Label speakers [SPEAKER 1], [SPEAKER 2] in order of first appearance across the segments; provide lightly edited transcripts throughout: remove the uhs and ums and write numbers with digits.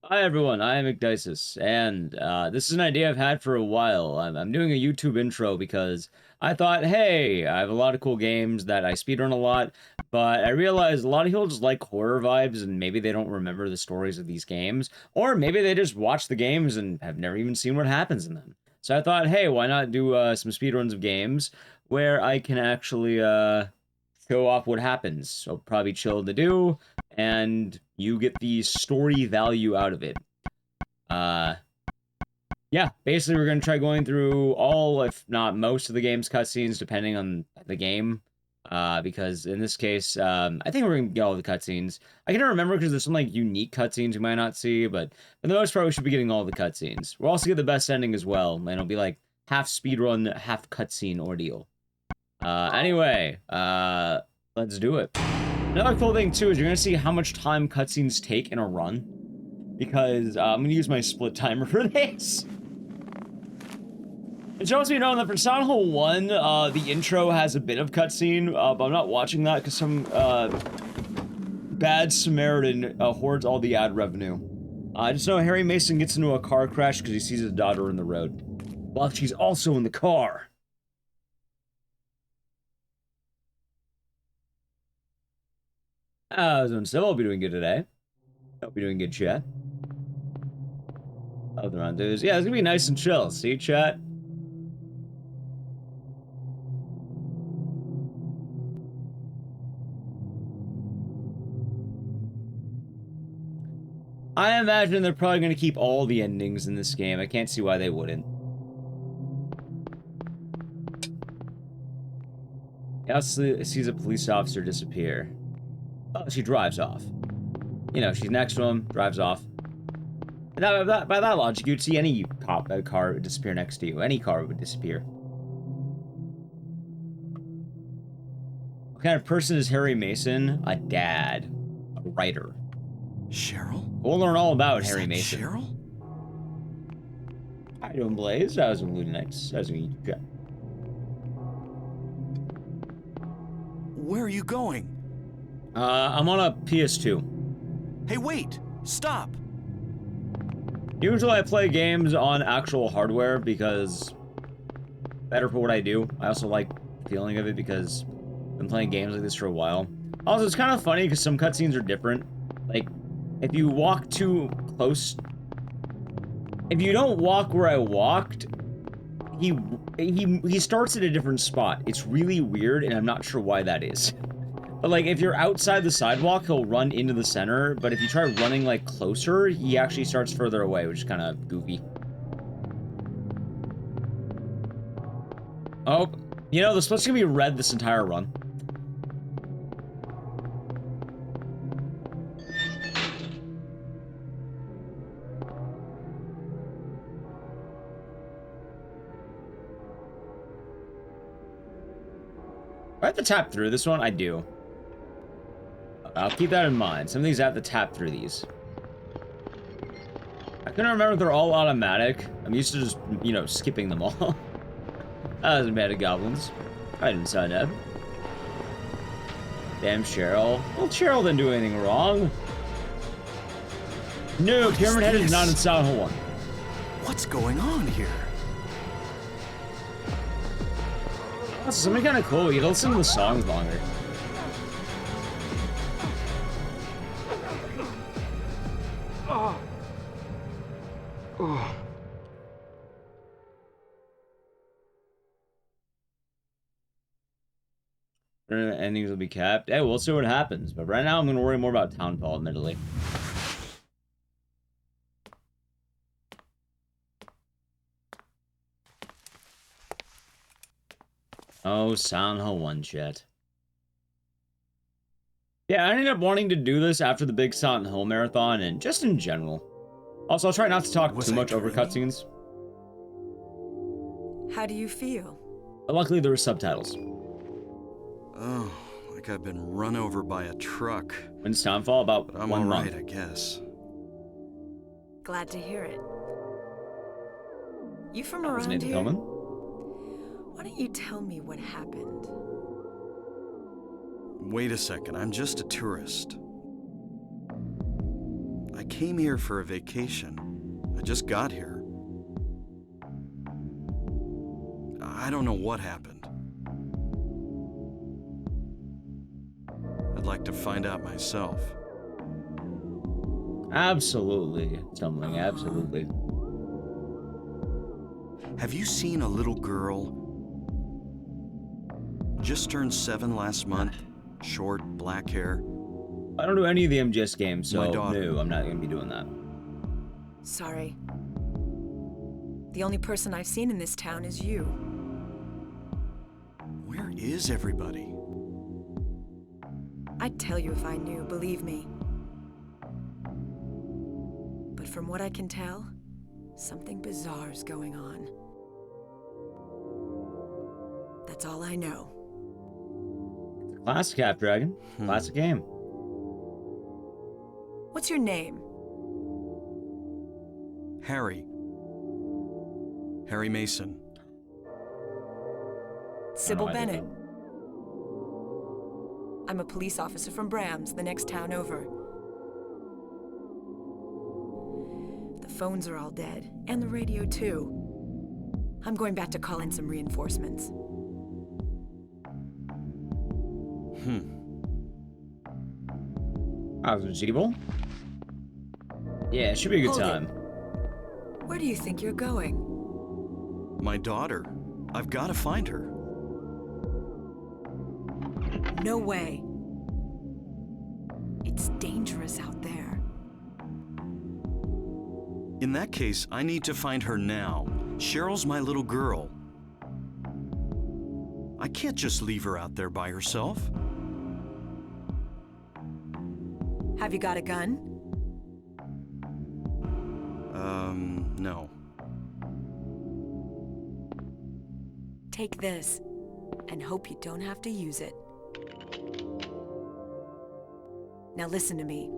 [SPEAKER 1] Hi everyone, I am McDices, and this is an idea I've had for a while. I'm doing a YouTube intro because I thought, hey, I have a lot of cool games that I speedrun a lot, but I realized a lot of people just like horror vibes, and maybe they don't remember the stories of these games, or maybe they just watch the games and have never even seen what happens in them. So I thought, hey, why not do some speedruns of games where I can actually show off what happens. So probably chill to do, and you get the story value out of it. Uh, yeah, basically we're gonna try going through all, if not most, of the game's cutscenes, depending on the game. Because in this case, I think we're gonna get all the cutscenes. I can't remember because there's some like unique cutscenes we might not see, but for the most part, we should be getting all the cutscenes. We'll also get the best ending as well, and it'll be like half speedrun, half cutscene ordeal. Anyway, let's do it. Another cool thing too is you're gonna see how much time cutscenes take in a run, because I'm gonna use my split timer for this. It shows me knowing that for Silent Hill 1, the intro has a bit of cutscene, but I'm not watching that because some bad Samaritan hoards all the ad revenue. I just know Harry Mason gets into a car crash because he sees his daughter in the road, while she's also in the car. So I'll be doing good today. Hope you're doing good, chat. Other on dudes. Yeah, it's gonna be nice and chill. See, chat? I imagine they're probably gonna keep all the endings in this game. I can't see why they wouldn't. He also sees a police officer disappear. Oh, she drives off. You know, she's next to him, drives off. And by that logic, you'd see any car disappear next to you. Any car would disappear. What kind of person is Harry Mason? A dad. A writer.
[SPEAKER 2] Cheryl?
[SPEAKER 1] We'll learn all about Harry Mason.
[SPEAKER 2] Cheryl?
[SPEAKER 1] How you doing, Blaze? I was in Ludinix. I was in YouTube.
[SPEAKER 2] Where are you going?
[SPEAKER 1] I'm on a PS2.
[SPEAKER 2] Hey, wait! Stop!
[SPEAKER 1] Usually I play games on actual hardware because better for what I do. I also like the feeling of it because I've been playing games like this for a while. Also, it's kind of funny because some cutscenes are different. Like, if you walk too close... If you don't walk where I walked, he starts at a different spot. It's really weird, and I'm not sure why that is. But, like, if you're outside the sidewalk, he'll run into the center, but if you try running, like, closer, he actually starts further away, which is kind of goofy. Oh, you know, the split's gonna be red this entire run. I have to tap through this one? I do. I'll keep that in mind. Some of these I have to tap through these. I couldn't remember if they're all automatic. I'm used to just, you know, skipping them all. That wasn't bad at goblins. I didn't sign up. Damn Cheryl. Well, Cheryl didn't do anything wrong. No, Pyramid Head is not in Silent Hill 1.
[SPEAKER 2] What's going on here?
[SPEAKER 1] That's something kind of cool. You can listen to the songs longer. Endings will be capped. Hey, we'll see what happens. But right now, I'm going to worry more about Townfall, admittedly. Oh, Silent Hill 1 chat. Yeah, I ended up wanting to do this after the big Silent Hill marathon, and just in general. Also, I'll try not to talk too much over cutscenes.
[SPEAKER 3] How do you feel?
[SPEAKER 1] But luckily, there were subtitles.
[SPEAKER 2] Oh, like I've been run over by a truck.
[SPEAKER 1] When's Townfall? About
[SPEAKER 2] but I'm
[SPEAKER 1] 1 month.
[SPEAKER 2] alright, I guess.
[SPEAKER 3] Glad to hear it. You from
[SPEAKER 1] Was
[SPEAKER 3] around
[SPEAKER 1] Nathan
[SPEAKER 3] here?
[SPEAKER 1] Pillman?
[SPEAKER 3] Why don't you tell me what happened?
[SPEAKER 2] Wait a second, I'm just a tourist. I came here for a vacation. I just got here. I don't know what happened. I'd like to find out myself.
[SPEAKER 1] Absolutely, Tumbling, absolutely.
[SPEAKER 2] Have you seen a little girl? Just turned 7 last month. Short, black hair.
[SPEAKER 1] I don't do any of the MGS games, so
[SPEAKER 2] My daughter.
[SPEAKER 1] no, I'm not going to be doing that.
[SPEAKER 3] Sorry. The only person I've seen in this town is you.
[SPEAKER 2] Where is everybody?
[SPEAKER 3] I'd tell you if I knew, believe me. But from what I can tell, something bizarre's going on. That's all I know.
[SPEAKER 1] Classic Cap Dragon. Classic game.
[SPEAKER 3] What's your name?
[SPEAKER 2] Harry. Harry Mason.
[SPEAKER 3] Sybil
[SPEAKER 1] I don't
[SPEAKER 3] Bennett.
[SPEAKER 1] know.
[SPEAKER 3] I'm a police officer from Brams, the next town over. The phones are all dead, and the radio too. I'm going back to call in some reinforcements.
[SPEAKER 1] Sequel? Yeah, it should be a good
[SPEAKER 3] Hold it.
[SPEAKER 1] time.
[SPEAKER 3] Where do you think you're going?
[SPEAKER 2] My daughter. I've got to find her.
[SPEAKER 3] No way. It's dangerous out there.
[SPEAKER 2] In that case, I need to find her now. Cheryl's my little girl. I can't just leave her out there by herself.
[SPEAKER 3] Have you got a gun?
[SPEAKER 2] No.
[SPEAKER 3] Take this, and hope you don't have to use it. Now listen to me.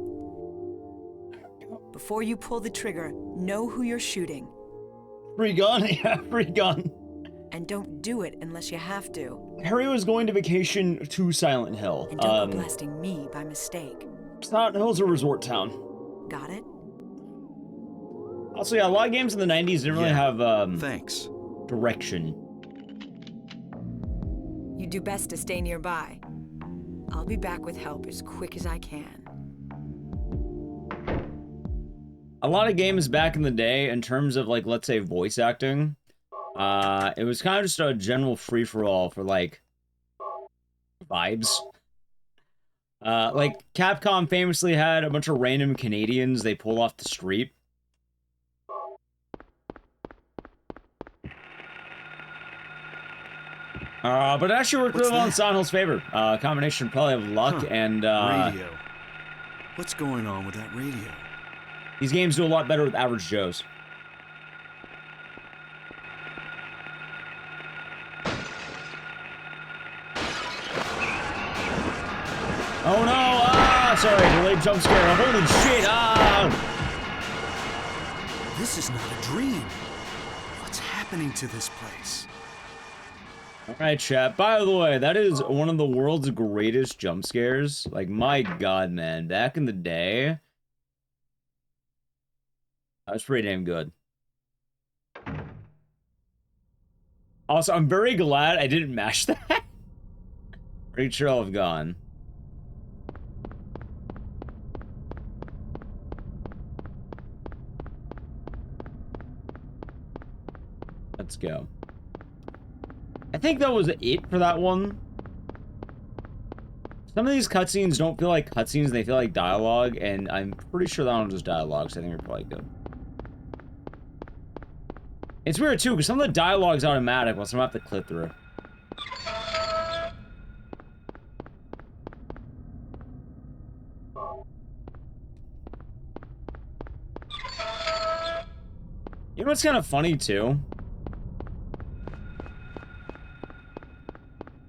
[SPEAKER 3] Before you pull the trigger, know who you're shooting.
[SPEAKER 1] Free gun? Yeah, free gun.
[SPEAKER 3] And don't do it unless you have to.
[SPEAKER 1] Harry was going to vacation to Silent Hill.
[SPEAKER 3] And don't go blasting me by mistake.
[SPEAKER 1] Silent Hill's a resort town.
[SPEAKER 3] Got it?
[SPEAKER 1] Also, yeah, a lot of games in the 90s didn't really have,
[SPEAKER 2] Thanks.
[SPEAKER 1] direction.
[SPEAKER 3] You do best to stay nearby. I'll be back with help as quick as I can.
[SPEAKER 1] A lot of games back in the day, in terms of, like, let's say, voice acting, it was kind of just a general free-for-all for, like, vibes. Like, Capcom famously had a bunch of random Canadians they pulled off the street. But it actually worked really well in Silent Hill's favor. A combination probably of luck and,
[SPEAKER 2] Radio. What's going on with that radio?
[SPEAKER 1] these games do a lot better with average Joes. Oh no! Ah, sorry, delayed jump scare. Holy shit! Ah!
[SPEAKER 2] This is not a dream. What's happening to this place?
[SPEAKER 1] Alright, chat. By the way, that is one of the world's greatest jump scares. Like, my god, man. Back in the day, that was pretty damn good. Also, I'm very glad I didn't mash that. Pretty sure I'll have gone. Let's go. I think that was it for that one. Some of these cutscenes don't feel like cutscenes, they feel like dialogue, and I'm pretty sure that one was just dialogue, so I think we're probably good. It's weird too, because some of the dialogue's automatic, while some I have to click through. You know what's kind of funny too?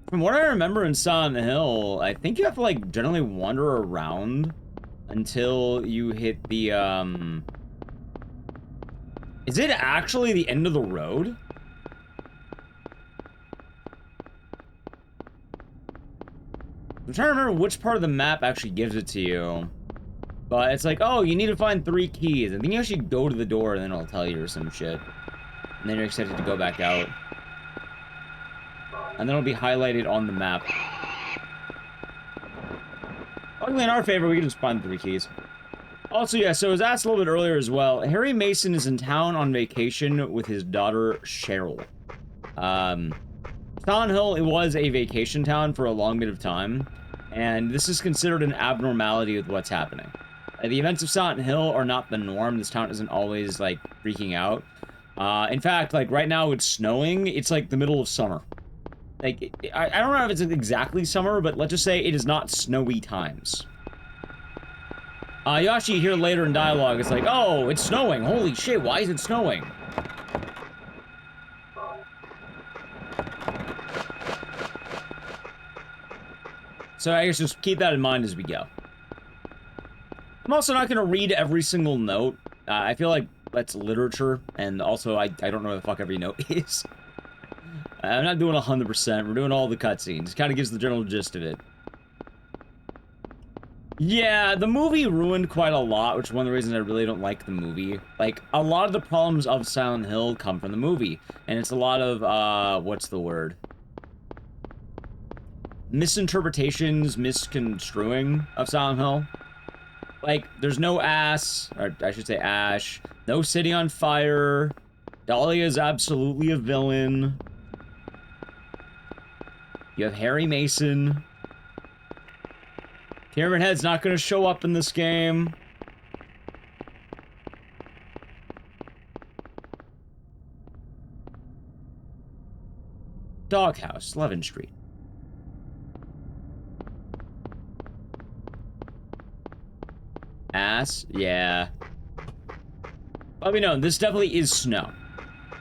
[SPEAKER 1] From what I remember in Silent Hill, I think you have to, like, generally wander around until you hit the, Is it actually the end of the road? I'm trying to remember which part of the map actually gives it to you. But it's like, oh, you need to find 3 keys. I think you actually go to the door and then it'll tell you or some shit. And then you're expected to go back out. And then it'll be highlighted on the map. Luckily, in our favor, we can just find 3 keys. Also, yeah, so I was asked a little bit earlier as well. Harry Mason is in town on vacation with his daughter, Cheryl. Silent Hill, it was a vacation town for a long bit of time. And this is considered an abnormality with what's happening. The events of Silent Hill are not the norm. This town isn't always, like, freaking out. In fact, like, right now it's snowing. It's, like, the middle of summer. Like, I don't know if it's exactly summer, but let's just say it is not snowy times. You actually hear later in dialogue, it's like, oh, it's snowing. Holy shit, why is it snowing? So I guess just keep that in mind as we go. I'm also not going to read every single note. I feel like that's literature, and also I don't know what the fuck every note is. I'm not doing 100%. We're doing all the cutscenes. It kind of gives the general gist of it. Yeah, the movie ruined quite a lot, which is one of the reasons I really don't like the movie. Like, a lot of the problems of Silent Hill come from the movie. And it's a lot of, what's the word? Misinterpretations, misconstruing of Silent Hill. Like, there's no ass, or I should say Ash. No city on fire. Dahlia is absolutely a villain. You have Harry Mason. Pyramid Head's not going to show up in this game. Doghouse, 11th Street. Ass? Yeah. Let me know, this definitely is snow.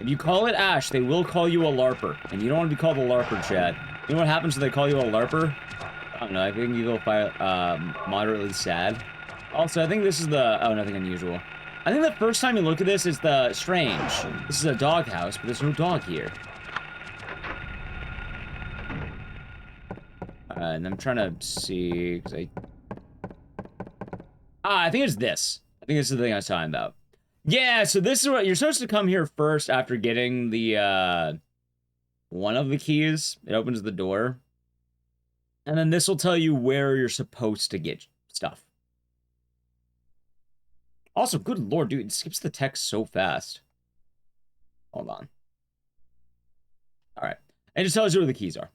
[SPEAKER 1] If you call it Ash, they will call you a LARPer. And you don't want to be called a LARPer, chat. You know what happens when they call you a LARPer? I don't know, I think you go moderately sad. Also, I think this is the... Oh, nothing unusual. I think the first time you look at this is the strange. This is a doghouse, but there's no dog here. And I'm trying to see... Because I think it's this. I think this is the thing I was talking about. Yeah, so this is what... You're supposed to come here first after getting the, one of the keys. It opens the door. And then this will tell you where you're supposed to get stuff. Also, good lord, dude, it skips the text so fast. Hold on. Alright. And it just tells you where the keys are.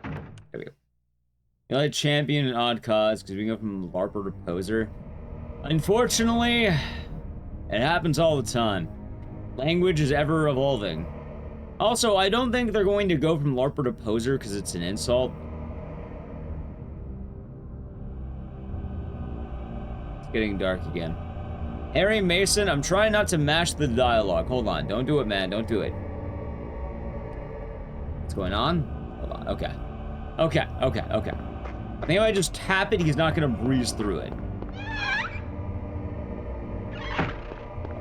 [SPEAKER 1] There we go. You like champion an odd cause because we go from LARPer to poser. Unfortunately, it happens all the time. Language is ever evolving. Also, I don't think they're going to go from LARPer to poser because it's an insult. It's getting dark again. Harry Mason, I'm trying not to mash the dialogue. Hold on, don't do it, man, don't do it. What's going on? Hold on, okay. Okay. I think if I just tap it, he's not gonna breeze through it.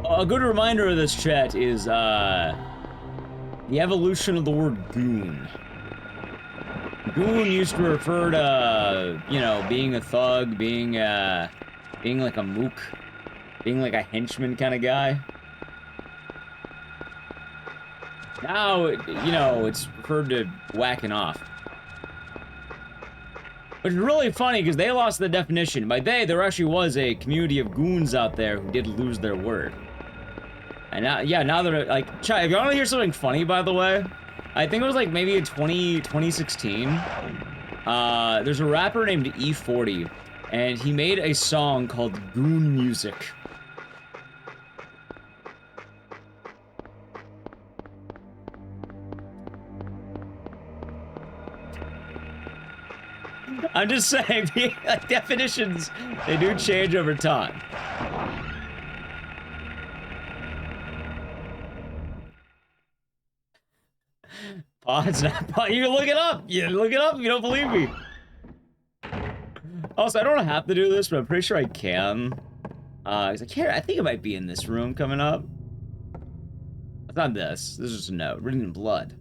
[SPEAKER 1] A good reminder of this, chat, is, the evolution of the word goon. Goon used to refer to, you know, being a thug, being like a mook, being like a henchman kind of guy. Now, you know, it's referred to whacking off. Which is really funny, because they lost the definition. By they, there actually was a community of goons out there who did lose their word. And now, yeah, now they're, like, if you want to hear something funny, by the way, I think it was, like, maybe in 2016, there's a rapper named E40, and he made a song called Goon Music. I'm just saying, like, definitions, they do change over time. Pod's not pod. You can look it up. You look it up if you don't believe me. Also, I don't have to do this, but I'm pretty sure I can. I think it might be in this room coming up. It's not this. This is just a note. Written in blood.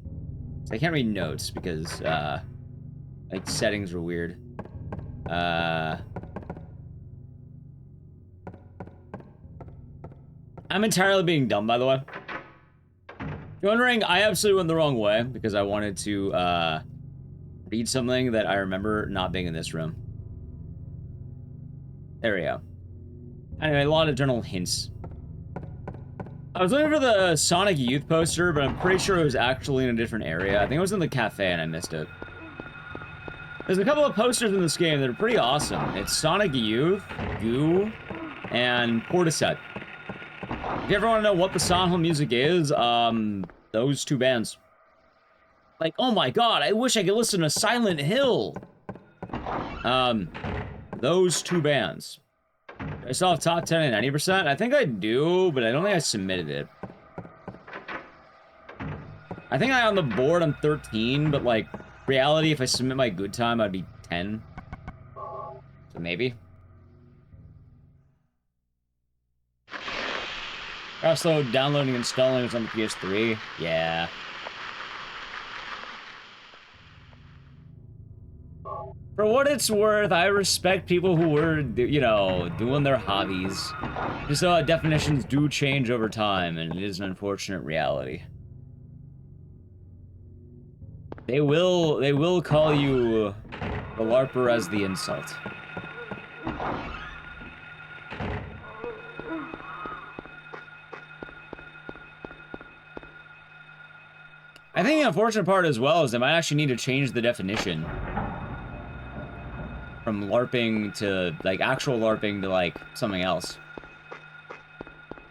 [SPEAKER 1] So I can't read notes because, like, settings are weird. I'm entirely being dumb, by the way. If you're wondering, I absolutely went the wrong way because I wanted to, read something that I remember not being in this room. There we go. Anyway, a lot of general hints. I was looking for the Sonic Youth poster, but I'm pretty sure it was actually in a different area. I think it was in the cafe and I missed it. There's a couple of posters in this game that are pretty awesome. It's Sonic Youth, Goo, and Portishead. If you ever want to know what the Sonic music is, those two bands. Like, oh my god, I wish I could listen to Silent Hill. Those two bands. I still have top 10 and 90%? I think I do, but I don't think I submitted it. I think on the board I'm 13, but like, reality, if I submit my good time, I'd be 10. So maybe. Also, downloading and installing is on the PS3. Yeah. For what it's worth, I respect people who were, you know, doing their hobbies. Just definitions do change over time, and it is an unfortunate reality. They will call you the LARPer as the insult. I think the unfortunate part as well is they might actually need to change the definition. From LARPing to, like, actual LARPing to, like, something else.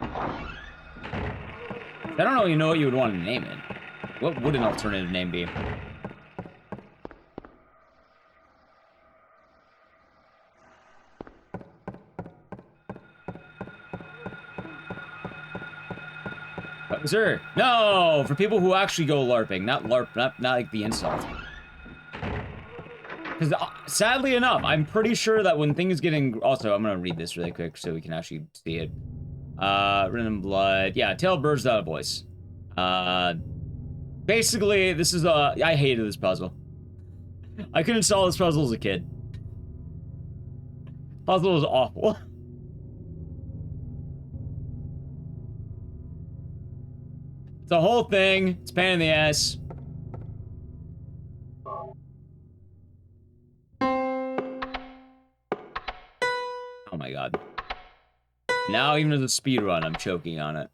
[SPEAKER 1] I don't really know what you would want to name it. What would an alternative name be? Sir, no! For people who actually go LARPing, not LARP, not like the insult. Because, sadly enough, I'm pretty sure that when things getting... Also, I'm gonna read this really quick so we can actually see it. Written in blood. Yeah, Tail Birds Without a Voice. Basically, this is a... I hated this puzzle. I couldn't solve this puzzle as a kid. Puzzle was awful. It's a whole thing. It's a pain in the ass. Oh my god. Now, even as a speedrun, I'm choking on it.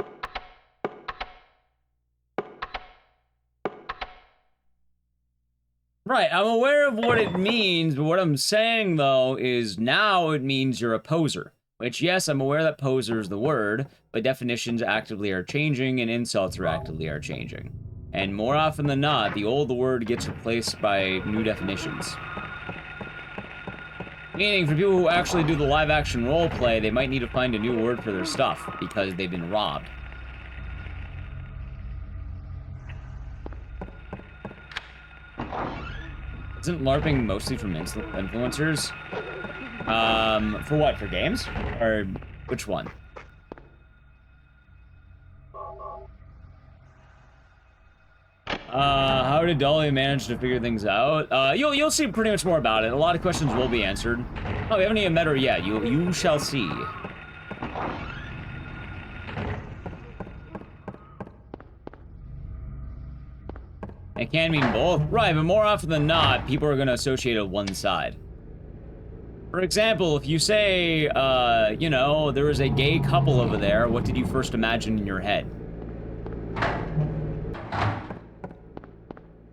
[SPEAKER 1] Right, I'm aware of what it means, but what I'm saying, though, is now it means you're a poser. Which, yes, I'm aware that poser is the word, but definitions actively are changing and insults actively are changing. And more often than not, the old word gets replaced by new definitions. Meaning, for people who actually do the live-action roleplay, they might need to find a new word for their stuff, because they've been robbed. Isn't LARPing mostly from influencers? For what? For games? Or which one? How did Dolly manage to figure things out? You'll see pretty much more about it. A lot of questions will be answered. Oh, we haven't even met her yet. You shall see. It can mean both. Right, but more often than not, people are going to associate it with one side. For example, if you say, you know, there was a gay couple over there, what did you first imagine in your head?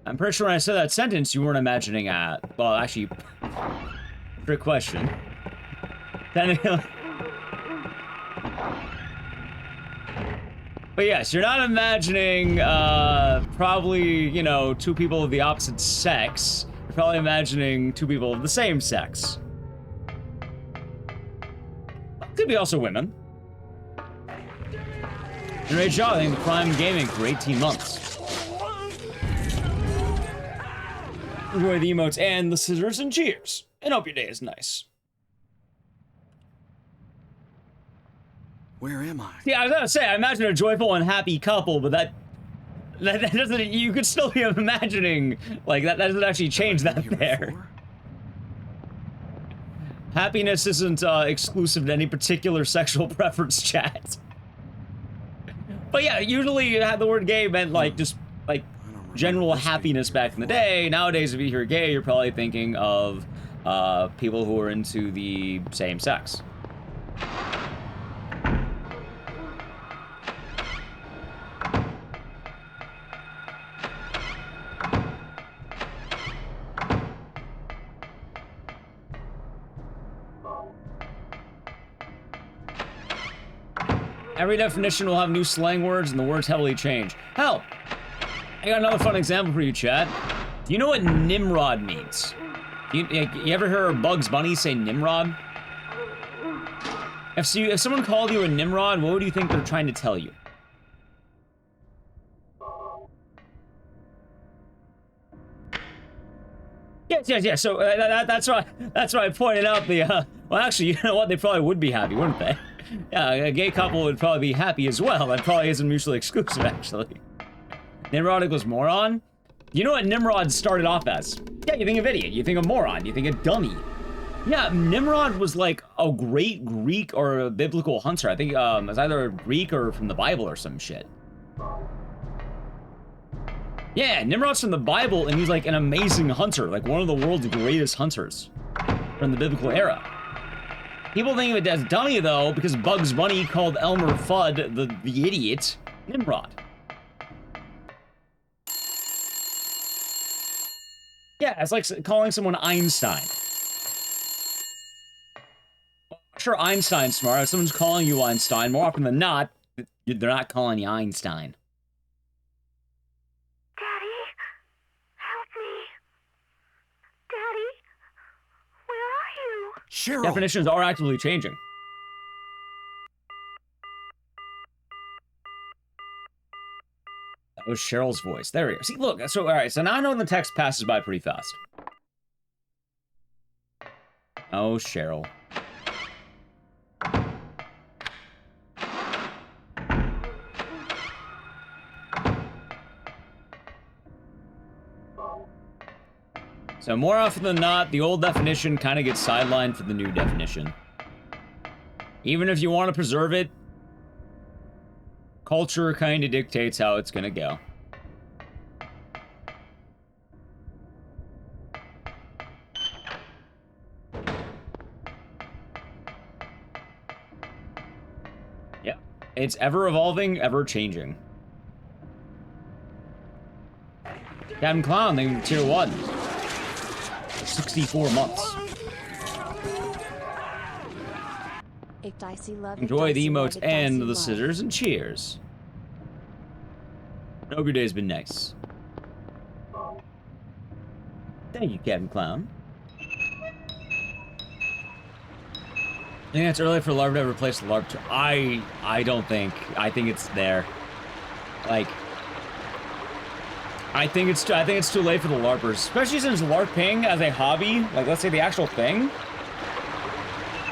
[SPEAKER 1] I'm pretty sure when I said that sentence, you weren't imagining well, actually, trick question. Technically. But yes, you're not imagining, probably, you know, two people of the opposite sex. You're probably imagining two people of the same sex. Could be also women. And Ray Shaw, I think the Prime Gaming for 18 months. Enjoy the emotes and the scissors and cheers. And hope your day is nice.
[SPEAKER 2] Where am I?
[SPEAKER 1] Yeah, I was gonna say, I imagine a joyful and happy couple, but that That doesn't. You could still be imagining like that. That doesn't actually change that there.
[SPEAKER 2] Before?
[SPEAKER 1] Happiness isn't exclusive to any particular sexual preference, chat. But yeah, usually you had the word gay meant like just like general happiness back in the day. Nowadays, if you hear gay, you're probably thinking of people who are into the same sex. Every definition will have new slang words, and the words heavily change. Hell, I got another fun example for you, Chad. Do you know what Nimrod means? You ever hear Bugs Bunny say Nimrod? If someone called you a Nimrod, what would you think they're trying to tell you? Yes. So that's why I pointed out the. Well, actually, you know what? They probably would be happy, wouldn't they? Yeah, a gay couple would probably be happy as well. That probably isn't mutually exclusive, actually. Nimrod equals moron? You know what Nimrod started off as? Yeah, you think of idiot, you think of moron, you think of dummy. Yeah, Nimrod was like a great Greek or a biblical hunter. I think it was either Greek or from the Bible or some shit. Yeah, Nimrod's from the Bible, and he's like an amazing hunter, like one of the world's greatest hunters from the biblical era. People think of it as dummy, though, because Bugs Bunny called Elmer Fudd, the idiot, Nimrod. Yeah, it's like calling someone Einstein. Sure, Einstein's smart. If someone's calling you Einstein, more often than not, they're not calling you Einstein.
[SPEAKER 4] Daddy, help me. Daddy, where are you?
[SPEAKER 2] Cheryl!
[SPEAKER 1] Definitions are actively changing. That was Cheryl's voice. There we go. See, look, so, alright, so now I know the text passes by pretty fast. Oh, Cheryl. So more often than not, the old definition kind of gets sidelined for the new definition. Even if you want to preserve it, culture kind of dictates how it's gonna go. Yeah, it's ever evolving, ever changing. Captain Clown, thank you for tier 1. 64 months. Enjoy the emotes and the scissors and cheers. I hope your day's been nice. Thank you, Captain Clown. I think it's early for LARP to replace the LARP. I don't think. I think it's there. Like, I think it's too late for the LARPers, especially since LARPing as a hobby, like let's say the actual thing,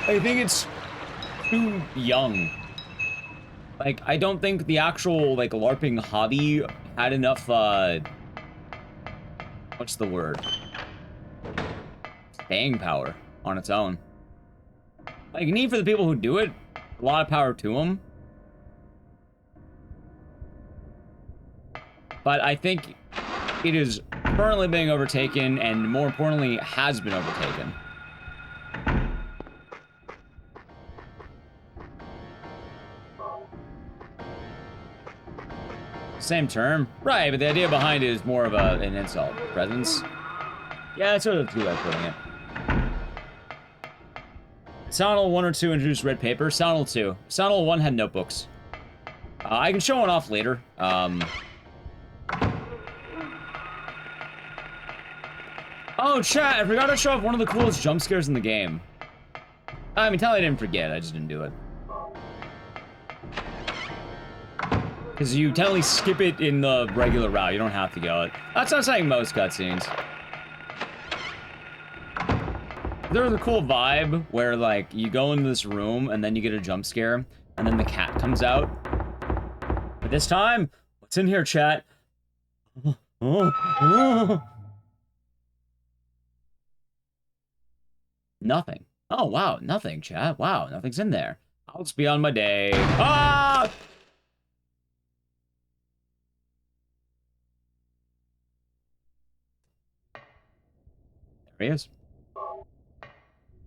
[SPEAKER 1] I think it's too young. Like, I don't think the actual like LARPing hobby had enough what's the word? Staying power on its own. Like, neat for the people who do it, a lot of power to them. But I think it is currently being overtaken, and more importantly, has been overtaken. Same term. Right, but the idea behind it is more of an insult. Presence. Yeah, that's sort of a good way of putting it. Soundal 1 or 2 introduced red paper. Soundal 2. Soundal 1 had notebooks. I can show one off later. Oh, chat, I forgot to show off one of the coolest jump scares in the game. I mean, tell me I didn't forget, I just didn't do it. Because you technically skip it in the regular route, you don't have to go it. That's not saying most cutscenes. There's a cool vibe where, like, you go into this room and then you get a jump scare, and then the cat comes out. But this time, what's in here, chat? Nothing. Oh, wow. Nothing, chat. Wow, nothing's in there. I'll just be on my day. Ah! There he is.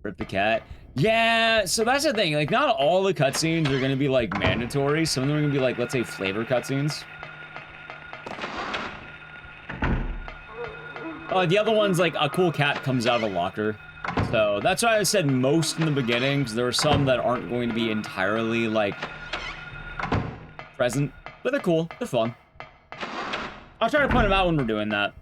[SPEAKER 1] Rip the cat. Yeah, so that's the thing. Like, not all the cutscenes are going to be, like, mandatory. Some of them are going to be, like, let's say, flavor cutscenes. Oh, the other one's, like, a cool cat comes out of a locker. So, that's why I said most in the beginning, because there are some that aren't going to be entirely, like, present. But they're cool. They're fun. I'll try to point them out when we're doing that.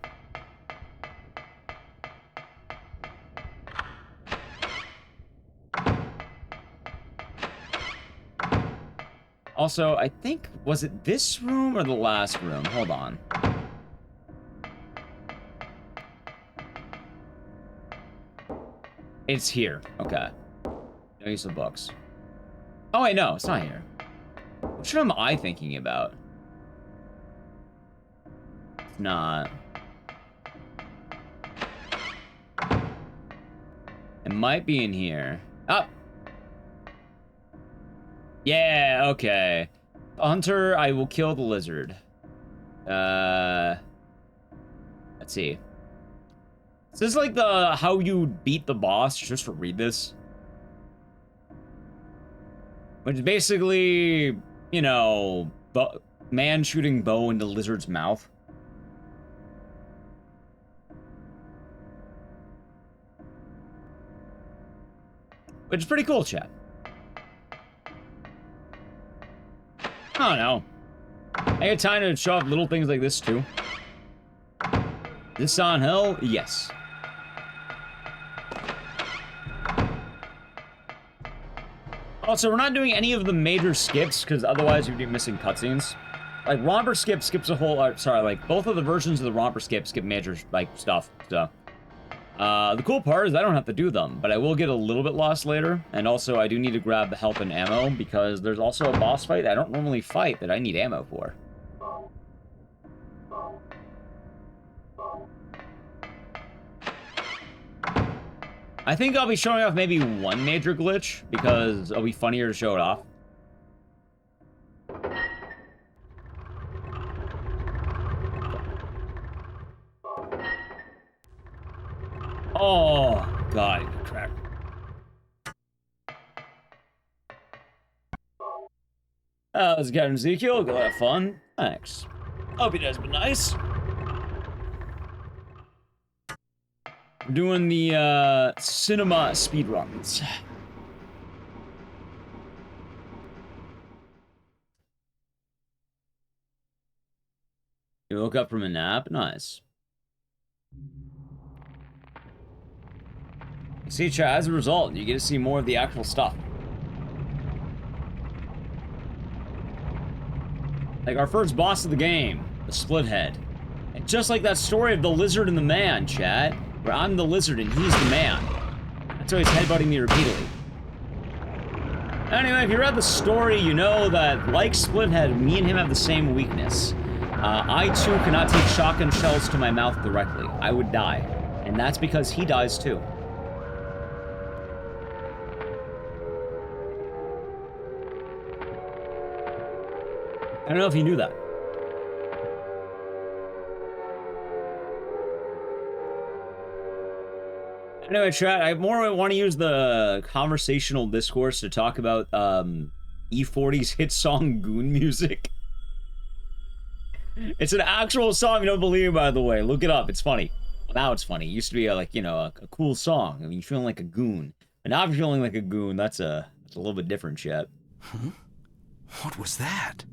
[SPEAKER 1] Also, I think, was it this room or the last room? Hold on. It's here. Okay. No use of books. Oh, wait, no, it's not here. Which one am I thinking about? It's not. It might be in here. Up. Yeah, okay. Hunter, I will kill the lizard. Let's see. Is this like the how you beat the boss? Just to read this. Which is basically, you know, man shooting bow into lizard's mouth. Which is pretty cool, chat. I don't know. I get time to show off little things like this, too. This on hell? Yes. Also, we're not doing any of the major skips, because otherwise we'd be missing cutscenes. Like, Romper skips a whole... sorry, like, both of the versions of the Romper skip major, like, stuff, so... the cool part is I don't have to do them, but I will get a little bit lost later, and also I do need to grab the help and ammo, because there's also a boss fight that I don't normally fight that I need ammo for. I think I'll be showing off maybe one major glitch, because it'll be funnier to show it off. Oh, God, good crack. This is Captain Ezekiel. Go have fun. Thanks. Hope you guys been nice. We're doing the cinema speedruns. You woke up from a nap? Nice. See, chat, as a result, you get to see more of the actual stuff. Like our first boss of the game, the split head. And just like that story of the lizard and the man, chat, where I'm the lizard and he's the man. That's why he's headbutting me repeatedly. Anyway, if you read the story, you know that, like Splithead, me and him have the same weakness. I, too, cannot take shotgun shells to my mouth directly. I would die. And that's because he dies, too. I don't know if you knew that. Anyway, chat, I more want to use the conversational discourse to talk about E40's hit song Goon Music. It's an actual song, you don't believe, by the way. Look it up, it's funny. Now it's funny. It used to be, like, you know, a cool song. I mean, you're feeling like a goon. And now I'm feeling like a goon. That's a little bit different, chat.
[SPEAKER 2] Huh? What was that?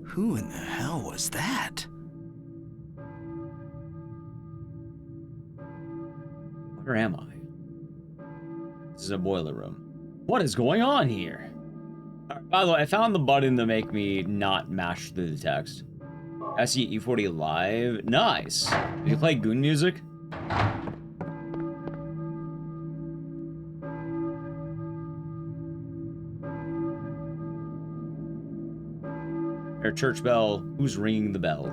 [SPEAKER 2] Who in the hell was that?
[SPEAKER 1] Where am I? This is a boiler room. What is going on here? By the way, I found the button to make me not mash through the text. SE E40 live. Nice. Did you play Goon music? Or church bell. Who's ringing the bell?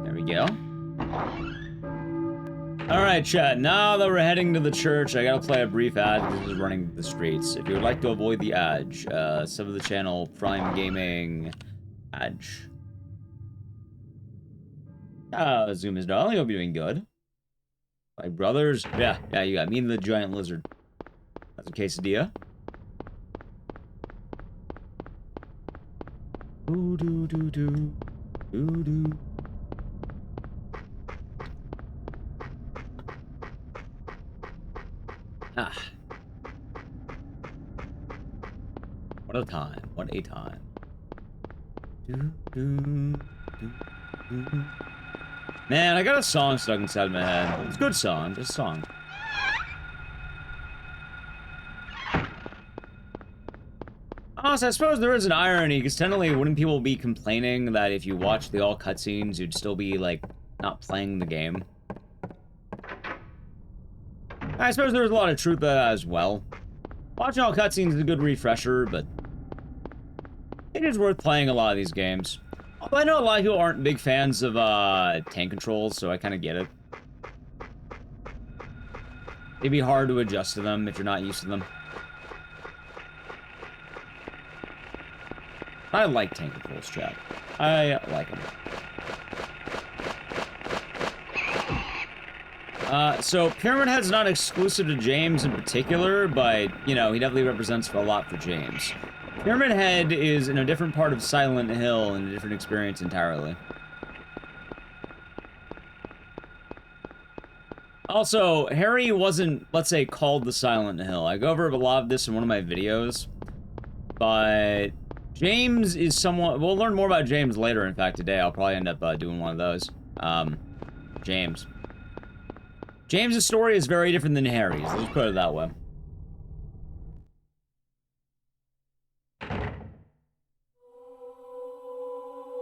[SPEAKER 1] There we go. Alright, chat. Now that we're heading to the church, I gotta play a brief ad because this is running the streets. If you would like to avoid the ad, sub to the channel, Prime Gaming, ad. Zoom is darling. Hope you're doing good. My brothers. Yeah, you got me and the giant lizard. That's a quesadilla. Ooh, doo, doo, doo. Doo, doo. Ah. What a time. What a time. Doo, doo, doo, doo. Man, I got a song stuck inside my head. It's a good song. It's a song. Also, I suppose there is an irony, because technically, wouldn't people be complaining that if you watch the all cutscenes, you'd still be, like, not playing the game? I suppose there's a lot of truth to that as well. Watching all cutscenes is a good refresher, but it is worth playing a lot of these games. Although I know a lot of people aren't big fans of tank controls, so I kind of get it. It'd be hard to adjust to them if you're not used to them. I like tank controls, chat. I like them. So Pyramid Head's not exclusive to James in particular, but, you know, he definitely represents a lot for James. Pyramid Head is in a different part of Silent Hill and a different experience entirely. Also, Harry wasn't, let's say, called the Silent Hill. I go over a lot of this in one of my videos, but James is somewhat... We'll learn more about James later, in fact, today. I'll probably end up doing one of those. James. James's story is very different than Harry's. Let's put it that way.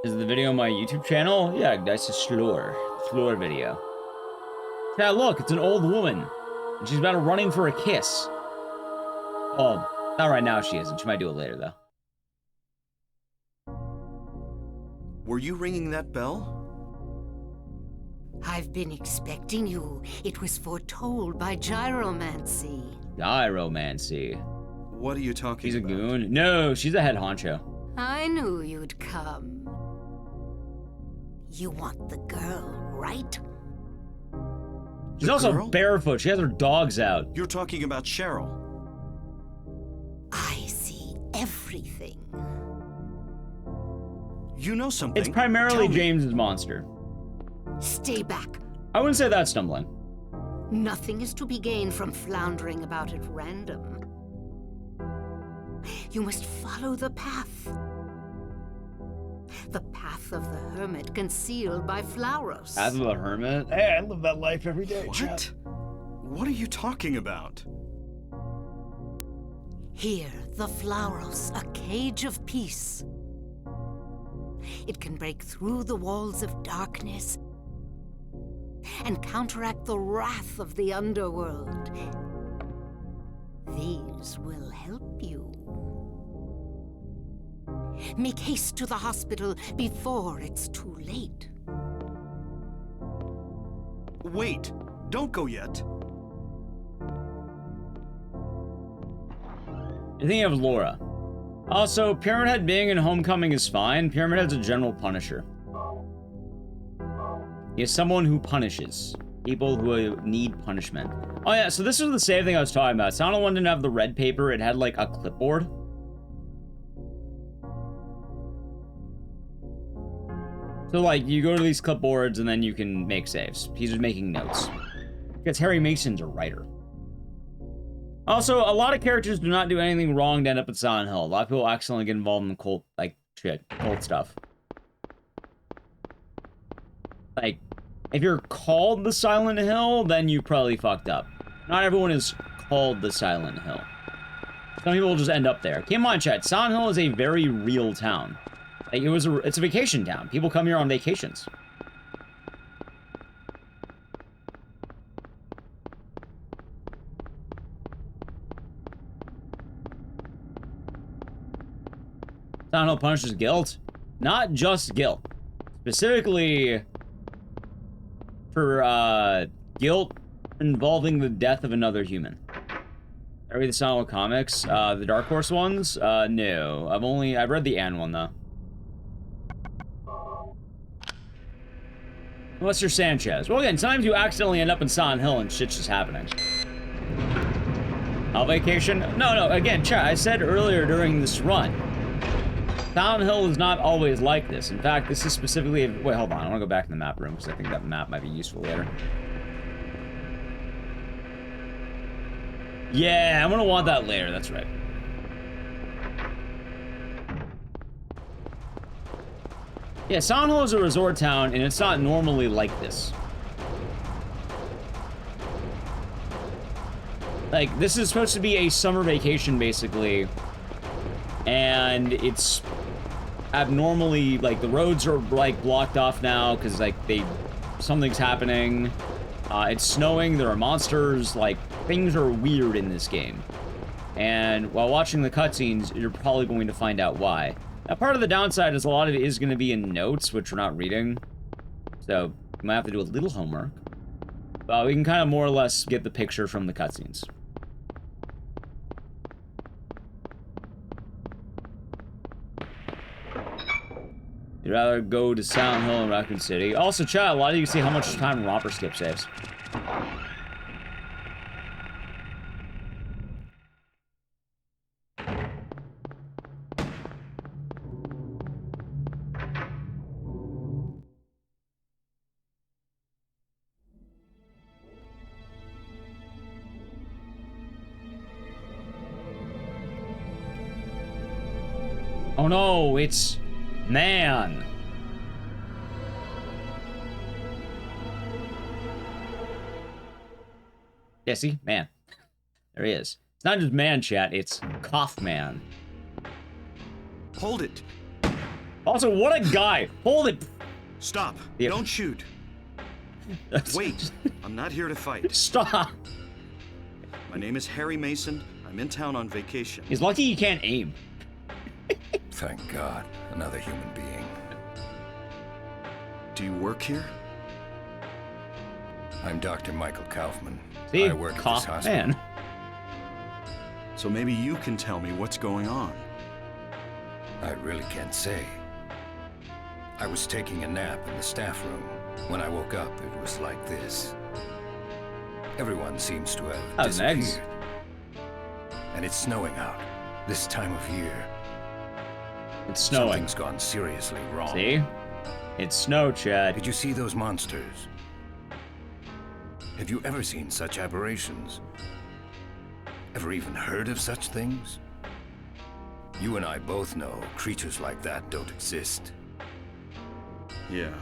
[SPEAKER 1] Is the video on my YouTube channel? Yeah, that's a Slur video. Yeah, look, it's an old woman. And she's about running for a kiss. Oh, not right now she isn't. She might do it later, though.
[SPEAKER 2] Were you ringing that bell?
[SPEAKER 5] I've been expecting you. It was foretold by gyromancy.
[SPEAKER 1] Gyromancy.
[SPEAKER 2] What are you talking
[SPEAKER 1] She's a
[SPEAKER 2] about?
[SPEAKER 1] goon? No, she's a head honcho.
[SPEAKER 5] I knew you'd come. You want the girl, right?
[SPEAKER 1] She's
[SPEAKER 2] The
[SPEAKER 1] also
[SPEAKER 2] girl?
[SPEAKER 1] barefoot. She has her dogs out.
[SPEAKER 2] You're talking about Cheryl.
[SPEAKER 5] I see everything.
[SPEAKER 2] You know something.
[SPEAKER 1] It's primarily
[SPEAKER 2] Tell me.
[SPEAKER 1] James's monster.
[SPEAKER 5] Stay back.
[SPEAKER 1] I wouldn't say that's stumbling.
[SPEAKER 5] Nothing is to be gained from floundering about at random. You must follow the path. The path of the hermit concealed by Flauros.
[SPEAKER 1] Path of the hermit? Hey, I live that life every day.
[SPEAKER 2] What? What are you talking about?
[SPEAKER 5] Here, the Flauros, a cage of peace. It can break through the walls of darkness and counteract the wrath of the underworld. These will help you. Make haste to the hospital before it's too late.
[SPEAKER 2] Wait, don't go yet.
[SPEAKER 1] You're thinking of Laura. Also, Pyramid Head being in Homecoming is fine. Pyramid Head's a general punisher. He is someone who punishes people who need punishment. Oh yeah, so this was the same thing I was talking about. Silent One didn't have the red paper. It had like a clipboard. So like, you go to these clipboards and then you can make saves. He's just making notes. Because Harry Mason's a writer. Also, a lot of characters do not do anything wrong to end up at Silent Hill. A lot of people accidentally get involved in the cult, like, shit, cult stuff. Like, if you're called the Silent Hill, then you probably fucked up. Not everyone is called the Silent Hill. Some people will just end up there. Keep in mind, chat, Silent Hill is a very real town. Like, it's a vacation town. People come here on vacations. Silent Hill punishes guilt. Not just guilt. Specifically for guilt involving the death of another human. I read the Silent Hill comics. The Dark Horse ones? No. I've read the Anne one though. What's your Sanchez? Well, again, sometimes you accidentally end up in Silent Hill and shit's just happening. Hell Vacation? No, again, chat, I said earlier during this run, Silent Hill is not always like this. In fact, this is specifically... Wait, hold on. I want to go back in the map room, because I think that map might be useful later. Yeah, I'm going to want that later, that's right. Yeah, Silent Hill is a resort town, and it's not normally like this. Like, this is supposed to be a summer vacation, basically. And it's abnormally, like, the roads are, like, blocked off now, because, like, something's happening. It's snowing, there are monsters, like, things are weird in this game. And while watching the cutscenes, you're probably going to find out why. Now, part of the downside is a lot of it is going to be in notes, which we're not reading. So, we might have to do a little homework. But we can kind of more or less get the picture from the cutscenes. You'd rather go to Silent Hill and Raccoon City. Also, chat, a lot of you can see how much time Romper Skip saves. Oh no, it's... Man. Yeah, see? Man. There he is. It's not just man, chat, it's Kaufman.
[SPEAKER 2] Hold it.
[SPEAKER 1] Also, what a guy. Hold it.
[SPEAKER 2] Stop.
[SPEAKER 1] Yeah.
[SPEAKER 2] Don't shoot. Wait. I'm not here to fight.
[SPEAKER 1] Stop.
[SPEAKER 2] My name is Harry Mason. I'm in town on vacation.
[SPEAKER 1] He's lucky he can't aim.
[SPEAKER 6] Thank God, another human being.
[SPEAKER 2] Do you work here?
[SPEAKER 6] I'm Dr. Michael Kaufman.
[SPEAKER 1] See?
[SPEAKER 6] I work at this hospital.
[SPEAKER 1] Man.
[SPEAKER 2] So maybe you can tell me what's going on.
[SPEAKER 6] I really can't say. I was taking a nap in the staff room. When I woke up, it was like this. Everyone seems to have disappeared.
[SPEAKER 1] Eggs.
[SPEAKER 6] And it's snowing out, this time of year.
[SPEAKER 1] It's snowing.
[SPEAKER 6] Something's gone seriously wrong.
[SPEAKER 1] See? It's snow, Chad.
[SPEAKER 6] Did you see those monsters? Have you ever seen such aberrations? Ever even heard of such things? You and I both know creatures like that don't exist.
[SPEAKER 2] Yeah.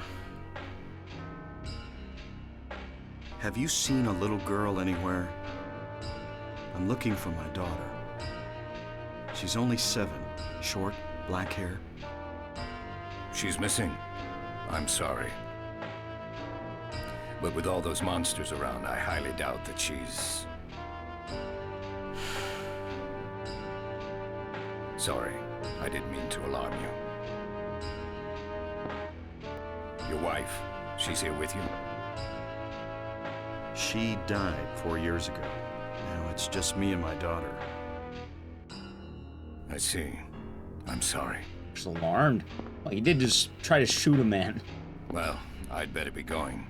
[SPEAKER 2] Have you seen a little girl anywhere? I'm looking for my daughter. She's only 7, short, black hair.
[SPEAKER 6] She's missing. I'm sorry. But with all those monsters around, I highly doubt that she's... Sorry, I didn't mean to alarm you. Your wife, she's here with you?
[SPEAKER 2] She died 4 years ago. Now it's just me and my daughter.
[SPEAKER 6] I see. I'm sorry.
[SPEAKER 1] Just alarmed. Well, he did just try to shoot a man.
[SPEAKER 6] Well, I'd better be going.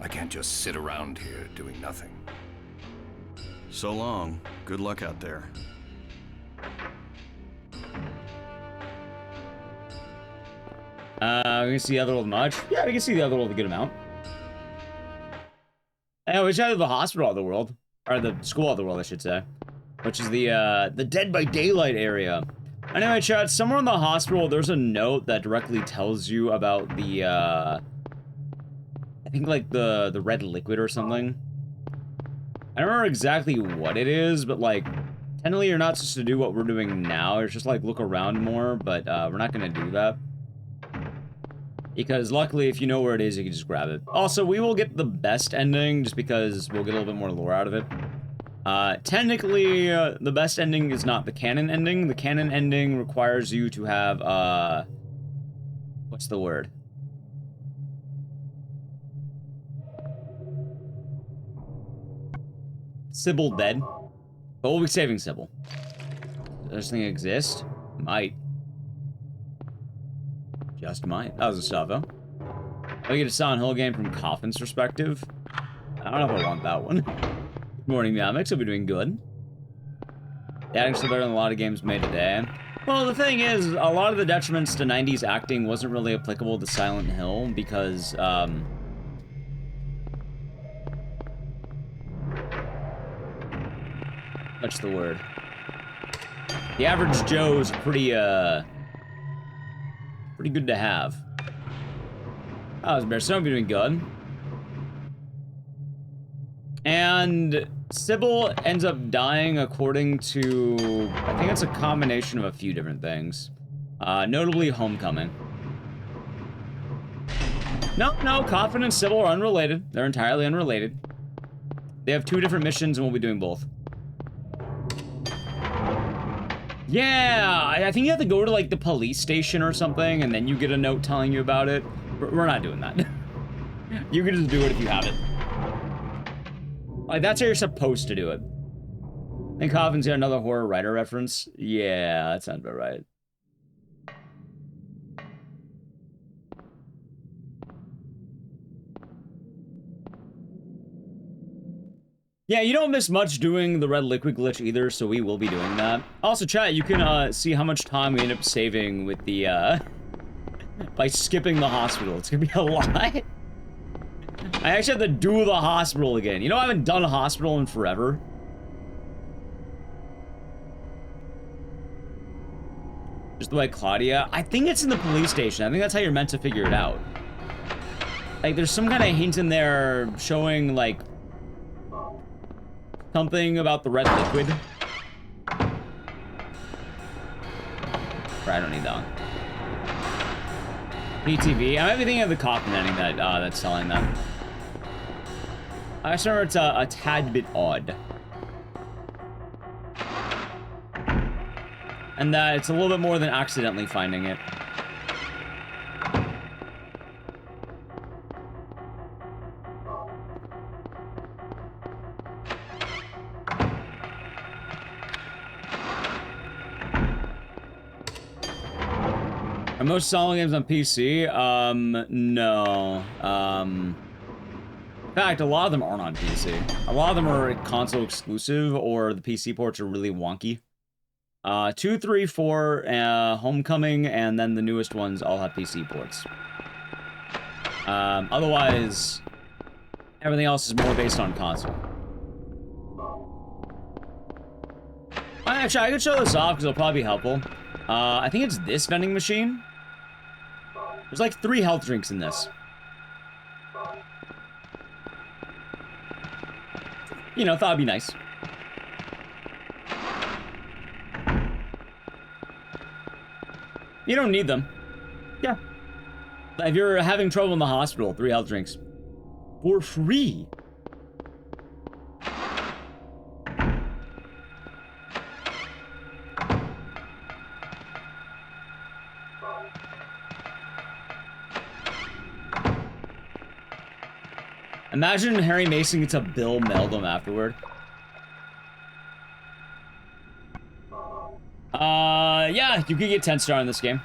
[SPEAKER 6] I can't just sit around here doing nothing.
[SPEAKER 2] So long. Good luck out there.
[SPEAKER 1] We can see the other world much. Yeah, we can see the other world a good amount. And we should the hospital of the world. Or the school of the world, I should say. Which is the Dead by Daylight area. Anyway, chat, somewhere in the hospital, there's a note that directly tells you about the, I think, like, the red liquid or something. I don't remember exactly what it is, but, like, technically you're not supposed to do what we're doing now. It's just, like, look around more, but, we're not gonna do that. Because, luckily, if you know where it is, you can just grab it. Also, we will get the best ending, just because we'll get a little bit more lore out of it. Technically, the best ending is not the canon ending. The canon ending requires you to have, what's the word? Sybil dead. But we'll be saving Sybil. Does this thing exist? Might. Just might. That was a salvo. I get a Silent Hill game from Coffin's perspective. I don't know if I want that one. Good morning, Yamix. I'll be doing good. The acting's still better than a lot of games made today. Well, the thing is, a lot of the detriments to 90s acting wasn't really applicable to Silent Hill because, what's the word? The average Joe's pretty good to have. Oh, it's better. So I'm doing good. And Sybil ends up dying according to, I think it's a combination of a few different things. Notably Homecoming. No, Coffin and Sybil are unrelated. They're entirely unrelated. They have 2 different missions and we'll be doing both. Yeah, I think you have to go to like the police station or something and then you get a note telling you about it. We're not doing that. You can just do it if you have it. Like, that's how you're supposed to do it. And Coffin's got another horror writer reference. Yeah, that sounds about right. Yeah, you don't miss much doing the red liquid glitch either, so we will be doing that. Also, chat, you can see how much time we end up saving with the, by skipping the hospital. It's gonna be a lot. I actually have to do the hospital again. You know, I haven't done a hospital in forever. Just the way Claudia... I think it's in the police station. I think that's how you're meant to figure it out. Like, there's some kind of hint in there showing, like... something about the red liquid. I don't need that one. PTV. I might be thinking of the Coffin ending that, that's selling that. I just remember it's a tad bit odd. And that it's a little bit more than accidentally finding it. Are most Silent games on PC? No. In fact, a lot of them aren't on PC. A lot of them are console exclusive, or the PC ports are really wonky. 2, 3, 4, Homecoming, and then the newest ones all have PC ports. Otherwise, everything else is more based on console. Actually, I could show this off because it'll probably be helpful. I think it's this vending machine. There's like 3 health drinks in this. You know, thought it'd be nice. You don't need them. Yeah. If you're having trouble in the hospital, 3 health drinks. For free. Imagine Harry Mason gets a bill mailed him afterward. Yeah, you could get 10-star in this game.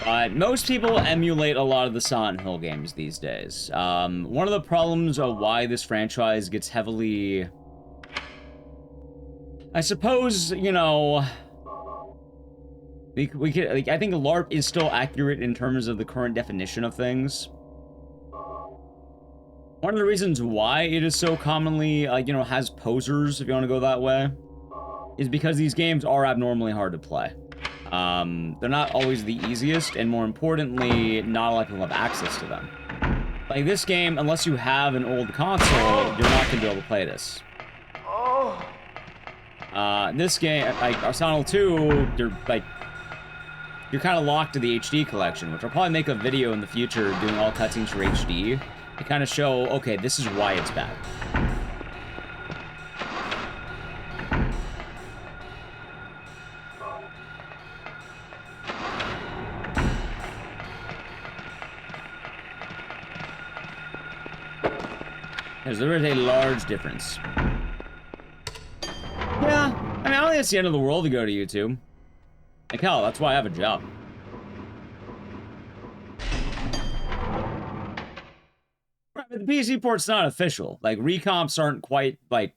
[SPEAKER 1] But most people emulate a lot of the Silent Hill games these days. One of the problems of why this franchise gets heavily... I suppose, you know... We could, like, I think LARP is still accurate in terms of the current definition of things. One of the reasons why it is so commonly, you know, has posers, if you want to go that way, is because these games are abnormally hard to play. They're not always the easiest, and more importantly, not a lot of people have access to them. Like this game, unless you have an old console, you're not going to be able to play this. In this game, like Arsenal 2, you're kind of locked to the HD collection, which I'll probably make a video in the future doing all cutscenes for HD to kind of show, okay, this is why it's bad. Because there is a large difference. Yeah, I mean, I don't think it's the end of the world to go to YouTube. Like, hell, that's why I have a job. Right, but the PC port's not official. Like, recomps aren't quite, like,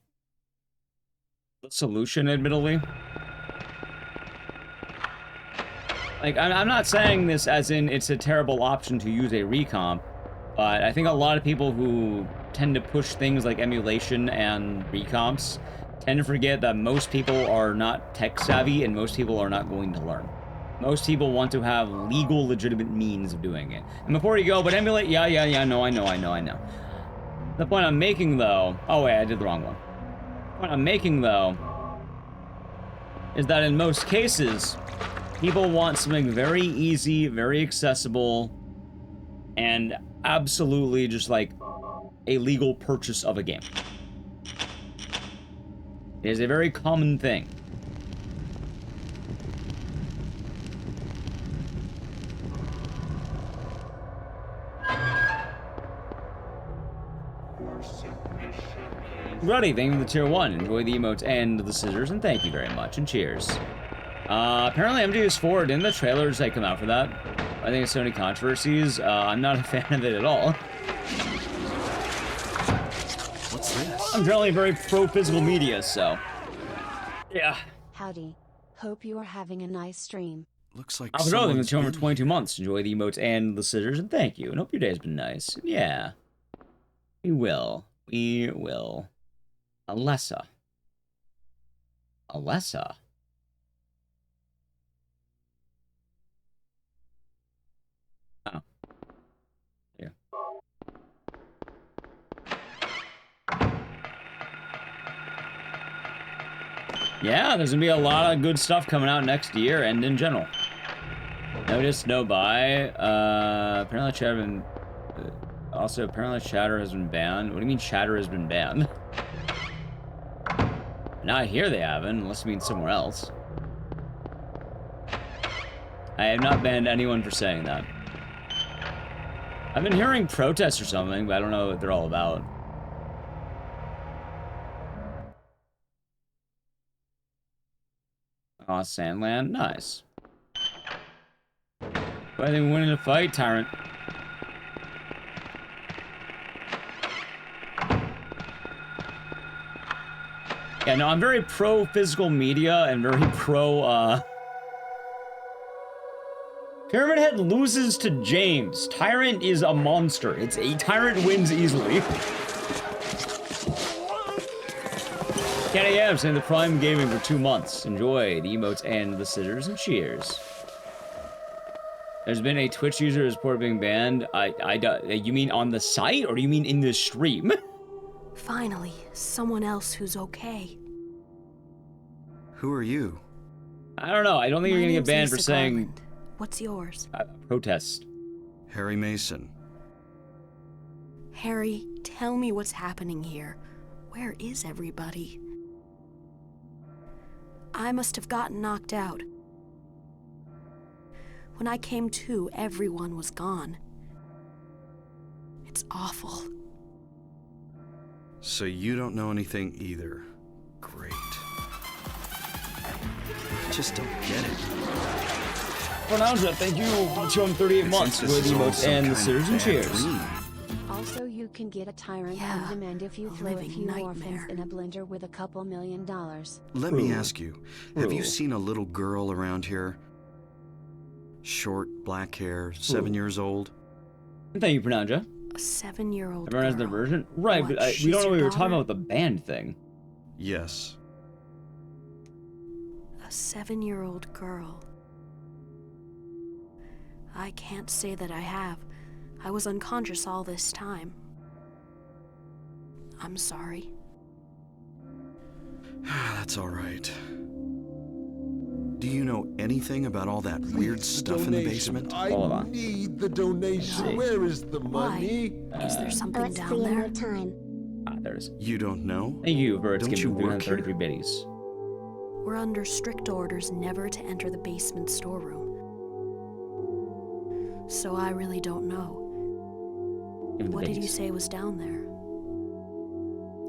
[SPEAKER 1] the solution, admittedly. Like, I'm not saying this as in it's a terrible option to use a recomp, but I think a lot of people who tend to push things like emulation and recomps tend to forget that most people are not tech savvy and most people are not going to learn. Most people want to have legal, legitimate means of doing it. And before you go, but emulate, yeah, no, I know. The point I'm making, though... Oh, wait, I did the wrong one. The point I'm making, though, is that in most cases, people want something very easy, very accessible, and absolutely just, like, a legal purchase of a game. It is a very common thing. Ruddy, thank you for the tier 1. Enjoy the emotes and the scissors, and thank you very much, and cheers. Apparently MGS4, didn't the trailers like come out for that? I think it's so many controversies. I'm not a fan of it at all.
[SPEAKER 2] What's this?
[SPEAKER 1] I'm generally very pro-physical media, so... yeah.
[SPEAKER 7] Howdy. Hope you are having a nice stream.
[SPEAKER 2] Looks like
[SPEAKER 1] I've been in the
[SPEAKER 2] someone's
[SPEAKER 1] channel for
[SPEAKER 2] been
[SPEAKER 1] 22
[SPEAKER 2] here.
[SPEAKER 1] months. Enjoy the emotes and the scissors, and thank you. And hope your day's been nice. Yeah. We will. We will. Alessa. Alessa. Oh. Yeah. Yeah, there's gonna be a lot of good stuff coming out next year and in general. Notice, no buy. Apparently Chatter has been... also, apparently Chatter has been banned. What do you mean Chatter has been banned? Not here they haven't, unless you mean somewhere else. I have not banned anyone for saying that. I've been hearing protests or something, but I don't know what they're all about. Aw, Sandland, nice. But I think winning a fight, Tyrant. Yeah, no, I'm very pro-physical media and very pro, Pyramid Head loses to James. Tyrant is a monster. It's a Tyrant wins easily. Kenny Abs in the Prime Gaming for 2 months. Enjoy the emotes and the scissors, and cheers. There's been a Twitch user who's reported being banned. You mean on the site, or do you mean in the stream?
[SPEAKER 8] Finally, someone else who's okay.
[SPEAKER 2] Who are you?
[SPEAKER 1] I don't know. I don't think you're gonna get banned for saying...
[SPEAKER 8] Garland. What's yours?
[SPEAKER 1] Protest.
[SPEAKER 2] Harry Mason.
[SPEAKER 8] Harry, tell me what's happening here. Where is everybody? I must have gotten knocked out. When I came to, everyone was gone. It's awful.
[SPEAKER 2] So you don't know anything either. Great. I just don't get it.
[SPEAKER 1] Pronouncea, thank you for 238 months with the emotes and the scissors, and cheers.
[SPEAKER 7] Also, you can get a Tyrant on demand if you throw a few orphans in a blender with a couple $1 million.
[SPEAKER 2] Let me ask you, have you seen a little girl around here? Short, black hair, 7 years old?
[SPEAKER 1] Thank you, Pronouncea.
[SPEAKER 8] A 7-year-old
[SPEAKER 1] Everyone has their version? Right,
[SPEAKER 8] What,
[SPEAKER 1] but we
[SPEAKER 8] she's
[SPEAKER 1] don't know what
[SPEAKER 8] your
[SPEAKER 1] we were talking
[SPEAKER 8] daughter?
[SPEAKER 1] about with the band thing.
[SPEAKER 2] Yes.
[SPEAKER 8] A 7-year-old girl. I can't say that I have. I was unconscious all this time. I'm sorry.
[SPEAKER 2] That's all right. Do you know anything about all that weird stuff in the basement?
[SPEAKER 1] Hold on.
[SPEAKER 9] Need the donation. Where is the money?
[SPEAKER 8] Is there something down there?
[SPEAKER 1] Ah, there's.
[SPEAKER 2] You don't know?
[SPEAKER 1] Thank you for
[SPEAKER 2] Don't you
[SPEAKER 1] skipping
[SPEAKER 2] work
[SPEAKER 1] 333 biddies.
[SPEAKER 8] We're under strict orders never to enter the basement storeroom. So I really don't know. What did you say was down there?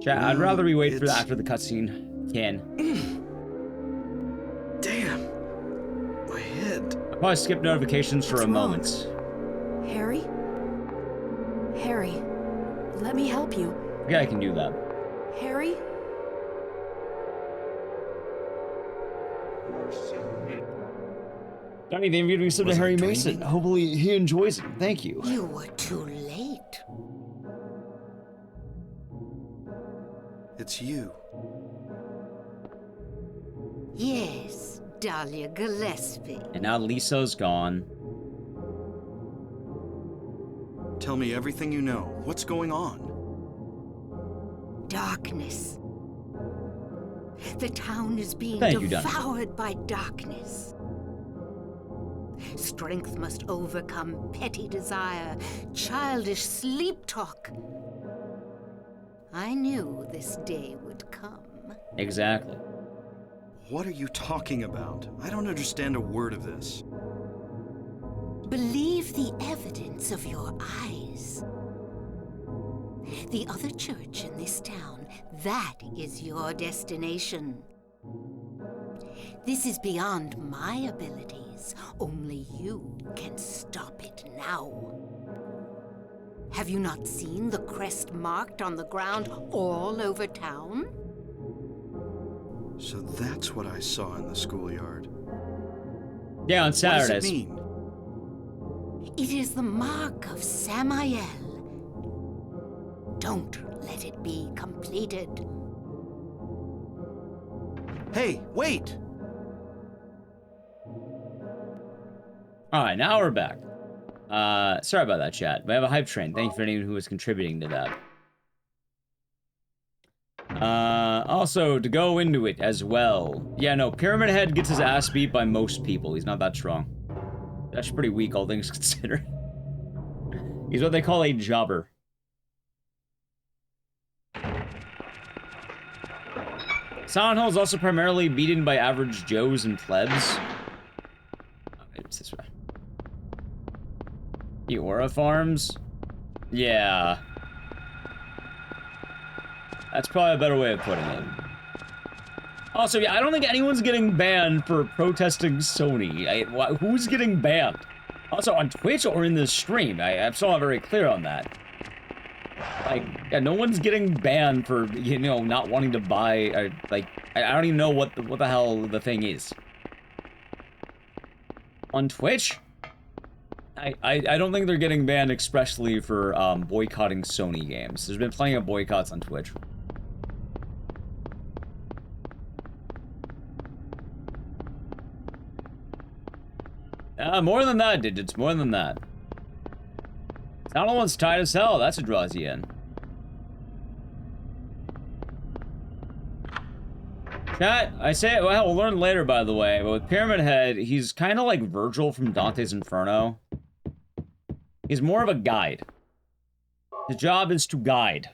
[SPEAKER 1] Chat, I'd rather we wait for after the cutscene. Can.
[SPEAKER 2] Damn. My head.
[SPEAKER 1] I'll probably skip notifications for a moment.
[SPEAKER 8] Harry? Harry, let me help you.
[SPEAKER 1] Yeah, I can do that.
[SPEAKER 8] Harry?
[SPEAKER 1] Johnny, thank you for sub to Harry Mason. Hopefully he enjoys it. Thank you.
[SPEAKER 5] You were too late.
[SPEAKER 2] It's you.
[SPEAKER 5] Yes, Dahlia Gillespie.
[SPEAKER 1] And now Lisa's gone.
[SPEAKER 2] Tell me everything you know. What's going on?
[SPEAKER 5] Darkness. The town is being
[SPEAKER 1] Thank you,
[SPEAKER 5] devoured by darkness. Strength must overcome petty desire, childish sleep talk. I knew this day would come.
[SPEAKER 1] Exactly.
[SPEAKER 2] What are you talking about? I don't understand a word of this.
[SPEAKER 5] Believe the evidence of your eyes. The other church in this town, that is your destination. This is beyond my abilities. Only you can stop it now. Have you not seen the crest marked on the ground all over town?
[SPEAKER 2] So that's what I saw in the schoolyard.
[SPEAKER 1] Yeah, on
[SPEAKER 2] What
[SPEAKER 1] Saturdays.
[SPEAKER 2] does it mean?
[SPEAKER 5] It is the mark of Samael. Don't let it be completed.
[SPEAKER 2] Hey, wait!
[SPEAKER 1] Alright, now we're back. Sorry about that, chat. We have a hype train. Thank you for anyone who was contributing to that. Also, to go into it as well. Yeah, no, Pyramid Head gets his ass beat by most people. He's not that strong. That's pretty weak, all things considered. He's what they call a jobber. Silent Hill is also primarily beaten by average Joes and plebs. Oh, it's this way. The Aura Farms? Yeah. That's probably a better way of putting it. Also, yeah, I don't think anyone's getting banned for protesting Sony. Who's getting banned? Also, on Twitch or in this stream? I'm still not very clear on that. Like, yeah, no one's getting banned for, you know, not wanting to buy, like, I don't even know what the hell the thing is. On Twitch? I don't think they're getting banned expressly for, boycotting Sony games. There's been plenty of boycotts on Twitch. More than that, dude. It's more than that. Sound one's tight as hell. That's what draws you in. Chat, I say, well, we'll learn later, by the way, but with Pyramid Head, he's kind of like Virgil from Dante's Inferno. He's more of a guide. His job is to guide.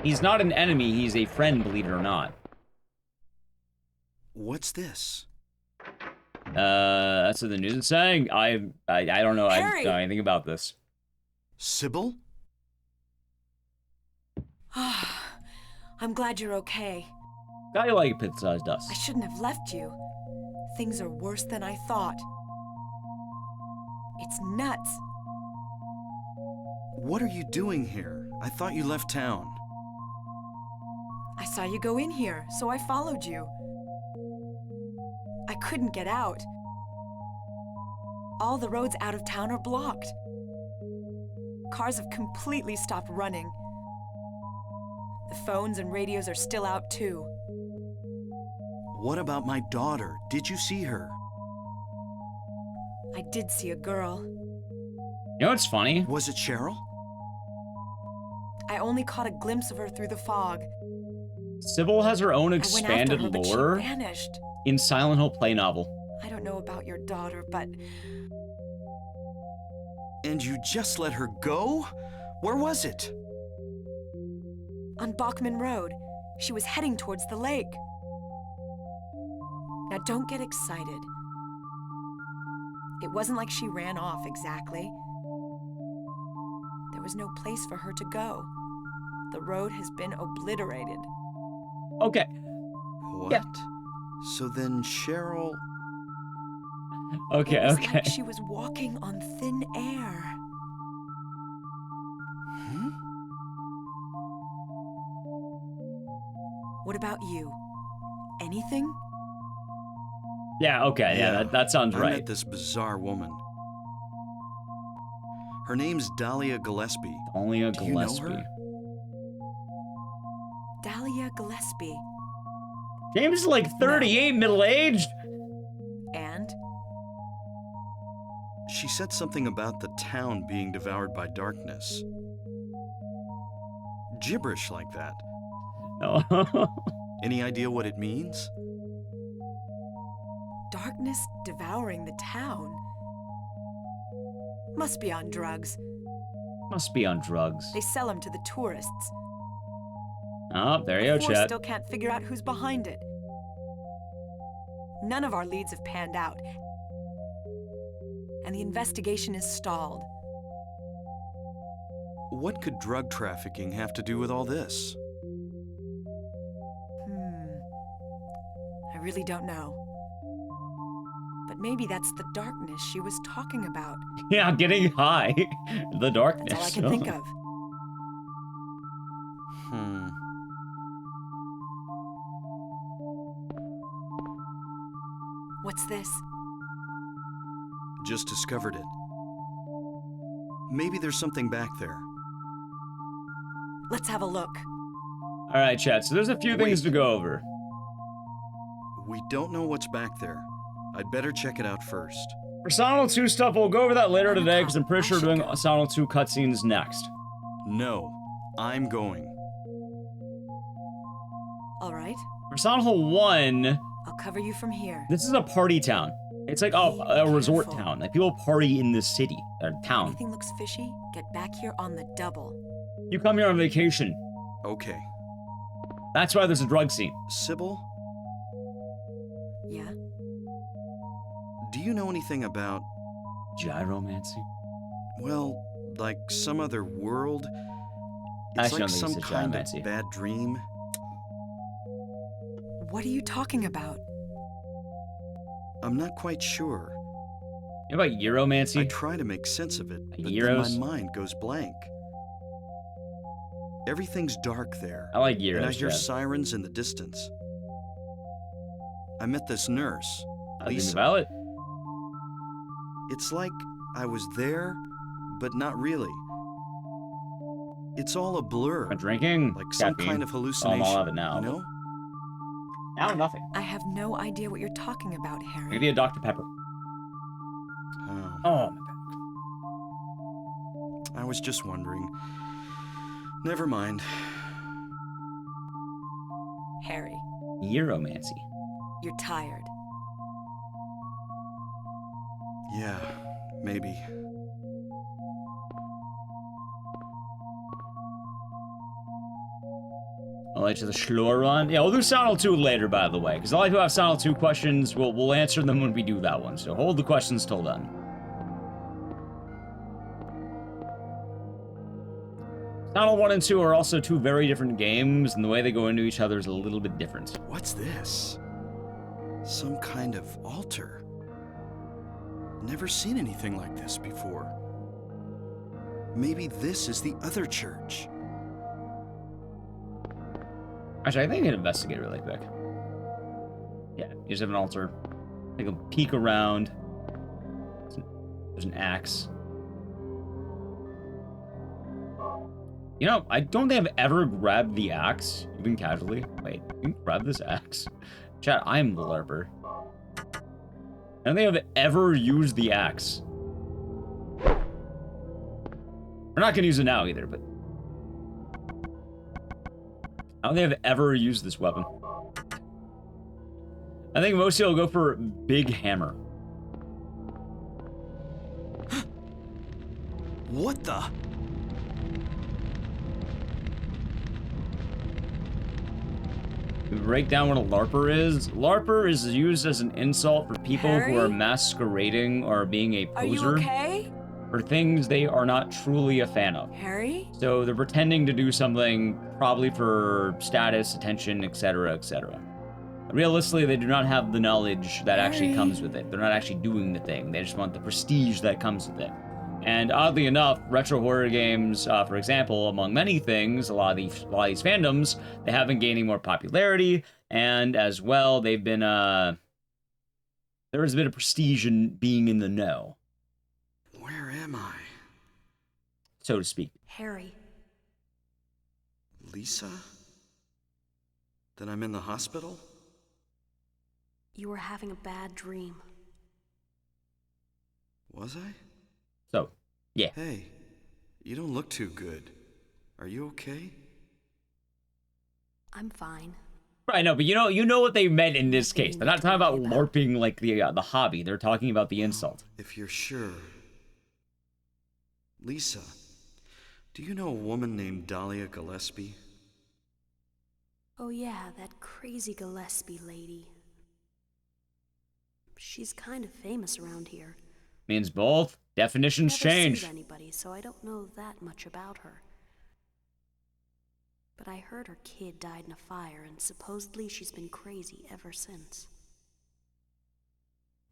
[SPEAKER 1] He's not an enemy, he's a friend, believe it or not.
[SPEAKER 2] What's this?
[SPEAKER 1] That's what the news is saying. I don't know. I don't know anything about this.
[SPEAKER 2] Sybil?
[SPEAKER 3] I'm glad you're okay.
[SPEAKER 1] Got you like pit-sized dust.
[SPEAKER 3] I shouldn't have left you. Things are worse than I thought. It's nuts.
[SPEAKER 2] What are you doing here? I thought you left town.
[SPEAKER 3] I saw you go in here, so I followed you. I couldn't get out. All the roads out of town are blocked. Cars have completely stopped running. The phones and radios are still out too.
[SPEAKER 2] What about my daughter? Did you see her?
[SPEAKER 3] I did see a girl.
[SPEAKER 1] You know what's funny?
[SPEAKER 2] Was it Cheryl?
[SPEAKER 3] I only caught a glimpse of her through the fog.
[SPEAKER 1] Sybil has her own
[SPEAKER 3] I went after
[SPEAKER 1] expanded
[SPEAKER 3] her, but she
[SPEAKER 1] lore
[SPEAKER 3] vanished.
[SPEAKER 1] in Silent Hill play novel.
[SPEAKER 3] I don't know about your daughter, but
[SPEAKER 2] And you just let her go? Where was it?
[SPEAKER 3] on Bachman Road, she was heading towards the lake. Now don't get excited. It wasn't like she ran off exactly. There was no place for her to go. The road has been obliterated.
[SPEAKER 1] Okay.
[SPEAKER 2] What?
[SPEAKER 1] Yeah.
[SPEAKER 2] So then Cheryl...
[SPEAKER 1] Okay,
[SPEAKER 3] It was
[SPEAKER 1] okay.
[SPEAKER 3] like she was walking on thin air.
[SPEAKER 2] Hmm?
[SPEAKER 3] What about you? Anything?
[SPEAKER 1] Yeah, okay, yeah, that sounds
[SPEAKER 2] I
[SPEAKER 1] right.
[SPEAKER 2] met this bizarre woman. Her name's Dahlia Gillespie.
[SPEAKER 1] Dahlia
[SPEAKER 2] Do you know
[SPEAKER 1] Gillespie.
[SPEAKER 2] her?
[SPEAKER 3] Dahlia Gillespie.
[SPEAKER 1] James is like 38, middle-aged.
[SPEAKER 3] And?
[SPEAKER 2] She said something about the town being devoured by darkness. Gibberish like that.
[SPEAKER 1] No.
[SPEAKER 2] Any idea what it means?
[SPEAKER 3] Darkness devouring the town. Must be on drugs.
[SPEAKER 1] Must be on drugs.
[SPEAKER 3] They sell them to the tourists.
[SPEAKER 1] Oh, there you
[SPEAKER 3] The
[SPEAKER 1] go,
[SPEAKER 3] force
[SPEAKER 1] chat.
[SPEAKER 3] still can't figure out who's behind it. None of our leads have panned out. And the investigation is stalled.
[SPEAKER 2] What could drug trafficking have to do with all this?
[SPEAKER 3] I really don't know. But maybe that's the darkness she was talking about.
[SPEAKER 1] Yeah, getting high. The darkness.
[SPEAKER 3] That's all I can think of. What's this?
[SPEAKER 2] Just discovered it. Maybe there's something back there.
[SPEAKER 3] Let's have a look.
[SPEAKER 1] All right, chat. So there's a few things to go over.
[SPEAKER 2] We don't know what's back there. I'd better check it out first.
[SPEAKER 1] For Silent Hill 2 stuff, we'll go over that later today because I'm pretty sure we're doing Silent Hill 2 cutscenes next.
[SPEAKER 2] No, I'm going.
[SPEAKER 3] All right.
[SPEAKER 1] For Silent Hill 1,
[SPEAKER 3] I'll cover you from here.
[SPEAKER 1] this is a party town. It's like a resort town. Like people party in the city, or town.
[SPEAKER 3] Anything looks fishy? Get back here on the double.
[SPEAKER 1] You come here on vacation.
[SPEAKER 2] Okay.
[SPEAKER 1] That's why there's a drug scene.
[SPEAKER 2] Sybil,
[SPEAKER 3] Yeah?
[SPEAKER 2] do you know anything about,
[SPEAKER 1] Gyromancy?
[SPEAKER 2] well, like some other world?
[SPEAKER 1] I
[SPEAKER 2] It's
[SPEAKER 1] actually
[SPEAKER 2] like
[SPEAKER 1] don't think
[SPEAKER 2] some
[SPEAKER 1] it's a
[SPEAKER 2] kind of
[SPEAKER 1] gyromancy.
[SPEAKER 2] bad dream.
[SPEAKER 3] What are you talking about?
[SPEAKER 2] I'm not quite sure.
[SPEAKER 1] You know about
[SPEAKER 2] I
[SPEAKER 1] Euromancy?
[SPEAKER 2] try to make sense of it, but
[SPEAKER 1] Euros?
[SPEAKER 2] then my mind goes blank. Everything's dark there.
[SPEAKER 1] I like
[SPEAKER 2] And I
[SPEAKER 1] Euros,
[SPEAKER 2] hear
[SPEAKER 1] yeah.
[SPEAKER 2] sirens in the distance. I met this nurse, Lisa.
[SPEAKER 1] Valid.
[SPEAKER 2] It's like I was there, but not really. It's all a blur.
[SPEAKER 1] I'm drinking.
[SPEAKER 2] Like some
[SPEAKER 1] caffeine.
[SPEAKER 2] kind of hallucination.
[SPEAKER 1] I'll have it now.
[SPEAKER 2] You know?
[SPEAKER 1] Now nothing.
[SPEAKER 3] I have no idea what you're talking about, Harry.
[SPEAKER 1] Maybe a Dr. Pepper.
[SPEAKER 2] Oh,
[SPEAKER 1] Oh, my bad.
[SPEAKER 2] I was just wondering. Never mind.
[SPEAKER 3] Harry,
[SPEAKER 1] Euromancy.
[SPEAKER 3] you're tired.
[SPEAKER 2] Yeah, maybe.
[SPEAKER 1] I'll let you the Schlor run. Yeah, we'll do Silent Hill 2 later, by the way, because a lot of people have Silent Hill 2 questions. We'll answer them when we do that one, so hold the questions till then. Silent Hill 1 and 2 are also two very different games, and the way they go into each other is a little bit different.
[SPEAKER 2] What's this? Some kind of altar. Never seen anything like this before. Maybe this is the other church.
[SPEAKER 1] Actually, I think I can investigate really quick. Yeah, you just have an altar. Take a peek around. There's an axe. You know, I don't think I've ever grabbed the axe, even casually. Wait, you can grab this axe? Chat, I'm the LARPer. I don't think I've ever used the axe. We're not gonna use it now either, but... I don't think I've ever used this weapon. I think mostly I'll go for Big Hammer.
[SPEAKER 2] What the?
[SPEAKER 1] Break down what a LARPer is. LARPer is used as an insult for people
[SPEAKER 3] Harry?
[SPEAKER 1] who are masquerading or being a
[SPEAKER 3] Are you
[SPEAKER 1] poser
[SPEAKER 3] okay?
[SPEAKER 1] for things they are not truly a fan of.
[SPEAKER 3] Harry?
[SPEAKER 1] So they're pretending to do something probably for status, attention, etc., etc. Realistically, they do not have the knowledge that actually comes with it. They're not actually doing the thing. They just want the prestige that comes with it. And oddly enough, retro horror games, for example, among many things, a lot of these fandoms, they have been gaining more popularity, and as well, they've been, there is a bit of prestige in being in the know.
[SPEAKER 2] Where am I?
[SPEAKER 1] So to speak.
[SPEAKER 8] Harry.
[SPEAKER 2] Lisa? Then I'm in the hospital?
[SPEAKER 8] You were having a bad dream.
[SPEAKER 2] Was I?
[SPEAKER 1] So, yeah.
[SPEAKER 2] Hey, you don't look too good. Are you okay?
[SPEAKER 8] I'm fine.
[SPEAKER 1] Right, no, but you know what they meant in this case. They're not talking about LARPing like the hobby. They're talking about the insult.
[SPEAKER 2] If you're sure. Lisa, do you know a woman named Dahlia Gillespie?
[SPEAKER 8] Oh yeah, that crazy Gillespie lady. She's kind of famous around here.
[SPEAKER 1] Means both. Definitions change.
[SPEAKER 8] Never seen anybody, so I don't know that much about her. But I heard her kid died in a fire, and supposedly she's been crazy ever since.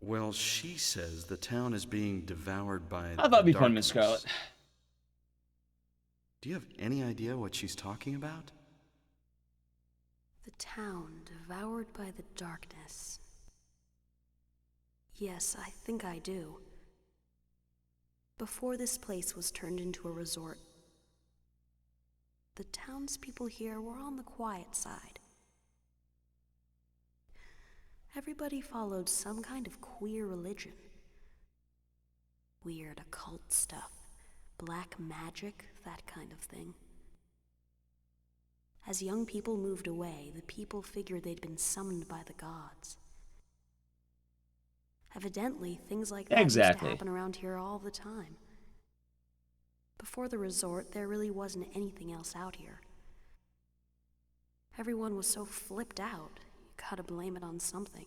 [SPEAKER 2] Well, she says the town is being devoured by
[SPEAKER 1] I thought it'd be fun, Miss Scarlet.
[SPEAKER 2] Do you have any idea what she's talking about?
[SPEAKER 8] The town devoured by the darkness. Yes, I think I do. Before this place was turned into a resort, the townspeople here were on the quiet side. Everybody followed some kind of queer religion. Weird occult stuff, black magic, that kind of thing. As young people moved away, the people figured they'd been summoned by the gods. Evidently, things like that used to happen around here all the time. Before the resort, there really wasn't anything else out here. Everyone was so flipped out, you gotta blame it on something.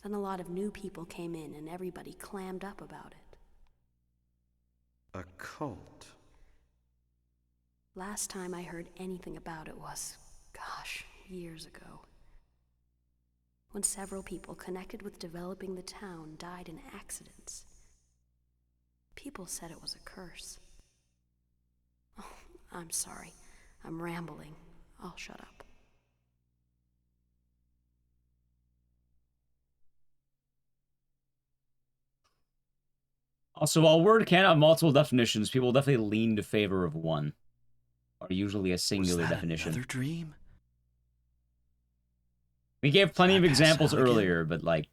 [SPEAKER 8] Then a lot of new people came in and everybody clammed up about it.
[SPEAKER 2] A cult?
[SPEAKER 8] Last time I heard anything about it was, gosh, years ago. When several people connected with developing the town died in accidents. People said it was a curse. Oh, I'm sorry. I'm rambling. I'll shut up.
[SPEAKER 1] Also, while word can have multiple definitions, people definitely lean to favor of one. Or usually a singular definition.
[SPEAKER 2] Another dream?
[SPEAKER 1] We gave plenty of examples earlier, but like,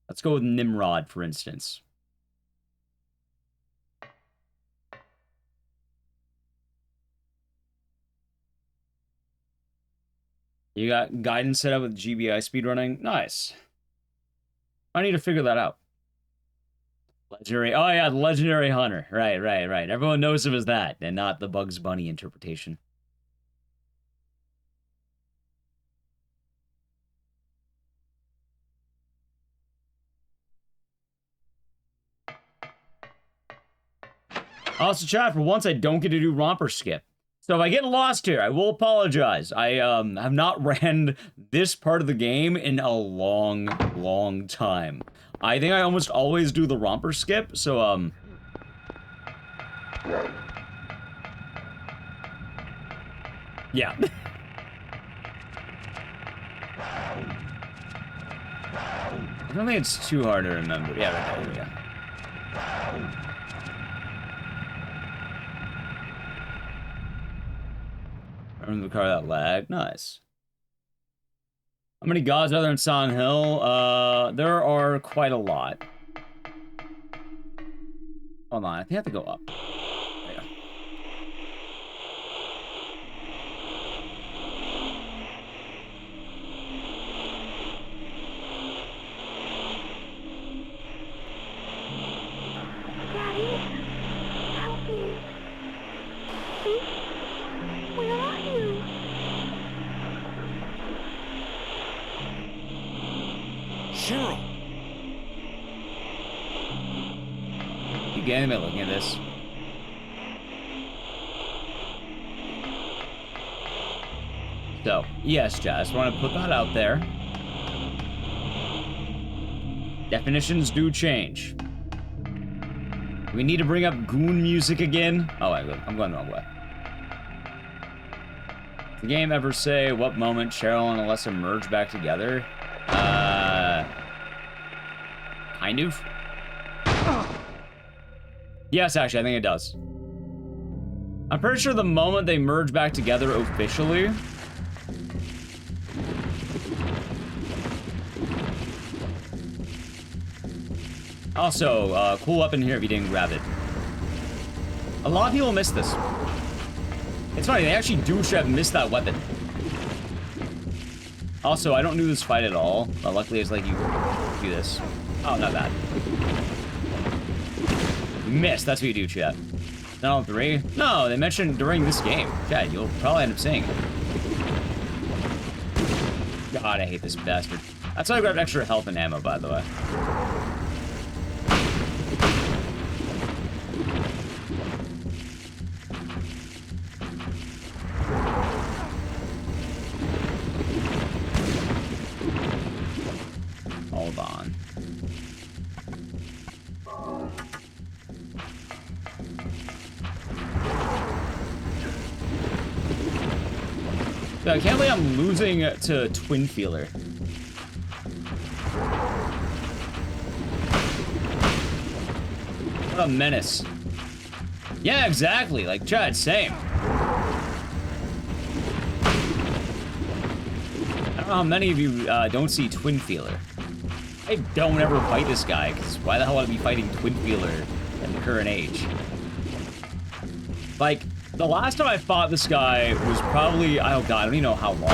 [SPEAKER 1] let's go with Nimrod, for instance. You got guidance set up with GBI speedrunning? Nice. I need to figure that out. Legendary, oh yeah, the Legendary Hunter. Right. Everyone knows him as that, and not the Bugs Bunny interpretation. Also, chat, for once I don't get to do romper skip. So if I get lost here, I will apologize. I have not ran this part of the game in a long time. I think I almost always do the romper skip, so yeah. I don't think it's too hard to remember. Yeah, right there, yeah. I remember the car that lagged. Nice. How many gods are there in Silent Hill? There are quite a lot. Hold on, I think I have to go up. There you go.
[SPEAKER 2] Cheryl!
[SPEAKER 1] You getting me looking at this? So, yes, Chad, I just want to put that out there. Definitions do change. We need to bring up goon music again. Oh, I'm going the wrong way. Did the game ever say what moment Cheryl and Alessa merge back together? Kind of. Yes, actually, I think it does. I'm pretty sure the moment they merge back together officially. Also, cool weapon here if you didn't grab it. A lot of people miss this. It's funny, they actually do should have missed that weapon. Also, I don't do this fight at all, but luckily it's like you do this. Oh, not bad. Miss, that's what you do, chat. Not on 3? No, they mentioned during this game. Chat, you'll probably end up seeing it. God, I hate this bastard. That's why I grabbed extra health and ammo, by the way. Hold on. I can't believe I'm losing to Twin Feeler. What a menace. Yeah, exactly. Like, Chad, same. I don't know how many of you don't see Twin Feeler. I don't ever fight this guy, because why the hell would I be fighting Twin Feeler in the current age? Like, the last time I fought this guy was probably, oh god, I don't even know how long.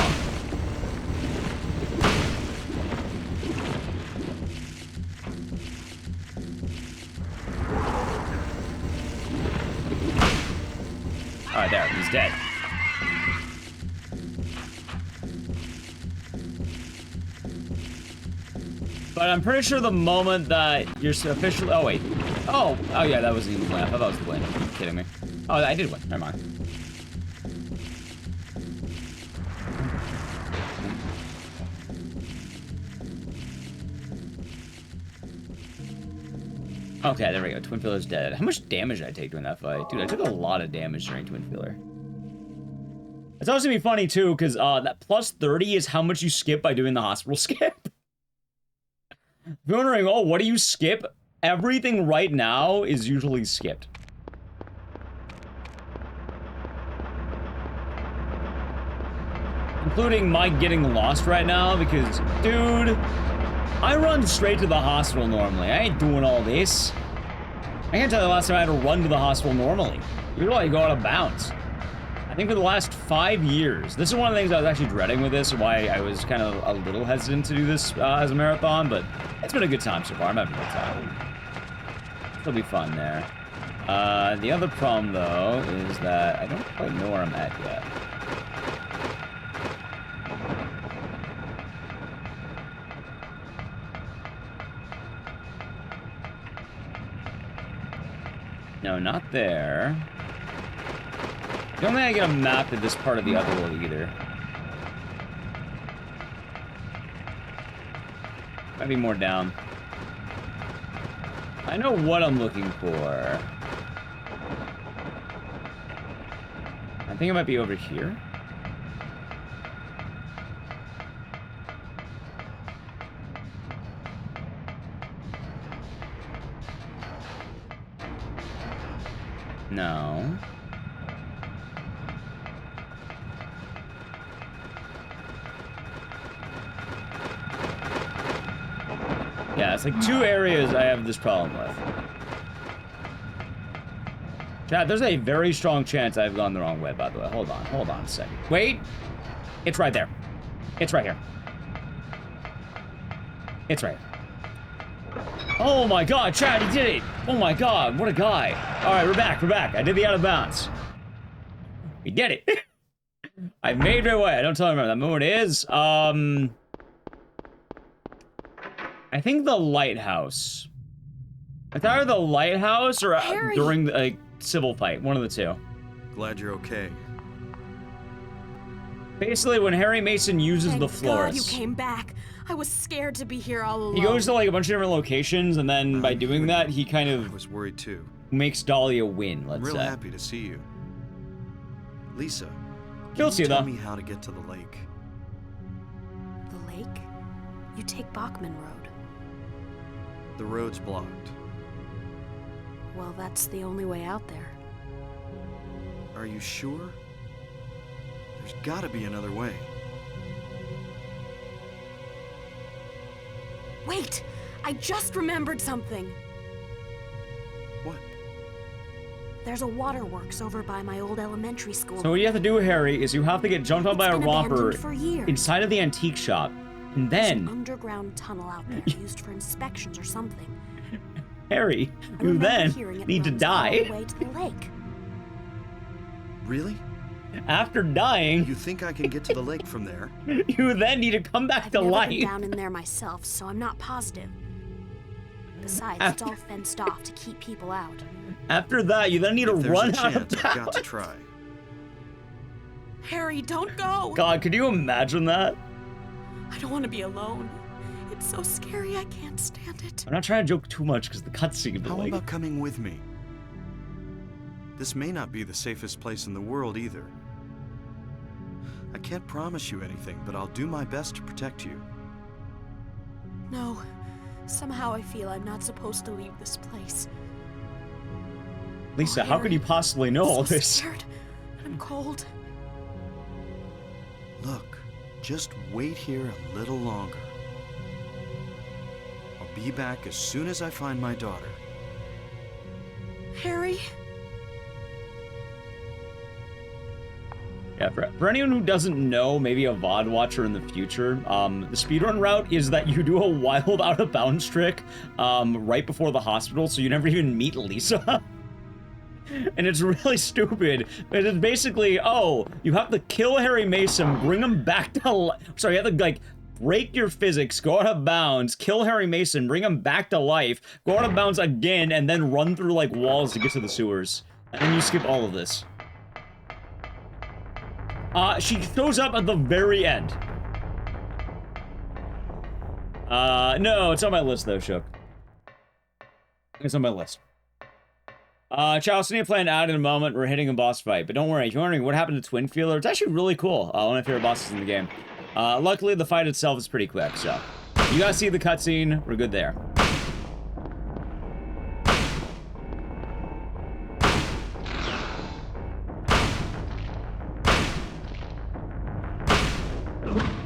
[SPEAKER 1] Alright, there, he's dead. But I'm pretty sure the moment that you're officially, oh wait. Oh yeah, that wasn't even the win. I thought that was the win. Are you kidding me? Oh, I did win. Never mind. Okay, there we go. Twin Feeler's dead. How much damage did I take during that fight? Dude, I took a lot of damage during Twin Feeler. It's also gonna be funny, too, because that plus 30 is how much you skip by doing the hospital skip. If you're wondering, oh, what do you skip? Everything right now is usually skipped. Including my getting lost right now, because, dude, I run straight to the hospital normally. I ain't doing all this. I can't tell you the last time I had to run to the hospital normally. Usually I go out of bounds. I think for the last 5 years. This is one of the things I was actually dreading with this, why I was kind of a little hesitant to do this as a marathon, but it's been a good time so far. I'm having a good time. It'll be fun there. The other problem, though, is that I don't quite know where I'm at yet. No, not there. I don't think I get a map of this part of the other world either. Might be more down. I know what I'm looking for. I think it might be over here. No. Yeah, it's like 2 areas I have this problem with. Chat, there's a very strong chance I've gone the wrong way, by the way. Hold on a second. Wait! It's right there. It's right here. It's right here. Oh my god, Chad, he did it! Oh my god, what a guy. Alright, we're back. I did the out of bounds. We did it. I made my way. I don't totally remember that moment is. I think the lighthouse. It's either the lighthouse or during a civil fight. One of the two.
[SPEAKER 2] Glad you're okay.
[SPEAKER 1] Basically, when Harry Mason uses the
[SPEAKER 8] Thank God you
[SPEAKER 1] florist,
[SPEAKER 8] came back. I was scared to be here all alone.
[SPEAKER 1] he goes to like a bunch of different locations, and then by doing that, he kind
[SPEAKER 2] I
[SPEAKER 1] of
[SPEAKER 2] was worried too.
[SPEAKER 1] makes Dahlia win.
[SPEAKER 2] I'm
[SPEAKER 1] Let's
[SPEAKER 2] real
[SPEAKER 1] say.
[SPEAKER 2] happy to see you. Lisa,
[SPEAKER 1] You'll
[SPEAKER 2] can
[SPEAKER 1] see
[SPEAKER 2] you tell
[SPEAKER 1] though.
[SPEAKER 2] me how to get to the lake?
[SPEAKER 8] The lake? You take Bachman Road.
[SPEAKER 2] The road's blocked.
[SPEAKER 8] Well, that's the only way out there.
[SPEAKER 2] Are you sure? There's gotta be another way.
[SPEAKER 8] Wait! I just remembered something!
[SPEAKER 2] What?
[SPEAKER 8] There's a waterworks over by my old elementary school.
[SPEAKER 1] So what you have to do, Harry, is you have to get jumped on by a
[SPEAKER 8] It's been
[SPEAKER 1] romper
[SPEAKER 8] abandoned for years.
[SPEAKER 1] inside of the antique shop, and
[SPEAKER 8] There's an
[SPEAKER 1] then
[SPEAKER 8] underground tunnel out there used for inspections or something.
[SPEAKER 1] Harry,
[SPEAKER 8] I
[SPEAKER 1] you
[SPEAKER 8] remember
[SPEAKER 1] then
[SPEAKER 8] hearing it
[SPEAKER 1] need to
[SPEAKER 8] runs all the
[SPEAKER 1] die.
[SPEAKER 8] way to the lake.
[SPEAKER 2] Really?
[SPEAKER 1] After dying,
[SPEAKER 2] You think I can get to the lake from there?
[SPEAKER 1] you then need to come back
[SPEAKER 8] I've
[SPEAKER 1] to
[SPEAKER 8] never
[SPEAKER 1] life.
[SPEAKER 8] been down in there myself, so I'm not positive. Besides, it's all fenced off to keep people out.
[SPEAKER 1] After that, you then need to
[SPEAKER 2] If there's
[SPEAKER 1] run
[SPEAKER 2] a
[SPEAKER 1] out of
[SPEAKER 2] chance, I've
[SPEAKER 1] town.
[SPEAKER 2] got to try.
[SPEAKER 8] Harry, don't go!
[SPEAKER 1] God, could you imagine that?
[SPEAKER 8] I don't want to be alone. It's so scary, I can't stand it.
[SPEAKER 1] I'm not trying to joke too much because the cutscene, but
[SPEAKER 2] How
[SPEAKER 1] like,
[SPEAKER 2] about coming with me? This may not be the safest place in the world either. I can't promise you anything, but I'll do my best to protect you.
[SPEAKER 8] No. Somehow I feel I'm not supposed to leave this place.
[SPEAKER 1] Lisa,
[SPEAKER 8] Oh,
[SPEAKER 1] how could you
[SPEAKER 8] Harry,
[SPEAKER 1] possibly know all
[SPEAKER 8] I'm so
[SPEAKER 1] this?
[SPEAKER 8] scared, and I'm cold.
[SPEAKER 2] Look, just wait here a little longer. I'll be back as soon as I find my daughter.
[SPEAKER 8] Harry?
[SPEAKER 1] Yeah, for anyone who doesn't know, maybe a VOD watcher in the future, the speedrun route is that you do a wild out-of-bounds trick right before the hospital, so you never even meet Lisa. And it's really stupid. But it's basically, oh, you have to kill Harry Mason, bring him back to life. Sorry, you have to, like, break your physics, go out of bounds, kill Harry Mason, bring him back to life, go out of bounds again, and then run through, like, walls to get to the sewers. And then you skip all of this. She shows up at the very end. No, it's on my list, though, Shook. It's on my list. Charles, I need to play an ad in a moment. We're hitting a boss fight. But don't worry, if you're wondering what happened to Twin Feeler, it's actually really cool. One of my favorite bosses in the game. Luckily, the fight itself is pretty quick, so. You gotta see the cutscene. We're good there.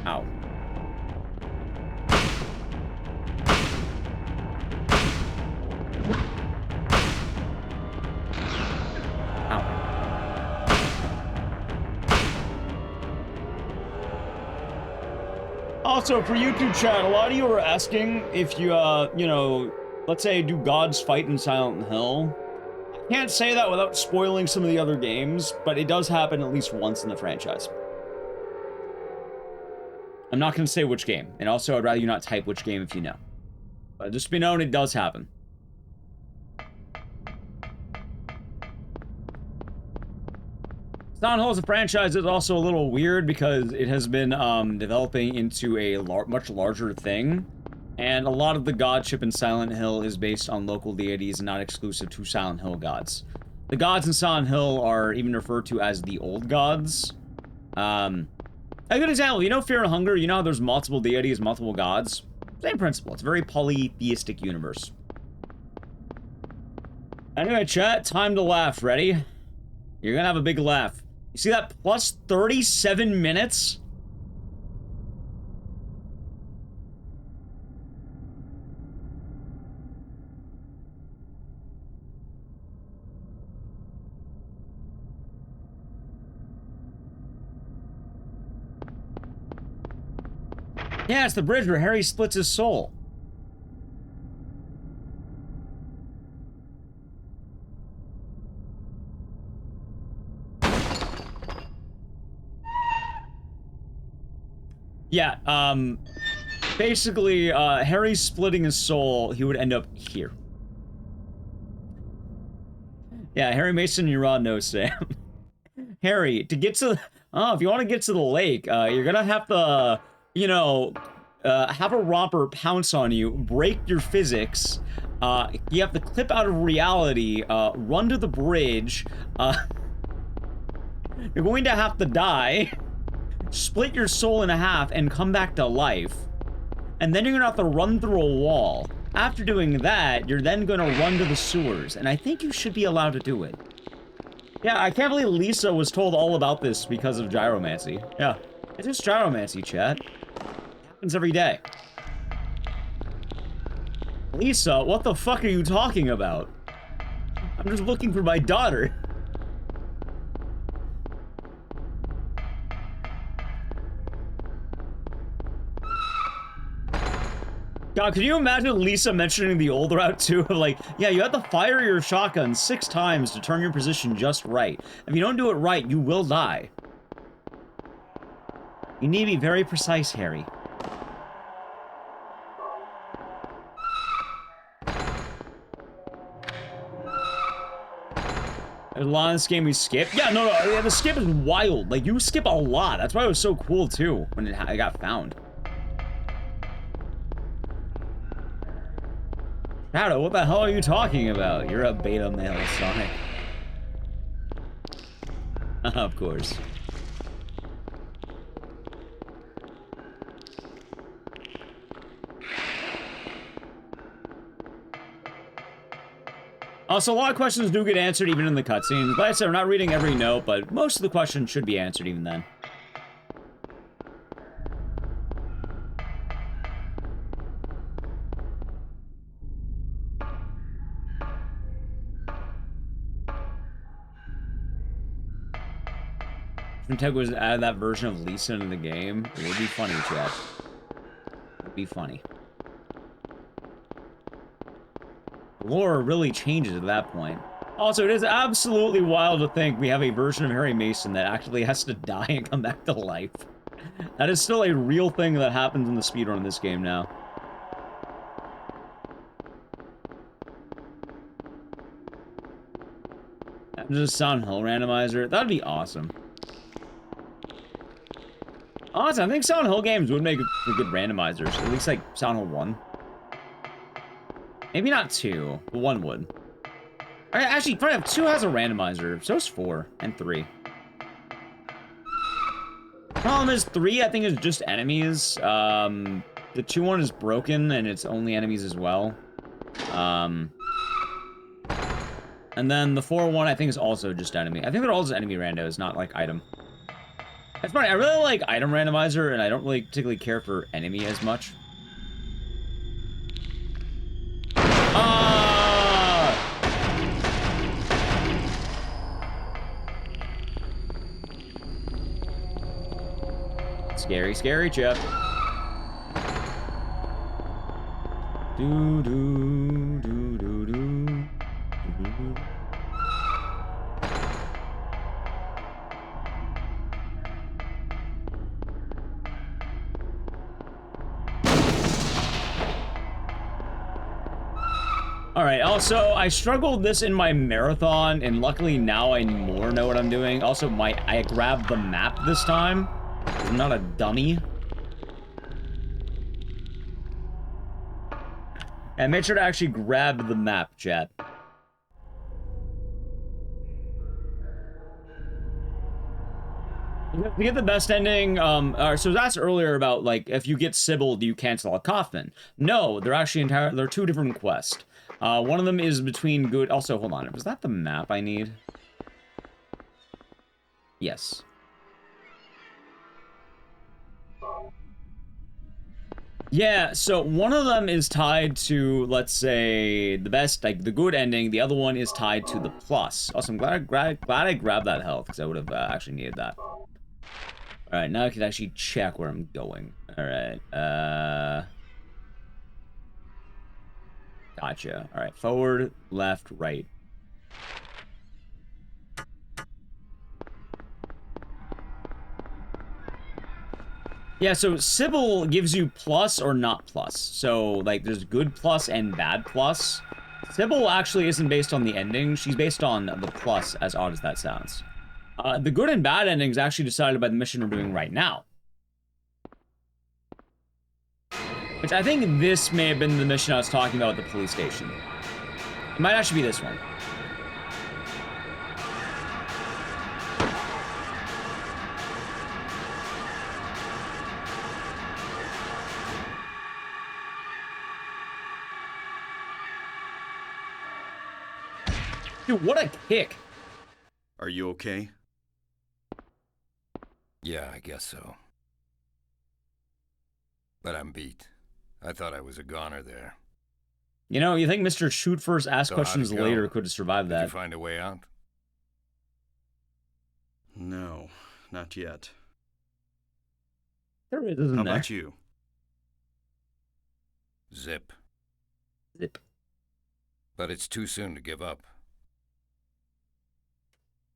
[SPEAKER 1] Ow. Also, for YouTube chat, a lot of you are asking if you, you know, let's say do gods fight in Silent Hill. I can't say that without spoiling some of the other games, but it does happen at least once in the franchise. I'm not going to say which game, and also I'd rather you not type which game if you know. But just be known, it does happen. Silent Hill as a franchise is also a little weird because it has been developing into a much larger thing. And a lot of the godship in Silent Hill is based on local deities and not exclusive to Silent Hill gods. The gods in Silent Hill are even referred to as the old gods. A good example, you know Fear and Hunger? You know how there's multiple deities, multiple gods? Same principle. It's a very polytheistic universe. Anyway, chat, time to laugh. Ready? You're gonna have a big laugh. You see that plus 37 minutes? Yeah, it's the bridge where Harry splits his soul. Yeah, basically, Harry splitting his soul, he would end up here. Yeah, Harry Mason, you're on no, Sam. Harry, to get to... Oh, if you want to get to the lake, you're gonna have to, you know, have a romper pounce on you, break your physics, you have to clip out of reality, run to the bridge, you're going to have to die, split your soul in half, and come back to life. And then you're gonna have to run through a wall. After doing that, you're then gonna run to the sewers, and I think you should be allowed to do it. Yeah, I can't believe Lisa was told all about this because of gyromancy. Yeah, it's just gyromancy, chat. It happens every day. Lisa, what the fuck are you talking about? I'm just looking for my daughter. God, can you imagine Lisa mentioning the old route too? Like, yeah, you have to fire your shotgun 6 times to turn your position just right. If you don't do it right, you will die. You need to be very precise, Harry. There's a lot in this game we skip. Yeah, no, the skip is wild. Like, you skip a lot. That's why it was so cool, too, when it got found. Shadow, what the hell are you talking about? You're a beta male, Sonic. Of course. Also, a lot of questions do get answered even in the cutscenes. Like I said, we're not reading every note, but most of the questions should be answered even then. If Nintendo was add that version of Lisa into the game, it would be funny, chat. It would be funny. The lore really changes at that point. Also, it is absolutely wild to think we have a version of Harry Mason that actually has to die and come back to life. That is still a real thing that happens in the speedrun in this game now. Just Silent Hill randomizer. That'd be awesome. Honestly, I think Silent Hill games would make for good randomizers. At least, like, Silent Hill 1. Maybe not 2, but 1 would. Actually, 2 has a randomizer. So does 4 and 3. Problem is, 3, I think, is just enemies. The 2 one is broken, and it's only enemies as well. And then the 4 one, I think, is also just enemy. I think they're all just enemy randos, not, like, item. It's funny, I really like item randomizer, and I don't really particularly care for enemy as much. Scary, scary, Chip. Do do do do do. Alright, also, I struggled this in my marathon, and luckily now I more know what I'm doing. Also, I grabbed the map this time. I'm not a dummy. And make sure to actually grab the map, chat. To get the best ending, so that's earlier about, like, if you get Sybil, do you cancel a coffin? No, they're actually they're 2 different quests. One of them is between good... Also, hold on. Was that the map I need? Yes. Yeah, so one of them is tied to, let's say, the best, like, the good ending. The other one is tied to the plus. Also, I'm glad I grabbed that health, because I would have actually needed that. Alright, now I can actually check where I'm going. Alright, gotcha. Alright, forward, left, right. Yeah, so Sybil gives you plus or not plus. So, like, there's good plus and bad plus. Sybil actually isn't based on the ending. She's based on the plus, as odd as that sounds. The good and bad ending is actually decided by the mission we're doing right now. Which I think this may have been the mission I was talking about at the police station. It might actually be this one. Dude, what a kick.
[SPEAKER 2] Are you okay?
[SPEAKER 6] Yeah, I guess so. But I'm beat. I thought I was a goner there.
[SPEAKER 1] You know, you think Mr. Shoot First, Ask
[SPEAKER 6] So
[SPEAKER 1] Questions
[SPEAKER 6] how'd it go?
[SPEAKER 1] Later could have survived
[SPEAKER 6] Did
[SPEAKER 1] that.
[SPEAKER 6] you find a way out?
[SPEAKER 2] No, not yet.
[SPEAKER 1] There it is, isn't
[SPEAKER 2] How
[SPEAKER 1] there?
[SPEAKER 2] about you?
[SPEAKER 6] Zip.
[SPEAKER 1] Zip.
[SPEAKER 6] But it's too soon to give up.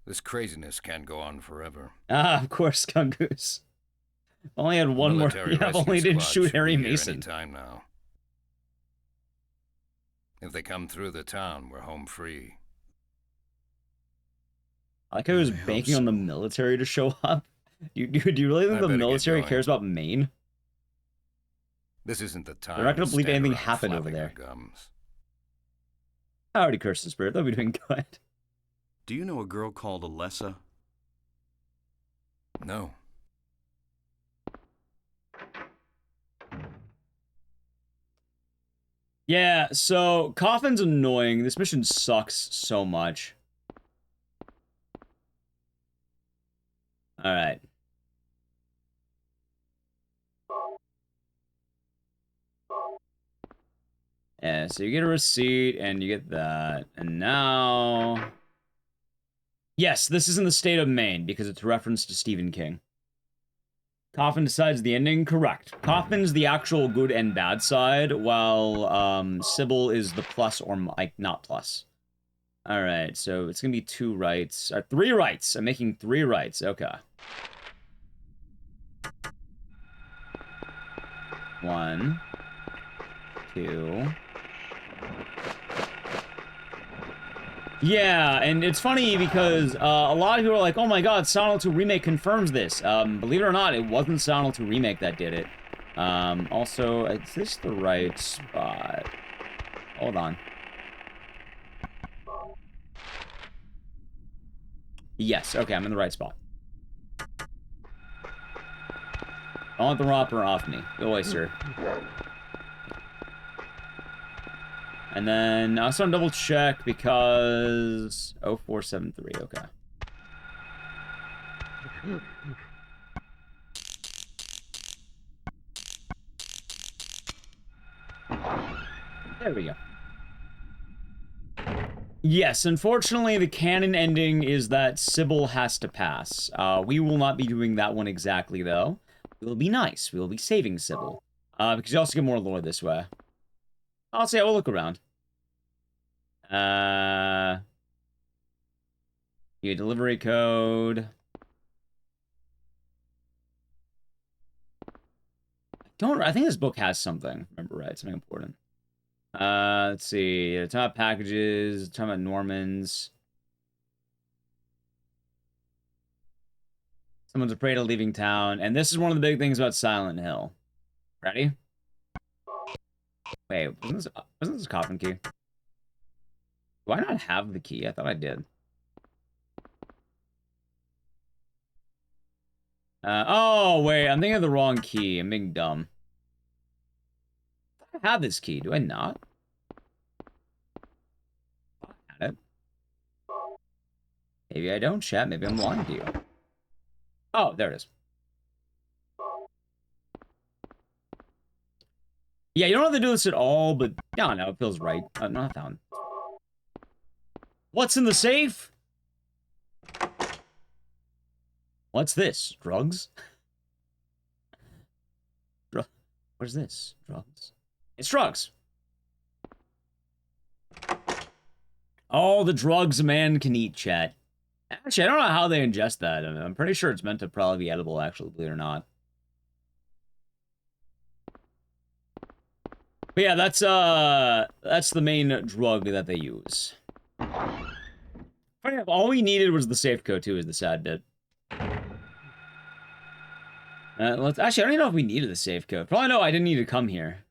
[SPEAKER 6] This craziness can't go on forever.
[SPEAKER 1] Ah, of course, Gungoose. Only had one
[SPEAKER 6] Military
[SPEAKER 1] more. Yeah,
[SPEAKER 6] rescue
[SPEAKER 1] only didn't
[SPEAKER 6] squad
[SPEAKER 1] shoot
[SPEAKER 6] should
[SPEAKER 1] Harry
[SPEAKER 6] be here
[SPEAKER 1] Mason.
[SPEAKER 6] any time now. If they come through the town, we're home free.
[SPEAKER 1] I like how he was
[SPEAKER 2] I hope
[SPEAKER 1] banking on the
[SPEAKER 2] so.
[SPEAKER 1] military to show up. Do you really think
[SPEAKER 6] I
[SPEAKER 1] the
[SPEAKER 6] better get
[SPEAKER 1] military
[SPEAKER 6] going.
[SPEAKER 1] cares about Maine?
[SPEAKER 6] This isn't the time.
[SPEAKER 1] They're not gonna
[SPEAKER 6] to
[SPEAKER 1] believe
[SPEAKER 6] stand
[SPEAKER 1] anything
[SPEAKER 6] around
[SPEAKER 1] happened over
[SPEAKER 6] flapping our
[SPEAKER 1] there.
[SPEAKER 6] gums.
[SPEAKER 1] I already cursed the spirit. They'll be doing good.
[SPEAKER 2] Do you know a girl called Alessa?
[SPEAKER 6] No.
[SPEAKER 1] Yeah, so Coffin's annoying. This mission sucks so much. Alright. Yeah, so you get a receipt, and you get that. And now... Yes, this is in the state of Maine, because it's a reference to Stephen King. Coffin decides the ending? Correct. Coffin's the actual good and bad side, while Sybil is the plus or, like, not plus. Alright, so it's gonna be 2 rights. 3 rights! I'm making 3 rights. Okay. 1, 2... Yeah, and it's funny because a lot of people are like, oh my god, Silent Hill 2 Remake confirms this. Believe it or not, it wasn't Silent Hill 2 Remake that did it. Also, is this the right spot? Hold on. Yes, okay, I'm in the right spot. Don't want the romper off me. Go away, sir. And then I also want to double check because 0473, okay. There we go. Yes, unfortunately, the canon ending is that Sybil has to pass. We will not be doing that one exactly, though. We'll be nice. We'll be saving Sybil. Because you also get more lore this way. I'll say I will look around. Your delivery code. I think this book has something. Remember, right? Something important. Let's see. Talking about packages. Talking about Normans. Someone's afraid of leaving town. And this is one of the big things about Silent Hill. Ready? Wait, wasn't this a coffin key? Do I not have the key? I thought I did. Oh, wait, I'm thinking of the wrong key. I'm being dumb. I have this key. Do I not? I had it. Maybe I don't, chat. Maybe I'm lying to you. Oh, there it is. Yeah, you don't have to do this at all, but yeah, no, it feels right. Not found. What's in the safe? What's this? Drugs? What is this? Drugs? It's drugs. All the drugs a man can eat, chat. Actually, I don't know how they ingest that. I'm pretty sure it's meant to probably be edible, actually, believe it or not. But yeah, that's the main drug that they use. Funny enough, all we needed was the safe code too, is the sad bit. Actually, I don't even know if we needed the safe code. Probably no, I didn't need to come here.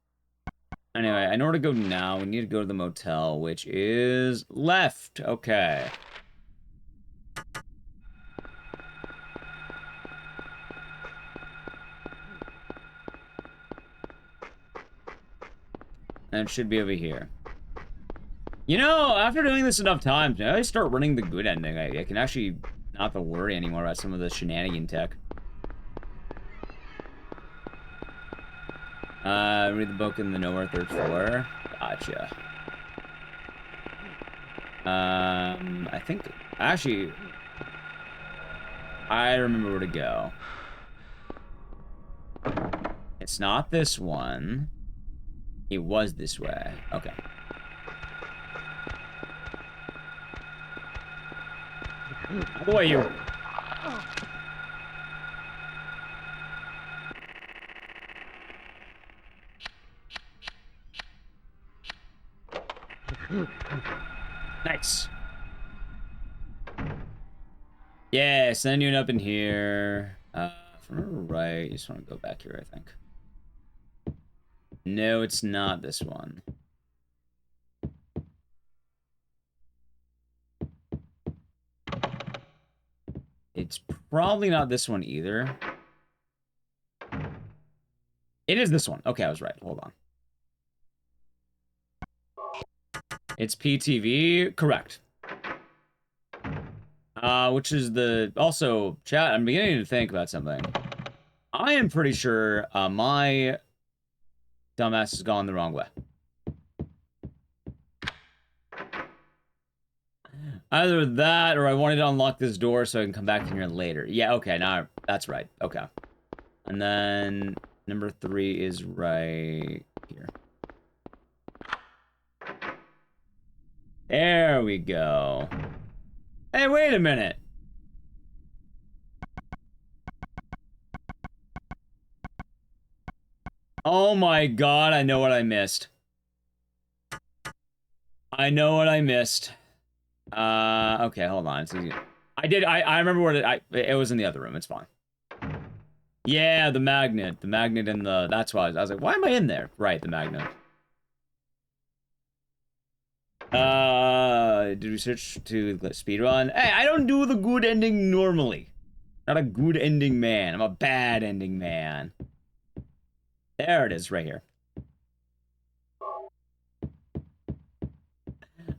[SPEAKER 1] Anyway, in order to go now, we need to go to the motel, which is left. Okay. And it should be over here. You know, after doing this enough times, now I start running the good ending. I can actually not have to worry anymore about some of the shenanigan tech. Read the book in the nowhere third floor. Gotcha. I think, actually, I remember where to go. It's not this one. It was this way. Okay. Out of the way, you. Nice. Yeah, send you up in here. If I remember right, you just want to go back here, I think. No, it's not this one. It's probably not this one either. It is this one. Okay, I was right. Hold on. It's PTV. Correct. Which is the... Also, chat, I'm beginning to think about something. I am pretty sure my dumbass has gone the wrong way. Either that, or I wanted to unlock this door so I can come back in here later. Yeah, okay, now that's right. Okay. And then number 3 is right here. There we go. Hey, wait a minute. Oh my god, I know what I missed. I know what I missed. Okay, hold on. It's easy. I remember what it was in the other room. It's fine. Yeah, the magnet. The magnet in the... That's why I was like, why am I in there? Right, the magnet. Did we switch to the speedrun? Hey, I don't do the good ending normally. Not a good ending man. I'm a bad ending man. There it is, right here.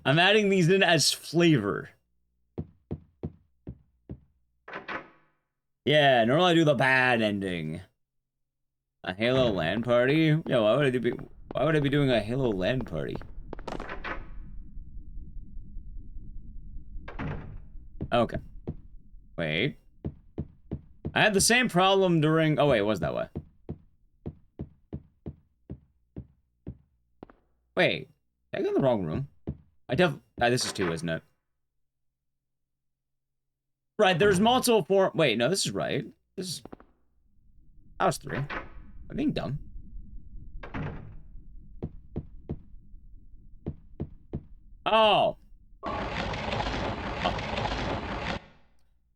[SPEAKER 1] I'm adding these in as flavor. Yeah, normally I do the bad ending. A Halo LAN party? Yeah, why would I be doing a Halo LAN party? Okay. Wait. I had the same problem during... Oh, wait, it was that way. Wait. Did I go in the wrong room? This is 2, isn't it? Right, there's multiple form... Wait, no, this is right. This is... That was 3. I'm being dumb. Oh.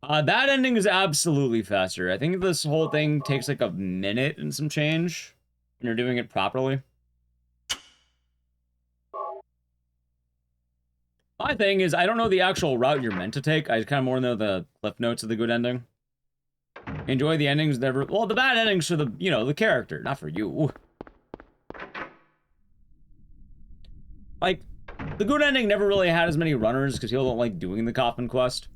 [SPEAKER 1] That ending is absolutely faster. I think this whole thing takes like a minute and some change when you're doing it properly. My thing is, I don't know the actual route you're meant to take. I kind of more know the cliff notes of the good ending. Enjoy the endings never... Well, the bad endings for the, you know, the character, not for you. Like, the good ending never really had as many runners because people don't like doing the coffin quest.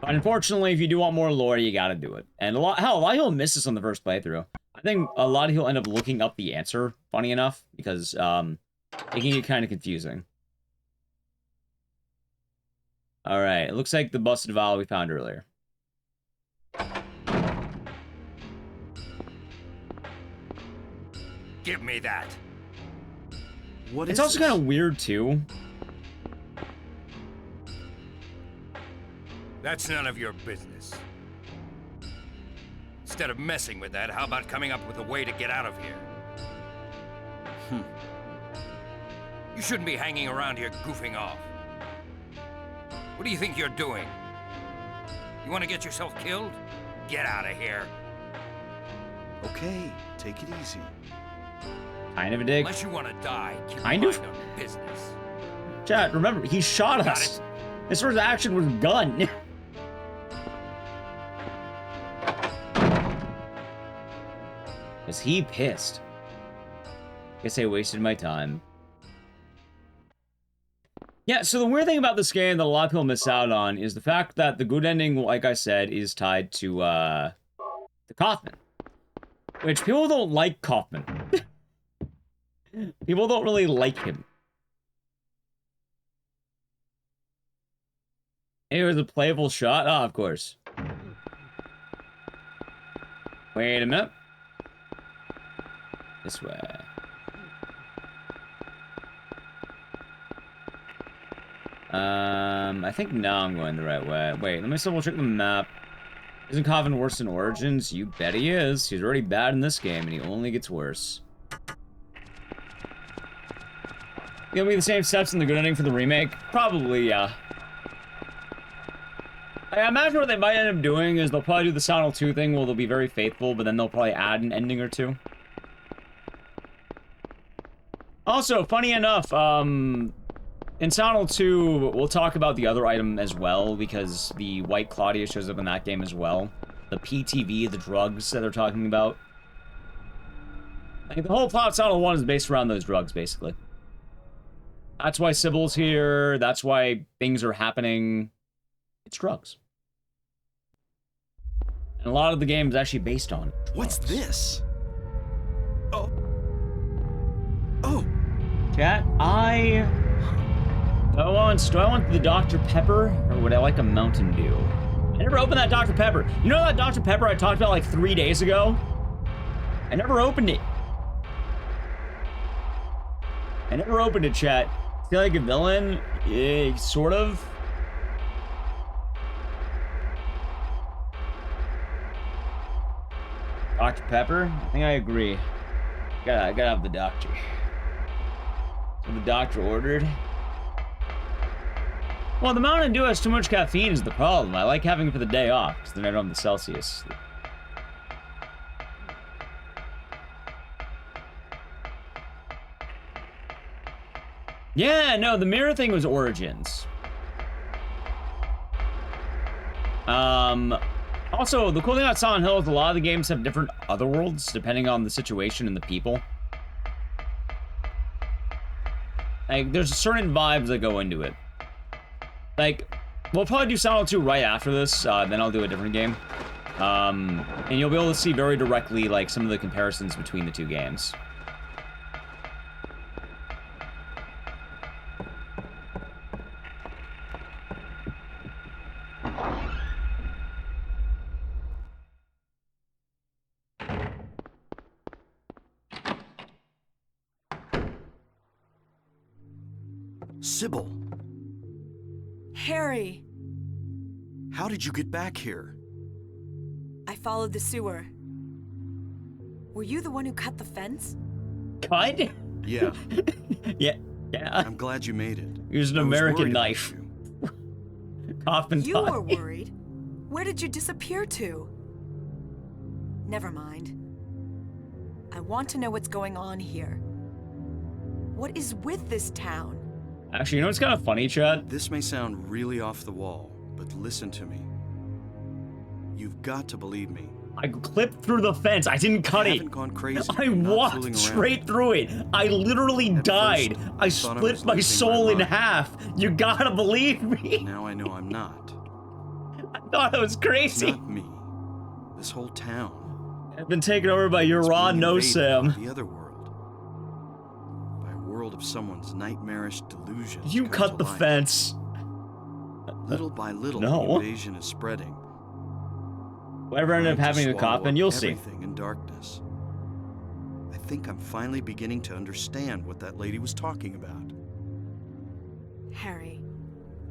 [SPEAKER 1] But unfortunately, if you do want more lore, you gotta do it. And a lot of people miss this on the first playthrough. I think a lot of people end up looking up the answer, funny enough, because it can get kind of confusing. Alright, it looks like the busted vial we found earlier.
[SPEAKER 6] Give me that.
[SPEAKER 1] It's also kind of weird, too.
[SPEAKER 6] That's none of your business. Instead of messing with that, how about coming up with a way to get out of here? You shouldn't be hanging around here goofing off. What do you think you're doing? You want to get yourself killed? Get out of here.
[SPEAKER 2] Okay, take it easy.
[SPEAKER 1] Kind of a dick.
[SPEAKER 6] Unless you want to die, keep
[SPEAKER 1] Kind
[SPEAKER 6] your
[SPEAKER 1] of.
[SPEAKER 6] mind on business.
[SPEAKER 1] Chat, remember, he shot
[SPEAKER 6] Got
[SPEAKER 1] us. His first action was gun. Was he pissed? Guess I wasted my time. Yeah, so the weird thing about this game that a lot of people miss out on is the fact that the good ending, like I said, is tied to, Kaufman. Which, people don't like Kaufman. People don't really like him. It was a playable shot? Ah, of course. Wait a minute. This way. I think now I'm going the right way. Wait, let me double check the map. Isn't Kaufman worse than Origins? You bet he is. He's already bad in this game, and he only gets worse. It'll be the same steps in the good ending for the remake? Probably, yeah. I imagine what they might end up doing is they'll probably do the Silent Hill 2 thing where they'll be very faithful, but then they'll probably add an ending or two. Also, funny enough, in Silent Hill 2, we'll talk about the other item as well, because the White Claudia shows up in that game as well. The PTV, the drugs that they're talking about. Like, the whole plot of Silent Hill 1 is based around those drugs, basically. That's why Sybil's here, that's why things are happening. It's drugs. And a lot of the game is actually based on drugs.
[SPEAKER 2] What's this? Oh. Oh.
[SPEAKER 1] Chat, do I want the Dr. Pepper, or would I like a Mountain Dew? I never opened that Dr. Pepper. You know that Dr. Pepper I talked about like 3 days ago? I never opened it. I never opened it, chat. Feel like a villain? Sort of. Dr. Pepper? I think I agree. Gotta have the doctor. So the doctor ordered. Well, the Mountain Dew has too much caffeine is the problem. I like having it for the day off, because then I don't have the Celsius. Yeah, no, the mirror thing was Origins. Also, the cool thing about Silent Hill is a lot of the games have different other worlds, depending on the situation and the people. Like, there's certain vibes that go into it. Like, we'll probably do Silent Hill 2 right after this, then I'll do a different game. And you'll be able to see very directly, like, some of the comparisons between the two games.
[SPEAKER 2] Sybil.
[SPEAKER 3] Harry!
[SPEAKER 2] How did you get back here?
[SPEAKER 3] I followed the sewer. Were you the one who cut the fence?
[SPEAKER 1] Cut?
[SPEAKER 2] Yeah.
[SPEAKER 1] Yeah.
[SPEAKER 2] I'm glad you made it.
[SPEAKER 1] Use an American knife. Kaufman
[SPEAKER 3] You
[SPEAKER 1] taught
[SPEAKER 3] were
[SPEAKER 1] me.
[SPEAKER 3] worried. Where did you disappear to? Never mind. I want to know what's going on here. What is with this town?
[SPEAKER 1] Actually, you know what's kind of funny, Chad?
[SPEAKER 2] This may sound really off the wall, but listen to me. You've got to believe me.
[SPEAKER 1] I clipped through the fence. I didn't cut
[SPEAKER 2] I
[SPEAKER 1] it.
[SPEAKER 2] haven't gone crazy.
[SPEAKER 1] I
[SPEAKER 2] I'm not
[SPEAKER 1] walked
[SPEAKER 2] fooling
[SPEAKER 1] straight
[SPEAKER 2] around.
[SPEAKER 1] through it. I literally died.
[SPEAKER 2] first,
[SPEAKER 1] I
[SPEAKER 2] thought I
[SPEAKER 1] split
[SPEAKER 2] was
[SPEAKER 1] my
[SPEAKER 2] losing
[SPEAKER 1] soul
[SPEAKER 2] my
[SPEAKER 1] in
[SPEAKER 2] mind.
[SPEAKER 1] half. You gotta believe me.
[SPEAKER 2] Now I know I'm not.
[SPEAKER 1] I thought I was
[SPEAKER 2] It's
[SPEAKER 1] crazy.
[SPEAKER 2] not me. This whole town.
[SPEAKER 1] I've been taken over by your
[SPEAKER 2] It's
[SPEAKER 1] raw
[SPEAKER 2] being
[SPEAKER 1] no
[SPEAKER 2] invaded
[SPEAKER 1] Sam.
[SPEAKER 2] by the other world. By a world of someone's nightmarish delusions.
[SPEAKER 1] You
[SPEAKER 2] come
[SPEAKER 1] cut
[SPEAKER 2] to
[SPEAKER 1] the
[SPEAKER 2] life.
[SPEAKER 1] fence.
[SPEAKER 2] Little by little,
[SPEAKER 1] No.
[SPEAKER 2] the invasion is spreading.
[SPEAKER 1] Whatever ended up
[SPEAKER 2] Trying to
[SPEAKER 1] having a
[SPEAKER 2] swallow
[SPEAKER 1] coffin,
[SPEAKER 2] up
[SPEAKER 1] you'll see.
[SPEAKER 2] everything in darkness. I think I'm finally beginning to understand what that lady was talking about.
[SPEAKER 3] Harry,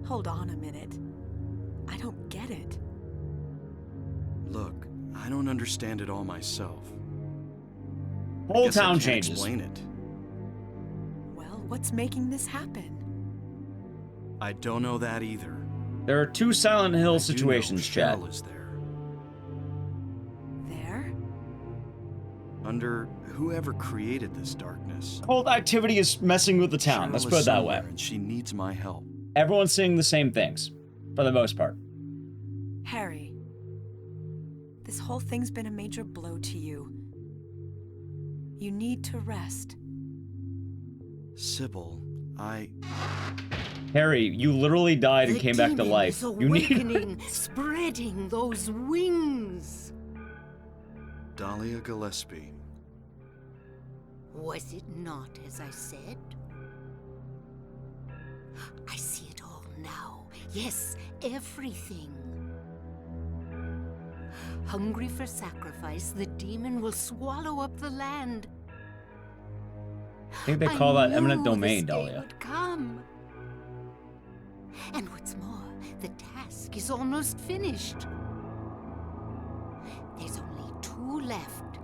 [SPEAKER 3] hold on a minute. I don't get it.
[SPEAKER 2] Look, I don't understand it all myself.
[SPEAKER 1] Whole
[SPEAKER 2] Guess I
[SPEAKER 1] town
[SPEAKER 2] can't
[SPEAKER 1] changes.
[SPEAKER 2] explain it.
[SPEAKER 3] Well, what's making this happen?
[SPEAKER 2] I don't know that either.
[SPEAKER 1] There are two Silent Hill
[SPEAKER 2] I do know
[SPEAKER 1] situations, Chad.
[SPEAKER 2] Cheryl is there.
[SPEAKER 3] There?
[SPEAKER 2] Under whoever created this darkness.
[SPEAKER 1] Cult activity is messing with the town.
[SPEAKER 2] Cheryl
[SPEAKER 1] Let's
[SPEAKER 2] is
[SPEAKER 1] put it that way.
[SPEAKER 2] somewhere, and she needs my help.
[SPEAKER 1] Everyone's saying the same things, for the most part.
[SPEAKER 3] Harry, this whole thing's been a major blow to you. You need to rest.
[SPEAKER 2] Sybil,
[SPEAKER 1] Harry, you literally died and came back to life.
[SPEAKER 5] The
[SPEAKER 1] You need.
[SPEAKER 5] awakening, spreading those wings.
[SPEAKER 2] Dahlia Gillespie.
[SPEAKER 5] Was it not as I said? I see it all now. Yes, everything. Hungry for sacrifice, the demon will swallow up the land.
[SPEAKER 1] I think they call that eminent
[SPEAKER 5] knew
[SPEAKER 1] domain,
[SPEAKER 5] this day
[SPEAKER 1] Dahlia.
[SPEAKER 5] would come. And what's more, the task is almost finished. There's only 2 left.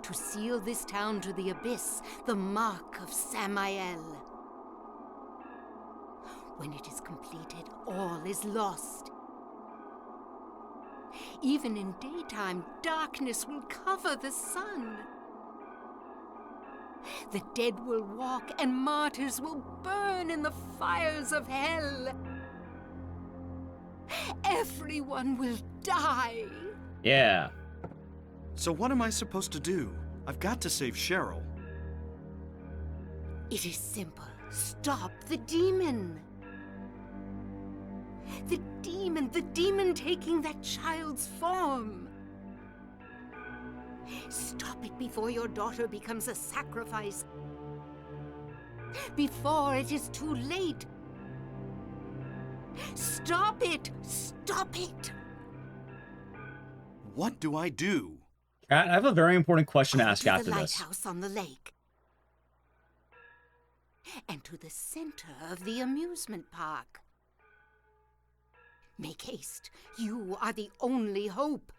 [SPEAKER 5] To seal this town to the abyss, the mark of Samael. When it is completed, all is lost. Even in daytime, darkness will cover the sun. The dead will walk, and martyrs will burn in the fires of hell. Everyone will die.
[SPEAKER 1] Yeah.
[SPEAKER 2] So what am I supposed to do? I've got to save Cheryl.
[SPEAKER 5] It is simple. Stop the demon. The demon taking that child's form. Stop it before your daughter becomes a sacrifice. Before it is too late. Stop it! Stop it!
[SPEAKER 2] What do I do?
[SPEAKER 1] I have a very important question to ask
[SPEAKER 5] To
[SPEAKER 1] after
[SPEAKER 5] the
[SPEAKER 1] this.
[SPEAKER 5] lighthouse on the lake. And to the center of the amusement park. Make haste. You are the only hope.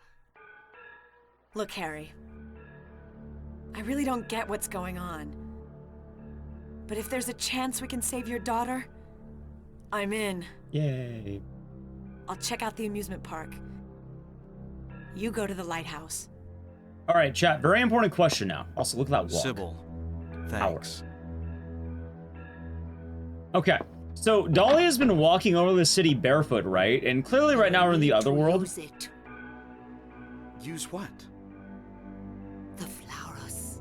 [SPEAKER 3] Look, Harry. I really don't get what's going on. But if there's a chance we can save your daughter, I'm in.
[SPEAKER 1] Yay.
[SPEAKER 3] I'll check out the amusement park. You go to the lighthouse.
[SPEAKER 1] All right, chat. Very important question now. Also, look at that walk.
[SPEAKER 2] Sybil, thanks.
[SPEAKER 1] Okay. So, Dahlia's been walking over the city barefoot, right? And clearly right now we're in the other world.
[SPEAKER 5] Use it.
[SPEAKER 2] Use what?
[SPEAKER 5] The flowers.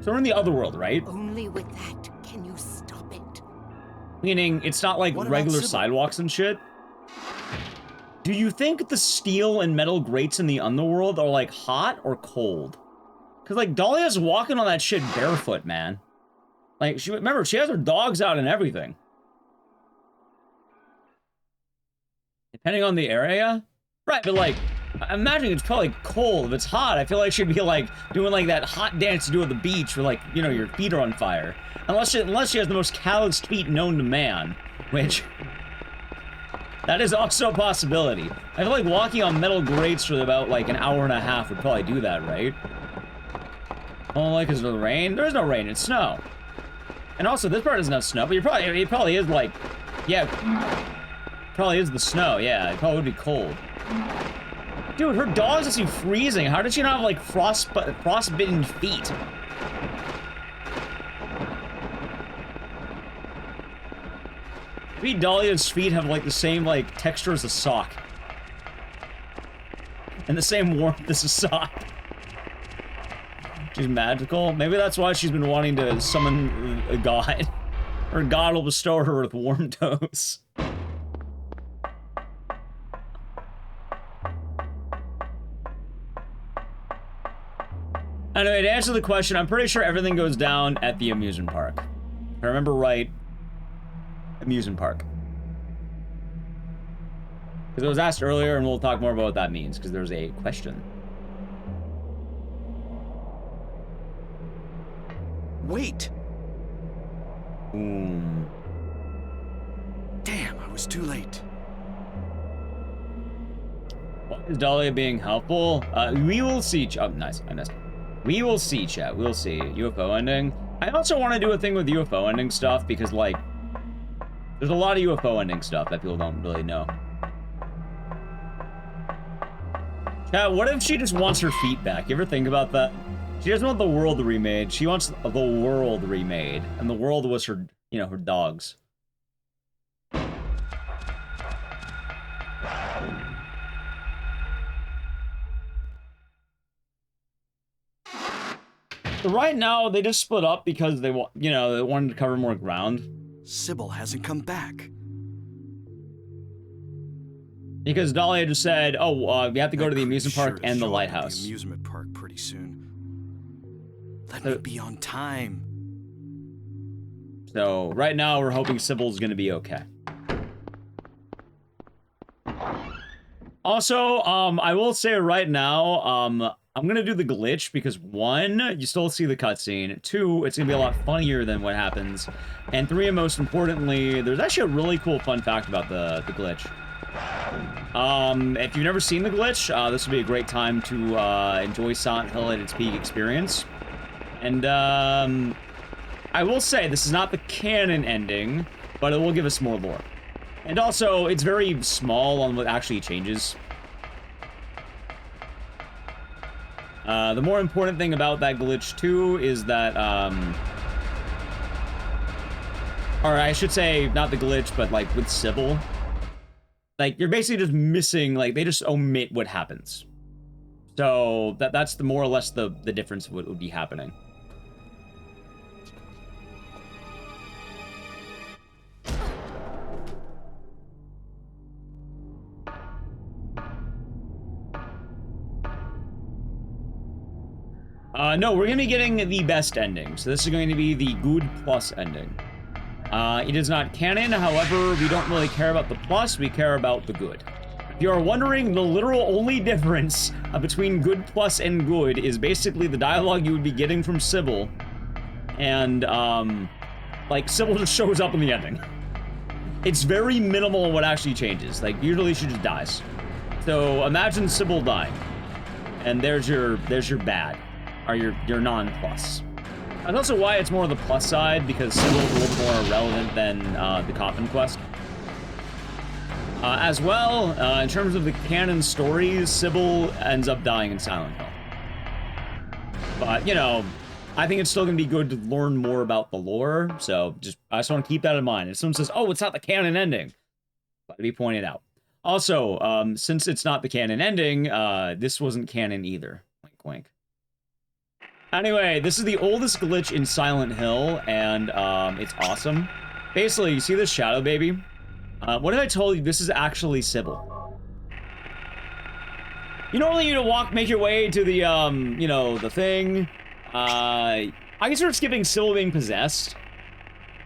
[SPEAKER 1] So we're in the other world, right?
[SPEAKER 5] Only with that can you stop it.
[SPEAKER 1] Meaning, it's not like
[SPEAKER 2] What about
[SPEAKER 1] regular
[SPEAKER 2] Sybil?
[SPEAKER 1] sidewalks and shit. Do you think the steel and metal grates in the underworld are, like, hot or cold? Because, like, Dahlia's walking on that shit barefoot, man. Like, remember, she has her dogs out and everything. Depending on the area? Right, but, like, I'm imagining it's probably cold. If it's hot, I feel like she'd be, like, doing, like, that hot dance you do at the beach where, like, you know, your feet are on fire. Unless she has the most calloused feet known to man, which... that is also a possibility. I feel like walking on metal grates for about, like, an hour and a half would probably do that, right? Oh, like, is there rain? There's no rain, it's snow. And also, this part doesn't have snow, but it probably is, like... yeah, probably is the snow, yeah. It probably would be cold. Dude, her dogs must be freezing. How did she not have, like, frostbitten feet? Maybe Dahlia's feet have, like, the same, like, texture as a sock. And the same warmth as a sock. She's magical. Maybe that's why she's been wanting to summon a god. Or God will bestow her with warm toes. Anyway, to answer the question, I'm pretty sure everything goes down at the amusement park. If I remember right, amusement park. Because it was asked earlier, and we'll talk more about what that means, because there's a question.
[SPEAKER 2] Wait! Damn, I was too late.
[SPEAKER 1] What? Is Dahlia being helpful? We will see. Oh, nice. I missed. We will see, chat. We'll see. UFO ending. I also want to do a thing with UFO ending stuff because, like, there's a lot of UFO ending stuff that people don't really know. Chat, what if she just wants her feet back? You ever think about that? She doesn't want the world remade. She wants the world remade. And the world was her, you know, her dogs. So right now, they just split up because they want, you know, they wanted to cover more ground.
[SPEAKER 2] Sybil hasn't come back.
[SPEAKER 1] Because Dahlia just said, oh, we have to go to the amusement park and the lighthouse.
[SPEAKER 2] The amusement park pretty soon. Let me be on time.
[SPEAKER 1] So right now, we're hoping Sybil's gonna be okay. Also, I will say right now, I'm gonna do the glitch because 1, you still see the cutscene. 2, it's gonna be a lot funnier than what happens. And 3, and most importantly, there's actually a really cool fun fact about the glitch. If you've never seen the glitch, this would be a great time to enjoy Silent Hill at its peak experience. And I will say this is not the canon ending, but it will give us more lore. And also, it's very small on what actually changes. The more important thing about that glitch too is that, or I should say, not the glitch, but like with Sybil, like you're basically just missing, like they just omit what happens. So that's the more or less the difference of what would be happening. No, we're going to be getting the best ending. So this is going to be the good plus ending. It is not canon, however, we don't really care about the plus, we care about the good. If you are wondering, the literal only difference between good plus and good is basically the dialogue you would be getting from Sybil. And, like, Sybil just shows up in the ending. It's very minimal what actually changes. Like, usually she just dies. So, imagine Sybil dying. And there's your bad. Or your non-plus. That's also why it's more of the plus side, because Sybil is a little more relevant than the Coffin quest. As well, in terms of the canon stories, Sybil ends up dying in Silent Hill. But, you know, I think it's still going to be good to learn more about the lore, so I just want to keep that in mind. If someone says, oh, it's not the canon ending, let me point it out. Also, since it's not the canon ending, this wasn't canon either. Wink, wink. Anyway, this is the oldest glitch in Silent Hill, and it's awesome. Basically, you see this shadow baby? What did I tell you? This is actually Sybil. You normally need to make your way to the, you know, the thing. I can start skipping Sybil being possessed.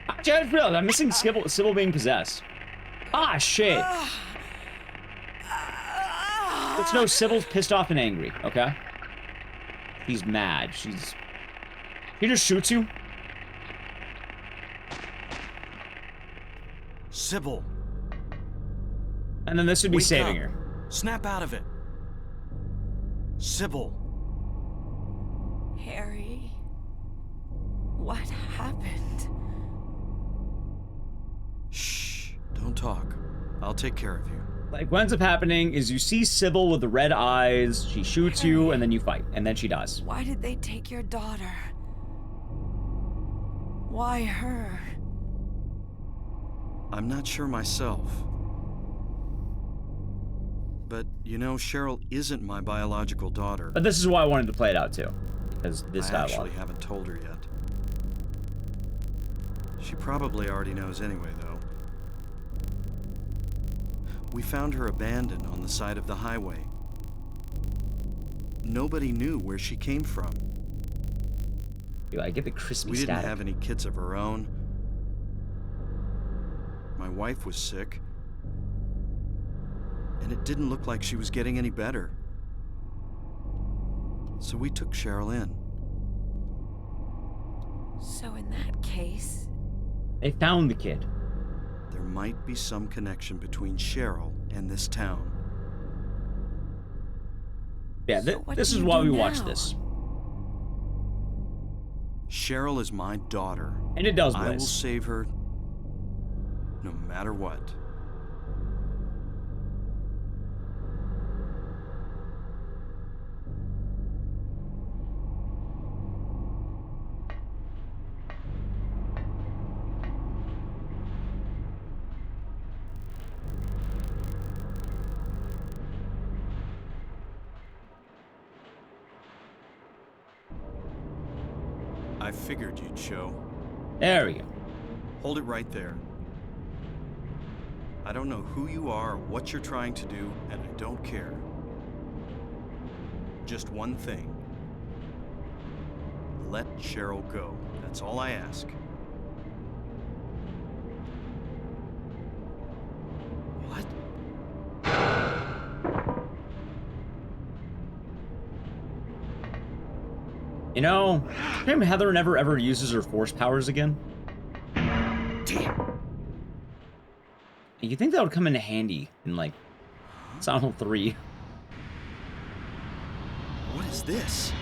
[SPEAKER 1] Actually, I just realized I'm missing Sybil being possessed. Ah, shit. Let's know Sybil's pissed off and angry, okay? He's mad. She just shoots you.
[SPEAKER 2] Sybil.
[SPEAKER 1] And then this would be
[SPEAKER 2] Wake
[SPEAKER 1] saving
[SPEAKER 2] up.
[SPEAKER 1] her.
[SPEAKER 2] Snap out of it. Sybil.
[SPEAKER 3] Harry, what happened?
[SPEAKER 2] Shh. Don't talk. I'll take care of you.
[SPEAKER 1] Like, what ends up happening is you see Sybil with the red eyes, she shoots you, and then you fight, and then she dies.
[SPEAKER 3] Why did they take your daughter? Why her?
[SPEAKER 2] I'm not sure myself. But, you know, Cheryl isn't my biological daughter.
[SPEAKER 1] But this is why I wanted to play it out, too. Because this
[SPEAKER 2] I
[SPEAKER 1] dialogue.
[SPEAKER 2] actually haven't told her yet. She probably already knows anyway, though. We found her abandoned on the side of the highway. Nobody knew where she came from.
[SPEAKER 1] Dude, I get the crispy
[SPEAKER 2] We didn't
[SPEAKER 1] static.
[SPEAKER 2] have any kids of our own. My wife was sick. And it didn't look like she was getting any better. So we took Cheryl in.
[SPEAKER 3] So in that case...
[SPEAKER 1] They found the kid.
[SPEAKER 2] There might be some connection between Cheryl and this town.
[SPEAKER 1] Yeah,
[SPEAKER 3] So what
[SPEAKER 1] this
[SPEAKER 3] do
[SPEAKER 1] is
[SPEAKER 3] you
[SPEAKER 1] why
[SPEAKER 3] do
[SPEAKER 1] we watch
[SPEAKER 3] now?
[SPEAKER 1] this.
[SPEAKER 2] Cheryl is my daughter.
[SPEAKER 1] And it does,
[SPEAKER 2] I will
[SPEAKER 1] Blaze.
[SPEAKER 2] save her no matter what. I figured you'd show.
[SPEAKER 1] There we go.
[SPEAKER 2] Hold it right there. I don't know who you are or what you're trying to do, and I don't care. Just one thing. Let Cheryl go. That's all I ask. What?
[SPEAKER 1] You know, maybe Heather never ever uses her force powers again.
[SPEAKER 2] Damn.
[SPEAKER 1] You think that would come in handy in, like, Silent 3?
[SPEAKER 2] What is this?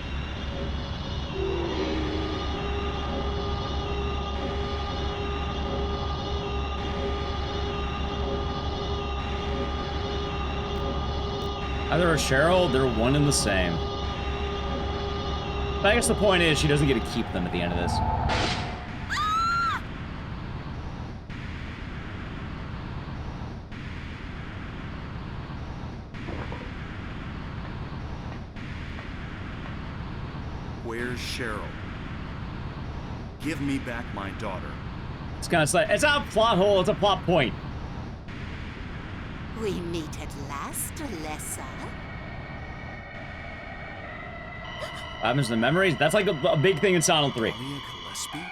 [SPEAKER 1] Either a Cheryl, they're one and the same. But I guess the point is she doesn't get to keep them at the end of this.
[SPEAKER 2] Where's Cheryl? Give me back my daughter.
[SPEAKER 1] It's kind of like, it's not a plot hole, it's a plot point.
[SPEAKER 5] We meet at last, Alessa.
[SPEAKER 1] What happens to the memories? That's like a big thing in Silent 3.
[SPEAKER 2] Dahlia Gillespie?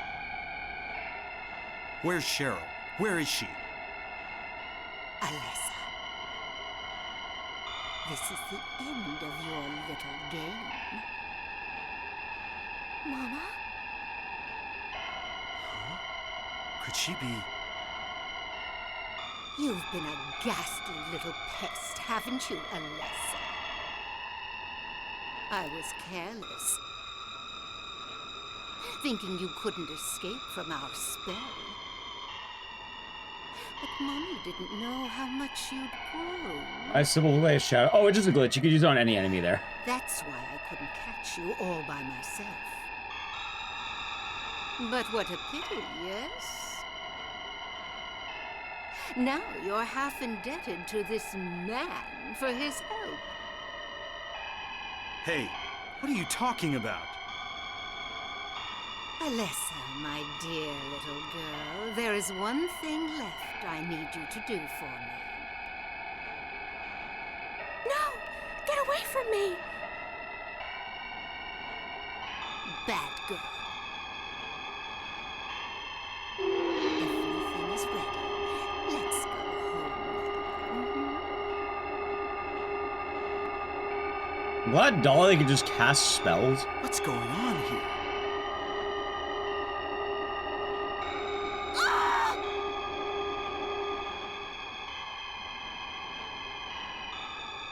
[SPEAKER 2] Where's Cheryl? Where is she?
[SPEAKER 5] Alessa. This is the end of your little game.
[SPEAKER 3] Mama?
[SPEAKER 2] Could she be...
[SPEAKER 5] You've been a ghastly little pest, haven't you, Alessa? I was careless, thinking you couldn't escape from our spell. But Mommy didn't know how much you'd grown.
[SPEAKER 1] I Sybil lay a shadow. Oh, it's just a glitch. You could use it on any enemy there.
[SPEAKER 5] That's why I couldn't catch you all by myself. But what a pity, yes? Now you're half indebted to this man for his help.
[SPEAKER 2] Hey, what are you talking about?
[SPEAKER 5] Alessa, my dear little girl, there is one thing left I need you to do for me.
[SPEAKER 3] No! Get away from me!
[SPEAKER 5] Bad girl. Everything is ready. Let's go home.
[SPEAKER 1] I'm glad Dolly can just cast spells.
[SPEAKER 2] What's going on here?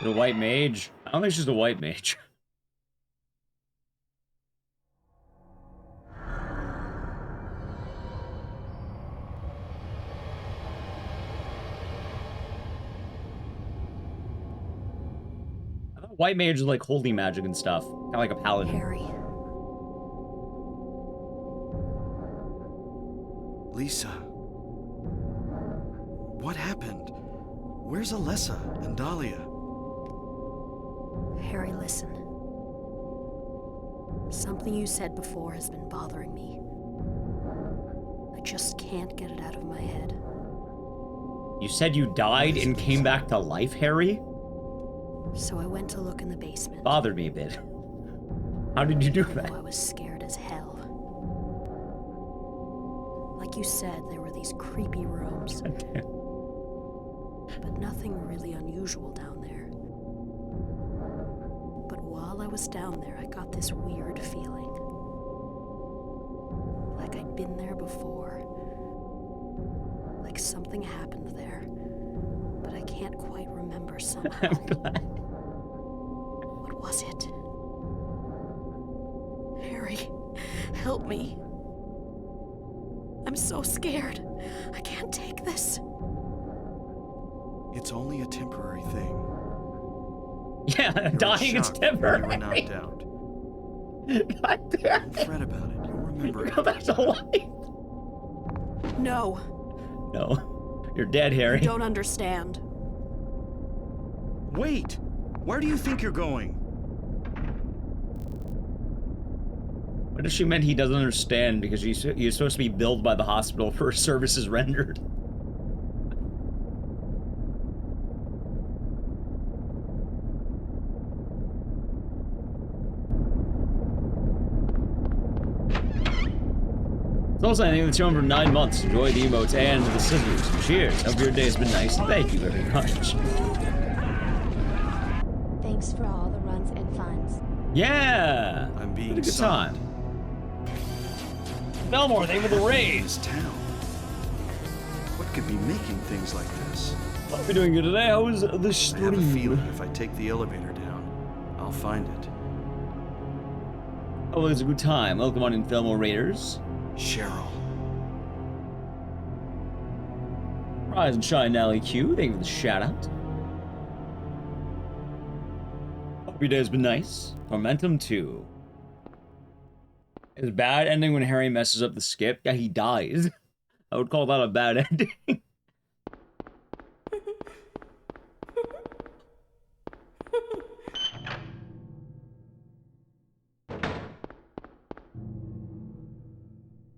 [SPEAKER 1] The white mage? I don't think she's a white mage. I thought white mage is like holy magic and stuff. Kind of like a paladin.
[SPEAKER 8] Harry.
[SPEAKER 2] Lisa. What happened? Where's Alessa and Dahlia?
[SPEAKER 8] Harry, listen. Something you said before has been bothering me. I just can't get it out of my head.
[SPEAKER 1] You said you died and came back to life, Harry?
[SPEAKER 8] So I went to look in the basement.
[SPEAKER 1] Bothered me a bit. How did you do that?
[SPEAKER 8] I was scared as hell. Like you said, there were these creepy rooms. But nothing really unusual down there. But while I was down there, I got this weird feeling. Like I'd been there before. Like something happened there. But I can't quite remember somehow.
[SPEAKER 1] I'm glad.
[SPEAKER 8] What was it? Harry, help me. I'm so scared. I can't take this.
[SPEAKER 2] It's only a temporary thing.
[SPEAKER 1] Yeah,
[SPEAKER 2] You're in
[SPEAKER 1] dying is
[SPEAKER 2] shock when
[SPEAKER 1] temporary.
[SPEAKER 2] you were knocked out.
[SPEAKER 1] God damn
[SPEAKER 2] Don't
[SPEAKER 1] it.
[SPEAKER 2] fret about it. You'll remember
[SPEAKER 1] Go back to life.
[SPEAKER 8] No,
[SPEAKER 1] No. You're dead, Harry.
[SPEAKER 8] you don't understand.
[SPEAKER 2] Wait! Where do you think you're going?
[SPEAKER 1] What if she meant he doesn't understand because you're supposed to be billed by the hospital for services rendered? It's also ending the show for 9 months. Enjoy the emotes and the scissors. Cheers. Hope your day has been nice. Thank you very much.
[SPEAKER 7] Thanks for all the runs and funds.
[SPEAKER 1] Yeah!
[SPEAKER 2] I'm being
[SPEAKER 1] Had a good
[SPEAKER 2] summoned.
[SPEAKER 1] time. Belmore, thank you for the raid.
[SPEAKER 2] This town. What could be making things like this?
[SPEAKER 1] What are we doing here today? How was the
[SPEAKER 2] I have a
[SPEAKER 1] stream?
[SPEAKER 2] feeling if I take the elevator down, I'll find it.
[SPEAKER 1] Oh, it was a good time. Welcome on in, Fillmore Raiders.
[SPEAKER 2] Cheryl.
[SPEAKER 1] Rise and shine, Nally Q. Thank you for the shout out. Hope your day has been nice. Momentum 2. Is bad ending when Harry messes up the skip? Yeah, he dies. I would call that a bad ending.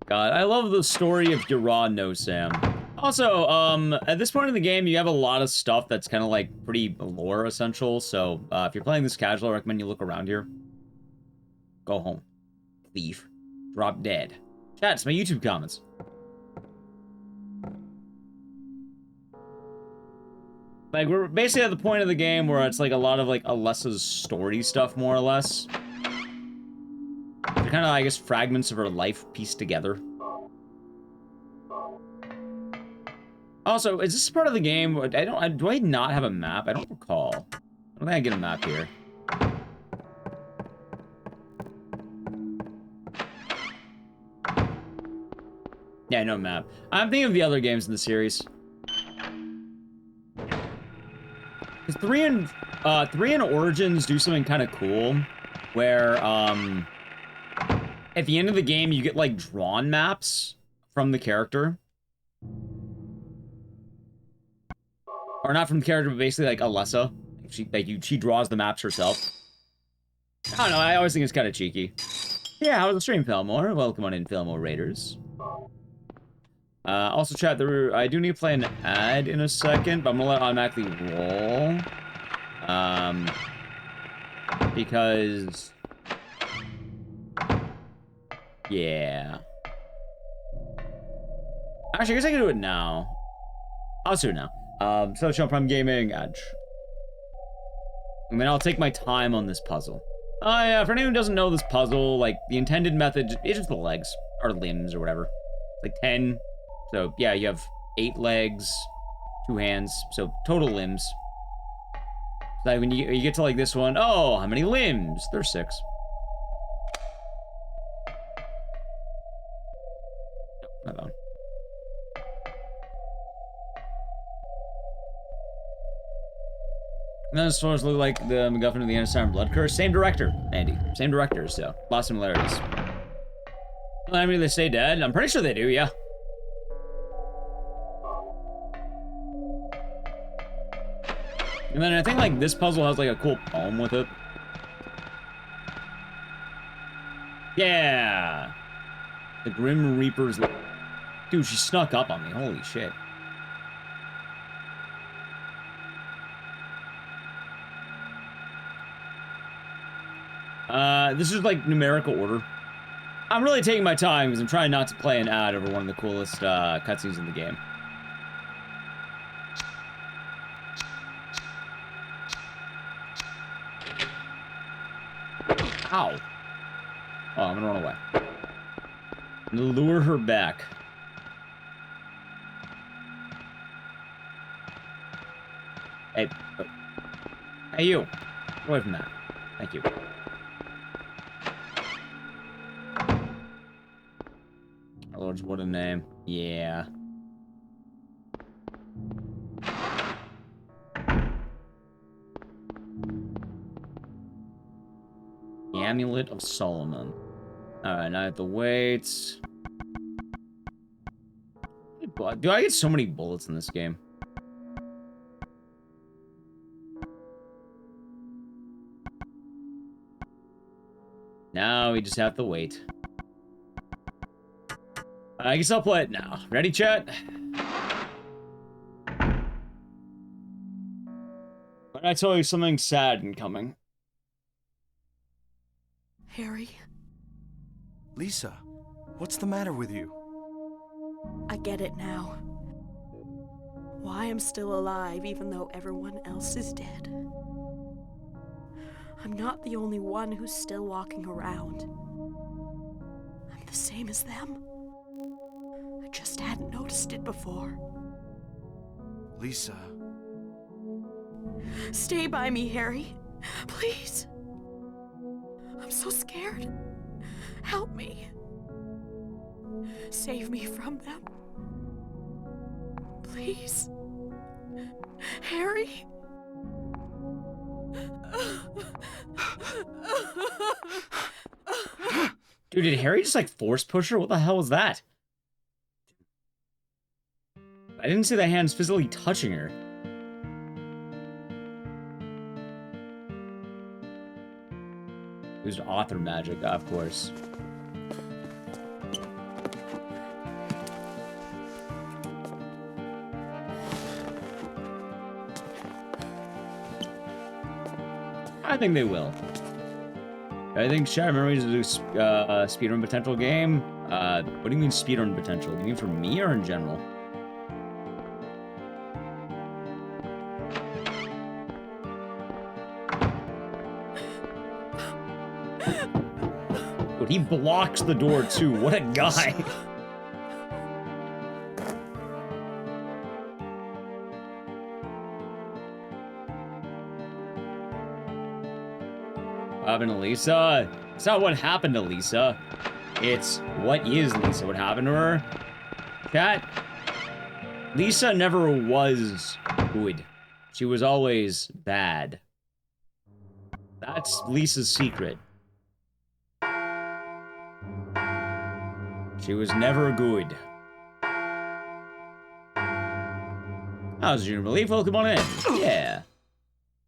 [SPEAKER 1] God, I love the story of Yaron No Sam. Also, at this point in the game, you have a lot of stuff that's kind of like pretty lore essential. So, if you're playing this casual, I recommend you look around here. Go home. Leave. Drop dead. Chat, it's my YouTube comments. Like, we're basically at the point of the game where it's like a lot of like Alessa's story stuff, more or less. They're kind of, I guess, fragments of her life pieced together. Also, is this part of the game? Do I not have a map? I don't recall. I don't think I get a map here. Yeah, no map. I'm thinking of the other games in the series. 'Cause 3 and Origins do something kind of cool, where at the end of the game you get like drawn maps from the character, or not from the character, but basically like Alessa. She draws the maps herself. I don't know. I always think it's kind of cheeky. Yeah, how was the stream, Fillmore? Welcome on in, Fillmore Raiders. Also, chat, I do need to play an ad in a second, but I'm gonna let it automatically roll. Because... yeah. Actually, I guess I can do it now. I'll do it now. So, show Prime Gaming, Edge. And then I'll take my time on this puzzle. Oh, yeah, for anyone who doesn't know this puzzle, like, the intended method is just the legs, or limbs, or whatever. Like 10... So, yeah, you have 8 legs, 2 hands, so total limbs. Like, when you get to, like, this one, oh, how many limbs? There's 6. No, not that one. And then as far as look like the MacGuffin of the Anti-Siren Blood Curse, same director, Andy. Same director, so, a lot of similarities. Well, I mean, they stay dead. I'm pretty sure they do, yeah. And then I think, like, this puzzle has, like, a cool poem with it. Yeah! The Grim Reaper's... Dude, she snuck up on me. Holy shit. This is, like, numerical order. I'm really taking my time because I'm trying not to play an ad over one of the coolest, cutscenes in the game. Ow. Oh, I'm gonna run away. I'm gonna lure her back. Hey. Hey, you. Get away from that. Thank you. Oh, Lord, what a name. Yeah. The Amulet of Solomon. Alright, now I have to wait. Do I get so many bullets in this game? Now we just have to wait. I guess I'll play it now. Ready, chat? When I tell you something sad incoming.
[SPEAKER 10] Harry?
[SPEAKER 2] Lisa, what's the matter with you?
[SPEAKER 10] I get it now. Why I'm still alive even though everyone else is dead. I'm not the only one who's still walking around. I'm the same as them. I just hadn't noticed it before.
[SPEAKER 2] Lisa.
[SPEAKER 10] Stay by me, Harry. Please. I'm so scared. Help me. Save me from them. Please. Harry.
[SPEAKER 1] Dude, did Harry just like force push her? What the hell was that? I didn't see the hands physically touching her. It was author magic, of course. I think they will. I think Shattered Memories is a speedrun potential game. What do you mean speedrun potential? Do you mean for me or in general? Dude, he blocks the door too. What a guy. What happened to Lisa? It's not what happened to Lisa. It's what is Lisa? What happened to her? Chat. Lisa never was good. She was always bad. That's Lisa's secret. She was never good. How's your belief? Welcome on in. Yeah.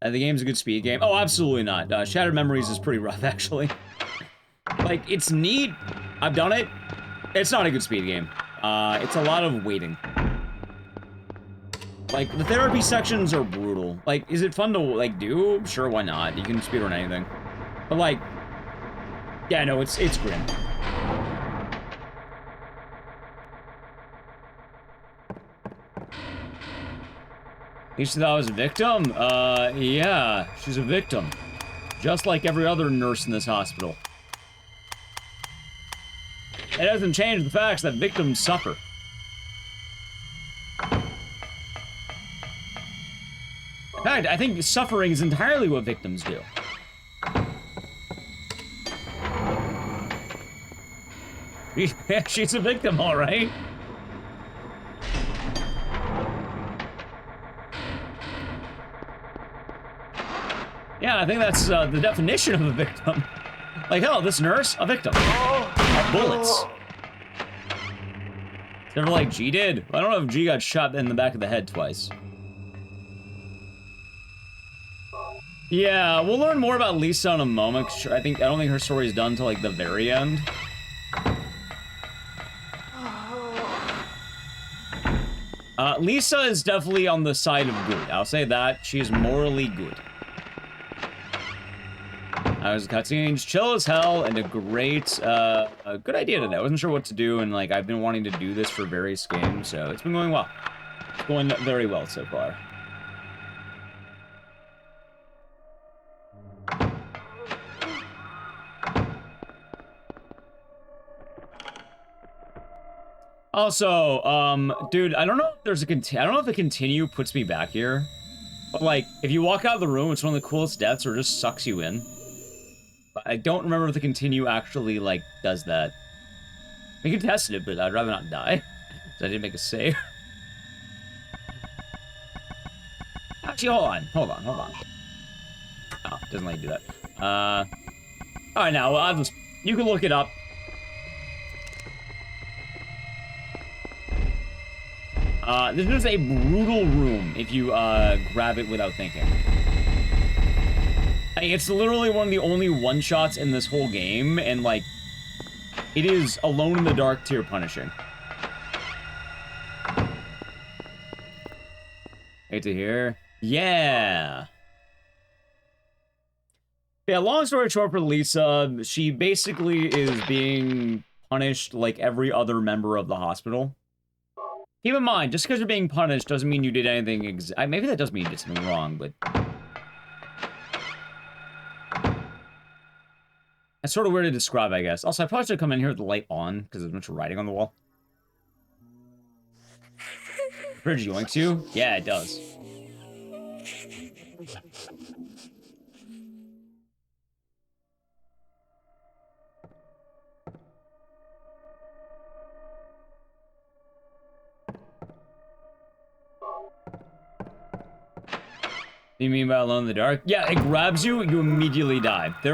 [SPEAKER 1] The game's a good speed game. Oh, absolutely not. Shattered Memories is pretty rough, actually. Like, it's neat. I've done it. It's not a good speed game. It's a lot of waiting. Like, the therapy sections are brutal. Like, is it fun to, like, do? Sure, why not? You can speedrun anything. But, like, yeah, no, it's grim. You thought I was a victim? Yeah, she's a victim. Just like every other nurse in this hospital. It doesn't change the facts that victims suffer. In fact, I think suffering is entirely what victims do. Yeah, she's a victim, all right. Yeah, I think that's the definition of a victim. Like, hell, this nurse, a victim. Bullets. Never like G did. I don't know if G got shot in the back of the head twice. Yeah, we'll learn more about Lisa in a moment. I don't think her story's done till like the very end. Lisa is definitely on the side of good. I'll say that. She is morally good. I was cutscenes, chill as hell, and a great, a good idea today. I wasn't sure what to do, and like I've been wanting to do this for various games, so it's been going well. It's going very well so far. Also, dude, I don't know if there's a I don't know if the continue puts me back here, but like if you walk out of the room, it's one of the coolest deaths, or just sucks you in. But I don't remember if the continue actually, like, does that. We can test it, but I'd rather not die. So I didn't make a save. Actually, hold on. Oh, doesn't let you do that. Alright, now, I'll just... You can look it up. This is a brutal room if you, grab it without thinking. It's literally one of the only one-shots in this whole game, and, like, it is alone in the dark tier punishing. Hate to hear. Yeah! Yeah, long story short for Lisa, she basically is being punished like every other member of the hospital. Keep in mind, just because you're being punished doesn't mean you did anything maybe that does mean you did something wrong, but... That's sort of weird to describe, I guess. Also, I probably should come in here with the light on, because there's a bunch of writing on the wall. Bridge yoinks you? Yeah, it does. You mean by alone in the dark? Yeah, it grabs you, you immediately die. I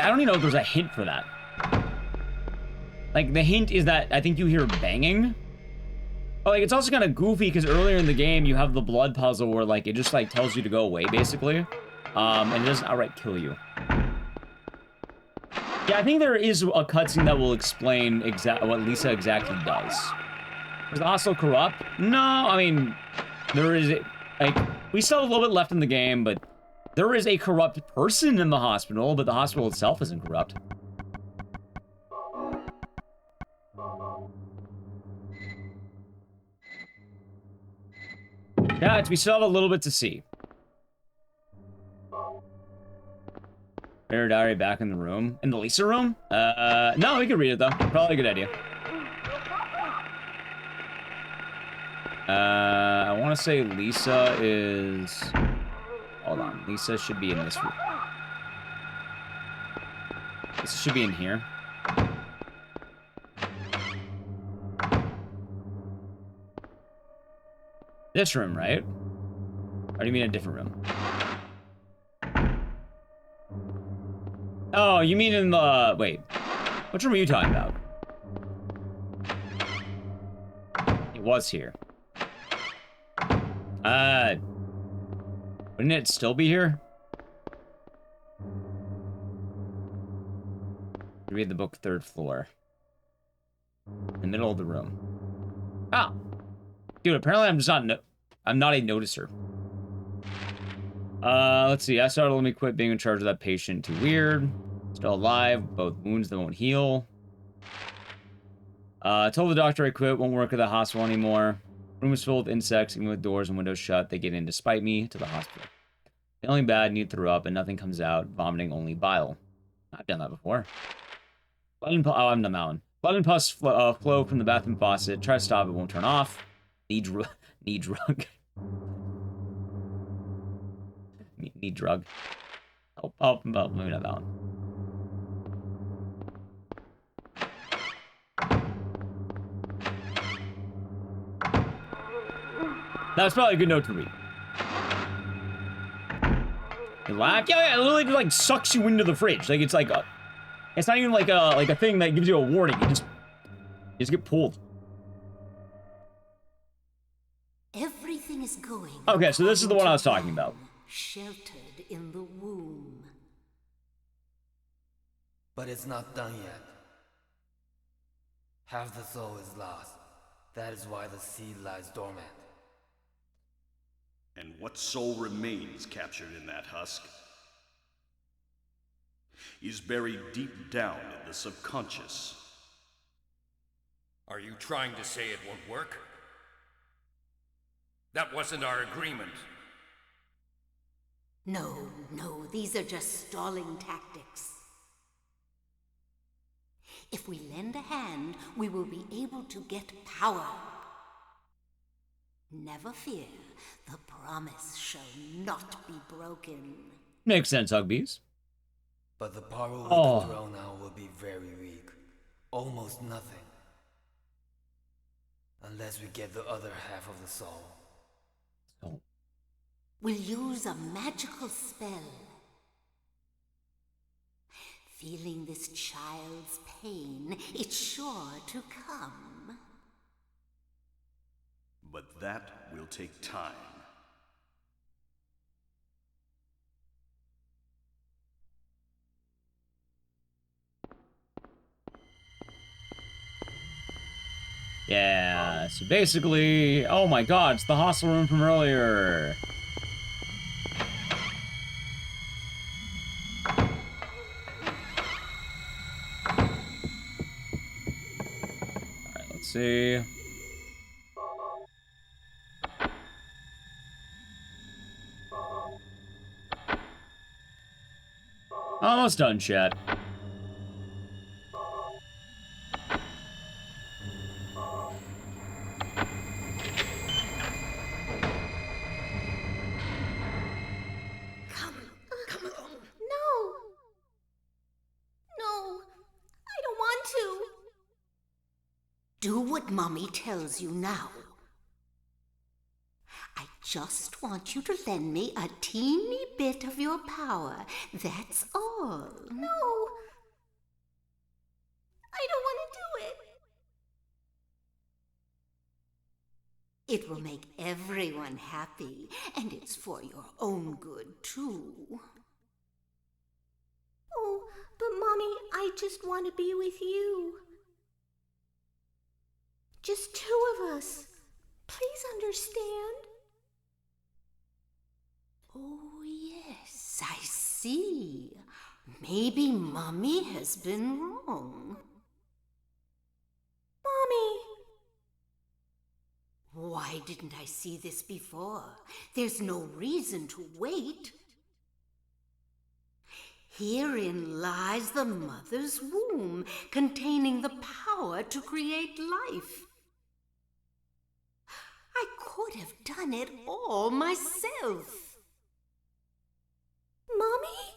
[SPEAKER 1] don't even know if there's a hint for that. Like, the hint is that I think you hear banging. But, like, it's also kind of goofy, because earlier in the game, you have the blood puzzle where, like, it just, like, tells you to go away, basically. And it doesn't outright kill you. Yeah, I think there is a cutscene that will explain what Lisa exactly does. Is the hospital corrupt? No, I mean, there is... Like, we still have a little bit left in the game, but there is a corrupt person in the hospital, but the hospital itself isn't corrupt. Yeah, we still have a little bit to see. Bear diary back in the room. In the Lisa room? No, we can read it, though. Probably a good idea. I want to say Lisa is... Hold on. Lisa should be in this room. Lisa should be in here. This room, right? Or do you mean a different room? Oh, you mean in the... Wait. Which room are you talking about? It was here. Wouldn't it still be here? Read the book, 3rd floor. In the middle of the room. Ah! Dude, apparently I'm just not... I'm not a noticer. Let's see. I started to let me quit being in charge of that patient. Too weird. Still alive. Both wounds that won't heal. Told the doctor I quit. Won't work at the hospital anymore. Room is filled with insects, even with doors and windows shut. They get in despite me to the hospital. Feeling bad, need to throw up, and nothing comes out. Vomiting only bile. I've done that before. Blood and I've done that one. Blood and pus flow from the bathroom faucet. Try to stop it, won't turn off. Need drug. Need drug. Oh, maybe not that one. That's probably a good note to read. You laugh? Yeah, it literally just, like, sucks you into the fridge. Like, it's like a... It's not even like a thing that gives you a warning. You just get pulled.
[SPEAKER 5] Everything is going.
[SPEAKER 1] Okay, so this is the one I was talking about.
[SPEAKER 5] Sheltered in the womb.
[SPEAKER 11] But it's not done yet. Half the soul is lost. That is why the seed lies dormant.
[SPEAKER 2] And what soul remains captured in that husk is buried deep down in the subconscious.
[SPEAKER 6] Are you trying to say it won't work? That wasn't our agreement.
[SPEAKER 5] No, these are just stalling tactics. If we lend a hand, we will be able to get power. Never fear, the promise shall not be broken.
[SPEAKER 1] Makes sense, Hugbees.
[SPEAKER 11] But the power we
[SPEAKER 1] Oh.
[SPEAKER 11] control now will be very weak. Almost nothing. Unless we get the other half of the soul.
[SPEAKER 1] Oh.
[SPEAKER 5] We'll use a magical spell. Feeling this child's pain, it's sure to come.
[SPEAKER 2] But that will take time.
[SPEAKER 1] Yeah, so basically, oh my god, it's the hostel room from earlier. Alright, let's see. Almost done, chat.
[SPEAKER 5] Come along. No. No. I don't want to. Do what Mommy tells you now. I just want you to lend me a teeny bit of your power. That's all. No. I don't want to do it. It will make everyone happy, and it's for your own good, too. Oh, but Mommy, I just want to be with you. Just two of us. Please understand. Oh, yes, I see. Maybe Mommy has been wrong. Mommy! Why didn't I see this before? There's no reason to wait. Herein lies the mother's womb, containing the power to create life. I could have done it all myself. Mommy?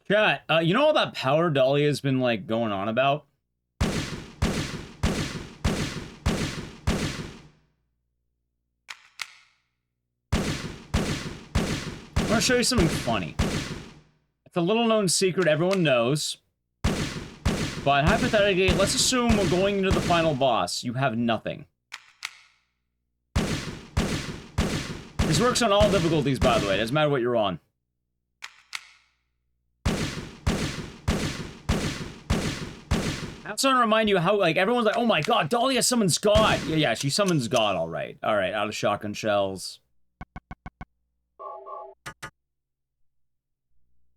[SPEAKER 1] Chat, you know all that power Dahlia's been, like, going on about? I want to show you something funny. It's a little-known secret everyone knows. But hypothetically, let's assume we're going into the final boss. You have nothing. This works on all difficulties, by the way. It doesn't matter what you're on. I also want to remind you how, like, everyone's like, oh my god, Dahlia summons God. Yeah, she summons God, alright. Alright, out of shotgun shells.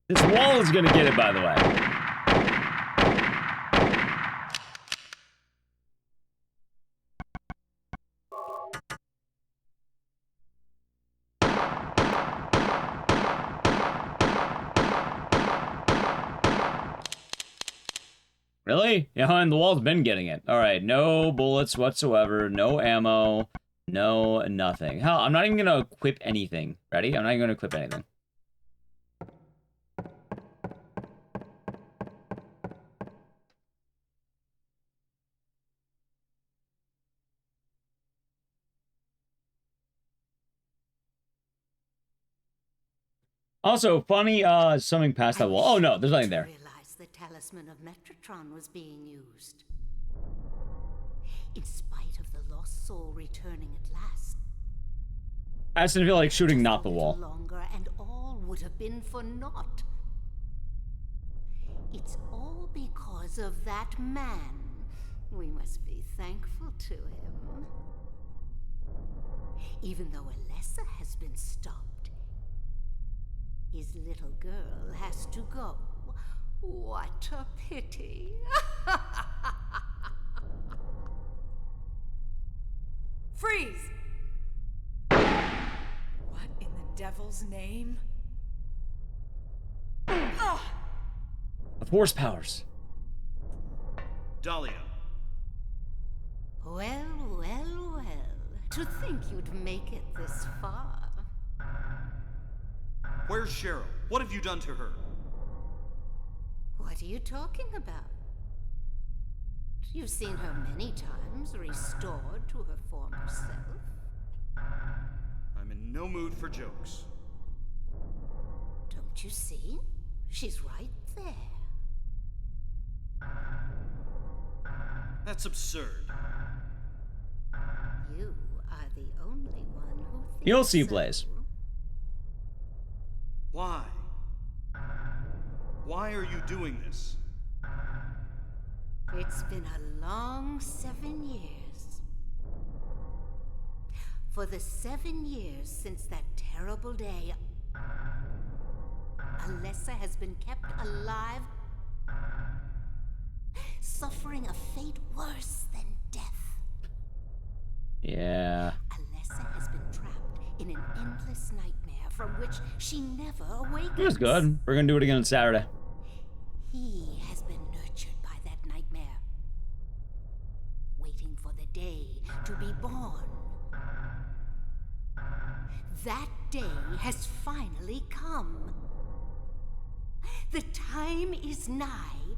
[SPEAKER 1] This wall is gonna get it, by the way. Really? Yeah, and the wall's been getting it. Alright, no bullets whatsoever, no ammo, no nothing. Hell, I'm not even gonna equip anything. Ready? I'm not even gonna equip anything. Also, funny, something past that wall. Oh no, there's nothing there.
[SPEAKER 5] The talisman of Metatron was being used. In spite of the lost soul returning at last.
[SPEAKER 1] I just didn't feel like shooting not the wall.
[SPEAKER 5] Longer and all would have been for naught. It's all because of that man. We must be thankful to him. Even though Alessa has been stopped, his little girl has to go. What a pity.
[SPEAKER 3] Freeze! What in the devil's name?
[SPEAKER 1] Of horse powers.
[SPEAKER 2] Dahlia.
[SPEAKER 5] Well, well, well. To think you'd make it this far.
[SPEAKER 2] Where's Cheryl? What have you done to her?
[SPEAKER 5] What are you talking about? You've seen her many times, restored to her former self.
[SPEAKER 2] I'm in no mood for jokes.
[SPEAKER 5] Don't you see? She's right there.
[SPEAKER 2] That's absurd.
[SPEAKER 5] You are the only one who thinks
[SPEAKER 1] You'll see,
[SPEAKER 5] so.
[SPEAKER 1] Blaze.
[SPEAKER 2] Why? Why are you doing this?
[SPEAKER 5] It's been a long 7 years. For the 7 years since that terrible day, Alessa has been kept alive, suffering a fate worse than death.
[SPEAKER 1] Yeah.
[SPEAKER 5] Alessa has been trapped in an endless nightmare from which she never awakens.
[SPEAKER 1] It was good. We're gonna do it again on Saturday.
[SPEAKER 5] He has been nurtured by that nightmare, waiting for the day to be born. That day has finally come. The time is nigh.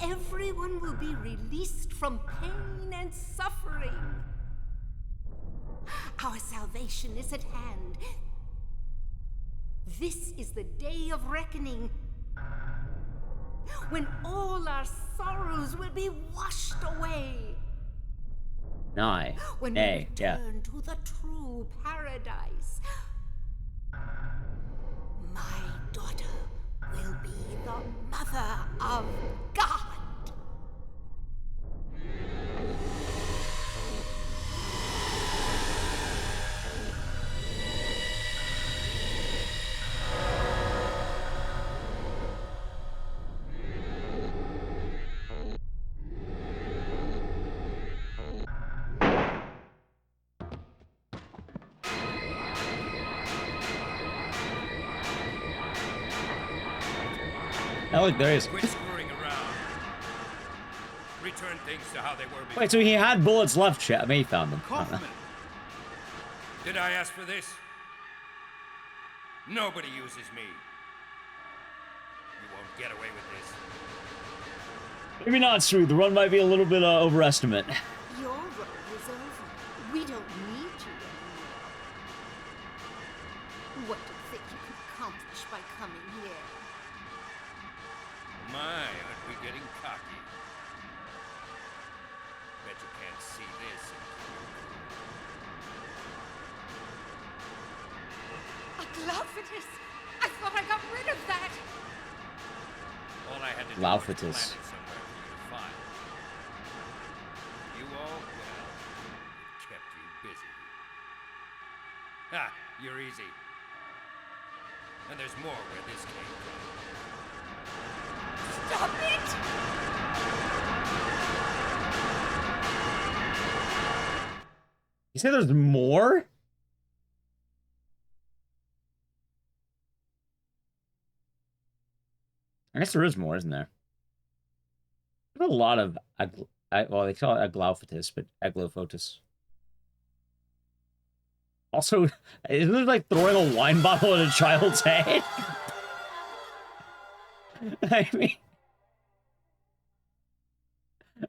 [SPEAKER 5] Everyone will be released from pain and suffering. Our salvation is at hand. This is the day of reckoning, when all our sorrows will be washed away.
[SPEAKER 1] Nigh.
[SPEAKER 5] When
[SPEAKER 1] Nay,
[SPEAKER 5] we
[SPEAKER 1] yeah.
[SPEAKER 5] return to the true paradise. My daughter will be the mother of God.
[SPEAKER 1] Oh, look, there he is.
[SPEAKER 6] Quit screwing around. Return things to how they were before.
[SPEAKER 1] Wait, so he had bullets left, chat. I mean, he found them.
[SPEAKER 2] Kaufman!
[SPEAKER 6] Did I ask for this? Nobody uses me. You won't get away with this.
[SPEAKER 1] Maybe not, Sue. The run might be a little bit overestimate.
[SPEAKER 5] Your role is over. We don't need you anymore. What do you think you can accomplish by coming here?
[SPEAKER 6] My, aren't we getting cocky? Bet you can't see this.
[SPEAKER 5] A Glaufitus! I thought I got rid of that!
[SPEAKER 6] All I had to do was
[SPEAKER 1] Glaufitus.
[SPEAKER 6] plant it somewhere for you to find. You all, well, it kept you busy. Ha! You're easy. And there's more where this came from.
[SPEAKER 5] Stop it!
[SPEAKER 1] You say there's more? I guess there is more, isn't there? There's a lot of, well, they call it Aglaufotis, but Aglophotis. Also, isn't it like throwing a wine bottle at a child's head? I mean,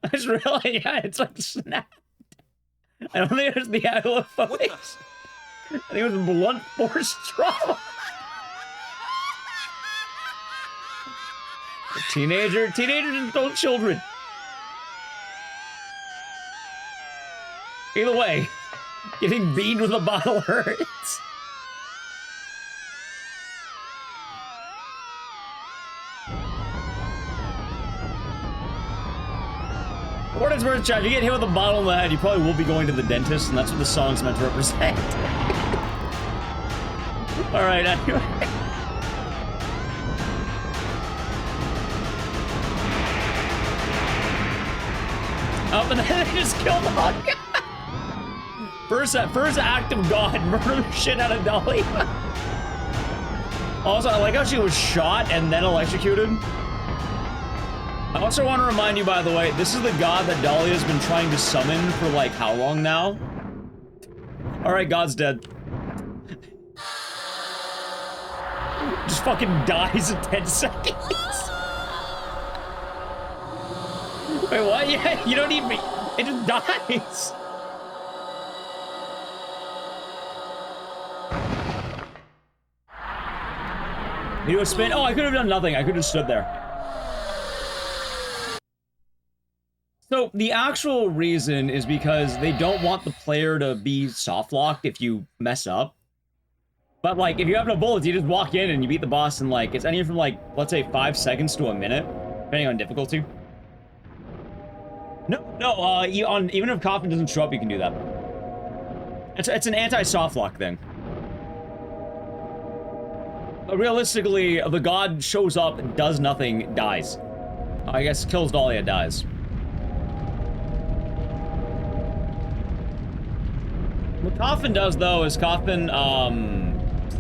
[SPEAKER 1] I just realized, yeah, it's like snapped. I don't think it was the Aglophotis. I think it was blunt force trauma. Teenagers and adult children. Either way, getting beaten with a bottle hurts. What is worth, Chad? You get hit with a bottle in the head, you probably will be going to the dentist, and that's what the song's meant to represent. Alright, anyway. Oh, but then they just killed the guy. First act of God, murder the shit out of Dolly. Also, I like how she was shot and then electrocuted. I also want to remind you, by the way, this is the god that Dahlia's been trying to summon for, like, how long now? Alright, God's dead. Just fucking dies in 10 seconds. Wait, what? Yeah, you don't even... It just dies. You do a spin? Oh, I could have done nothing. I could have stood there. So, the actual reason is because they don't want the player to be soft-locked if you mess up. But, like, if you have no bullets, you just walk in and you beat the boss in, like, it's anywhere from, like, let's say 5 seconds to a minute, depending on difficulty. No, even if Coffin doesn't show up, you can do that. It's an anti-softlock thing. But realistically, the god shows up, does nothing, dies. I guess kills Dahlia, dies. What Coffin does, though, is Coffin,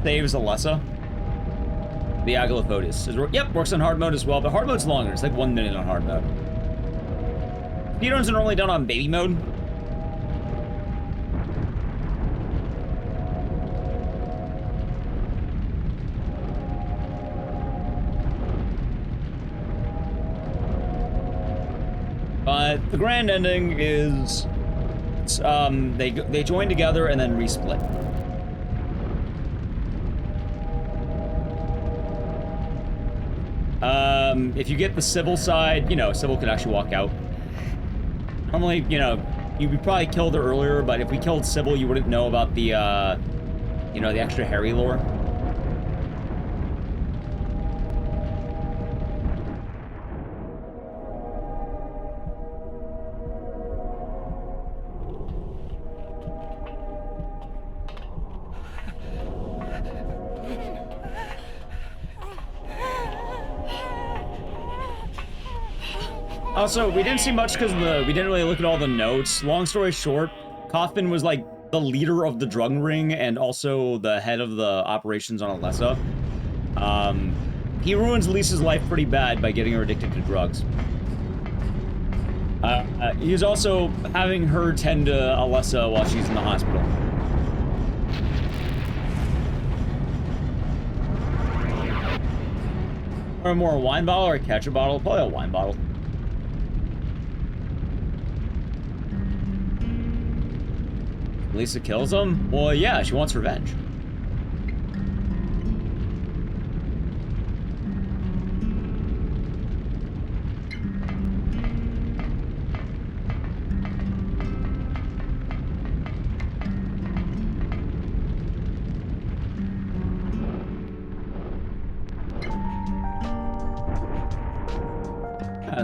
[SPEAKER 1] saves Alessa. The VODs. Yep, works on hard mode as well, but hard mode's longer. It's like 1 minute on hard mode. Speedruns are normally done on baby mode. But the grand ending is, they join together and then resplit. If you get the civil side, you know, civil could actually walk out. Normally, you know, you'd probably killed her earlier, but if we killed civil, you wouldn't know about the, you know, the extra Harry lore. Also, we didn't see much because we didn't really look at all the notes. Long story short, Coffin was like the leader of the drug ring and also the head of the operations on Alessa. He ruins Lisa's life pretty bad by getting her addicted to drugs. He's also having her tend to Alessa while she's in the hospital. Or more a wine bottle or a ketchup bottle? Probably a wine bottle. Lisa kills him? Well, yeah, she wants revenge.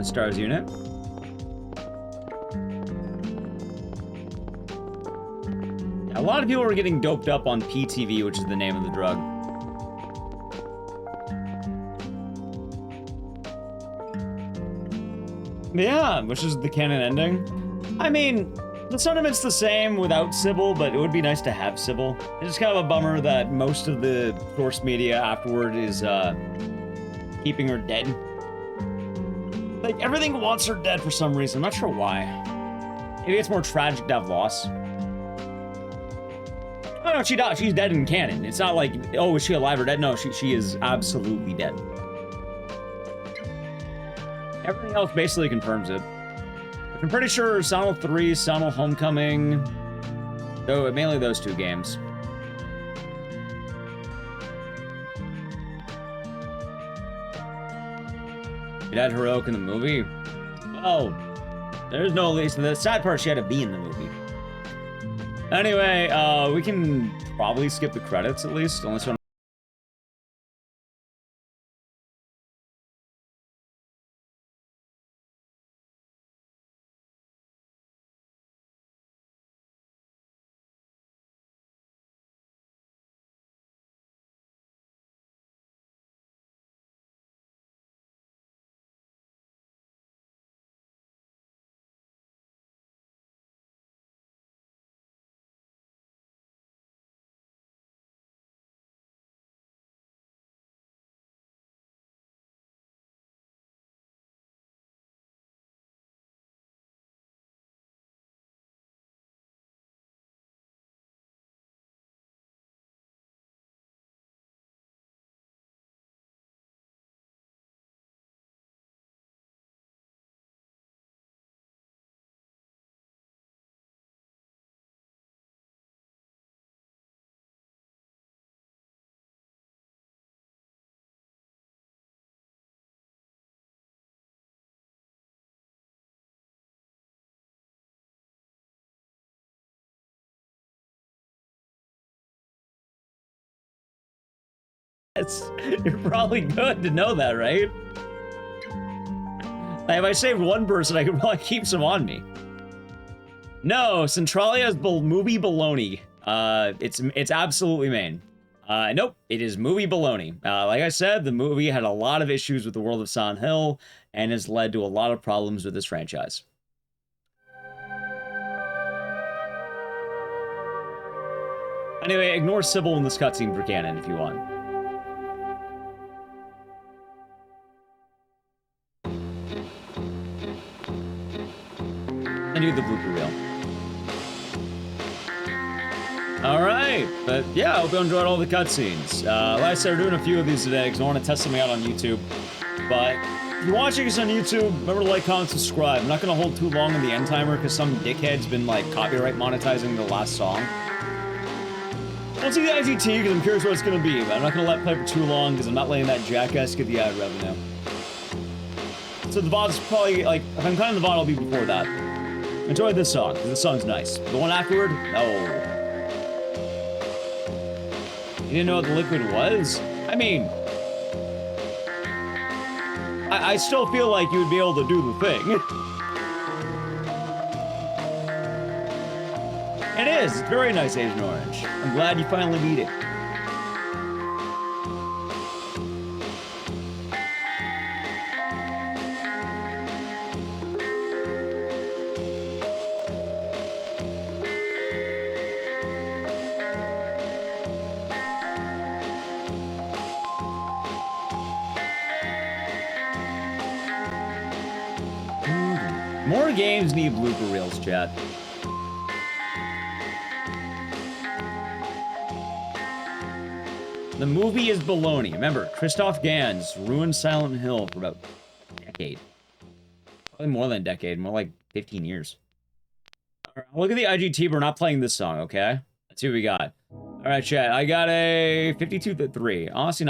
[SPEAKER 1] Stars unit. A lot of people were getting doped up on PTV, which is the name of the drug. Yeah, which is the canon ending. I mean, the sentiment's the same without Sybil, but it would be nice to have Sybil. It's just kind of a bummer that most of the source media afterward is keeping her dead. Like, everything wants her dead for some reason. I'm not sure why. Maybe it's more tragic to have loss. Oh, no, she died. She's dead in canon. It's not like, oh, is she alive or dead? No, she is absolutely dead. Everything else basically confirms it. I'm pretty sure Silent 3, Silent Homecoming, though mainly those two games. She died heroic in the movie? Oh, there's no least. The sad part, she had to be in the movie. Anyway, we can probably skip the credits at least, unless you want You're probably good to know that, right? Like, if I saved one person, I could probably keep some on me. No, Centralia is movie baloney. It's absolutely Maine. Nope, it is movie baloney. Like I said, the movie had a lot of issues with the world of Silent Hill and has led to a lot of problems with this franchise. Anyway, ignore Sybil in this cutscene for canon if you want. And do the blooper reel. Alright, but yeah, I hope you enjoyed all the cutscenes. Like I said, we're doing a few of these today because I want to test something out on YouTube. But if you're watching this on YouTube, remember to like, comment, subscribe. I'm not going to hold too long on the end timer because some dickhead's been like copyright monetizing the last song. I'll see the IGT because I'm curious what it's going to be, but I'm not going to let it play for too long because I'm not letting that jackass get the ad revenue. So the VOD's probably, like, if I'm cutting the VOD, I'll be before that. Enjoy this song, because this song's nice. The one afterward? No. You didn't know what the liquid was? I mean... I still feel like you would be able to do the thing. It is! It's very nice Agent Orange. I'm glad you finally beat it. More games need blooper reels, chat. The movie is baloney. Remember, Christoph Gans ruined Silent Hill for about a decade. Probably more than a decade, more like 15 years. All right, look at the IGT, we're not playing this song, okay? Let's see what we got. All right, chat, I got a 52-3. Honestly, not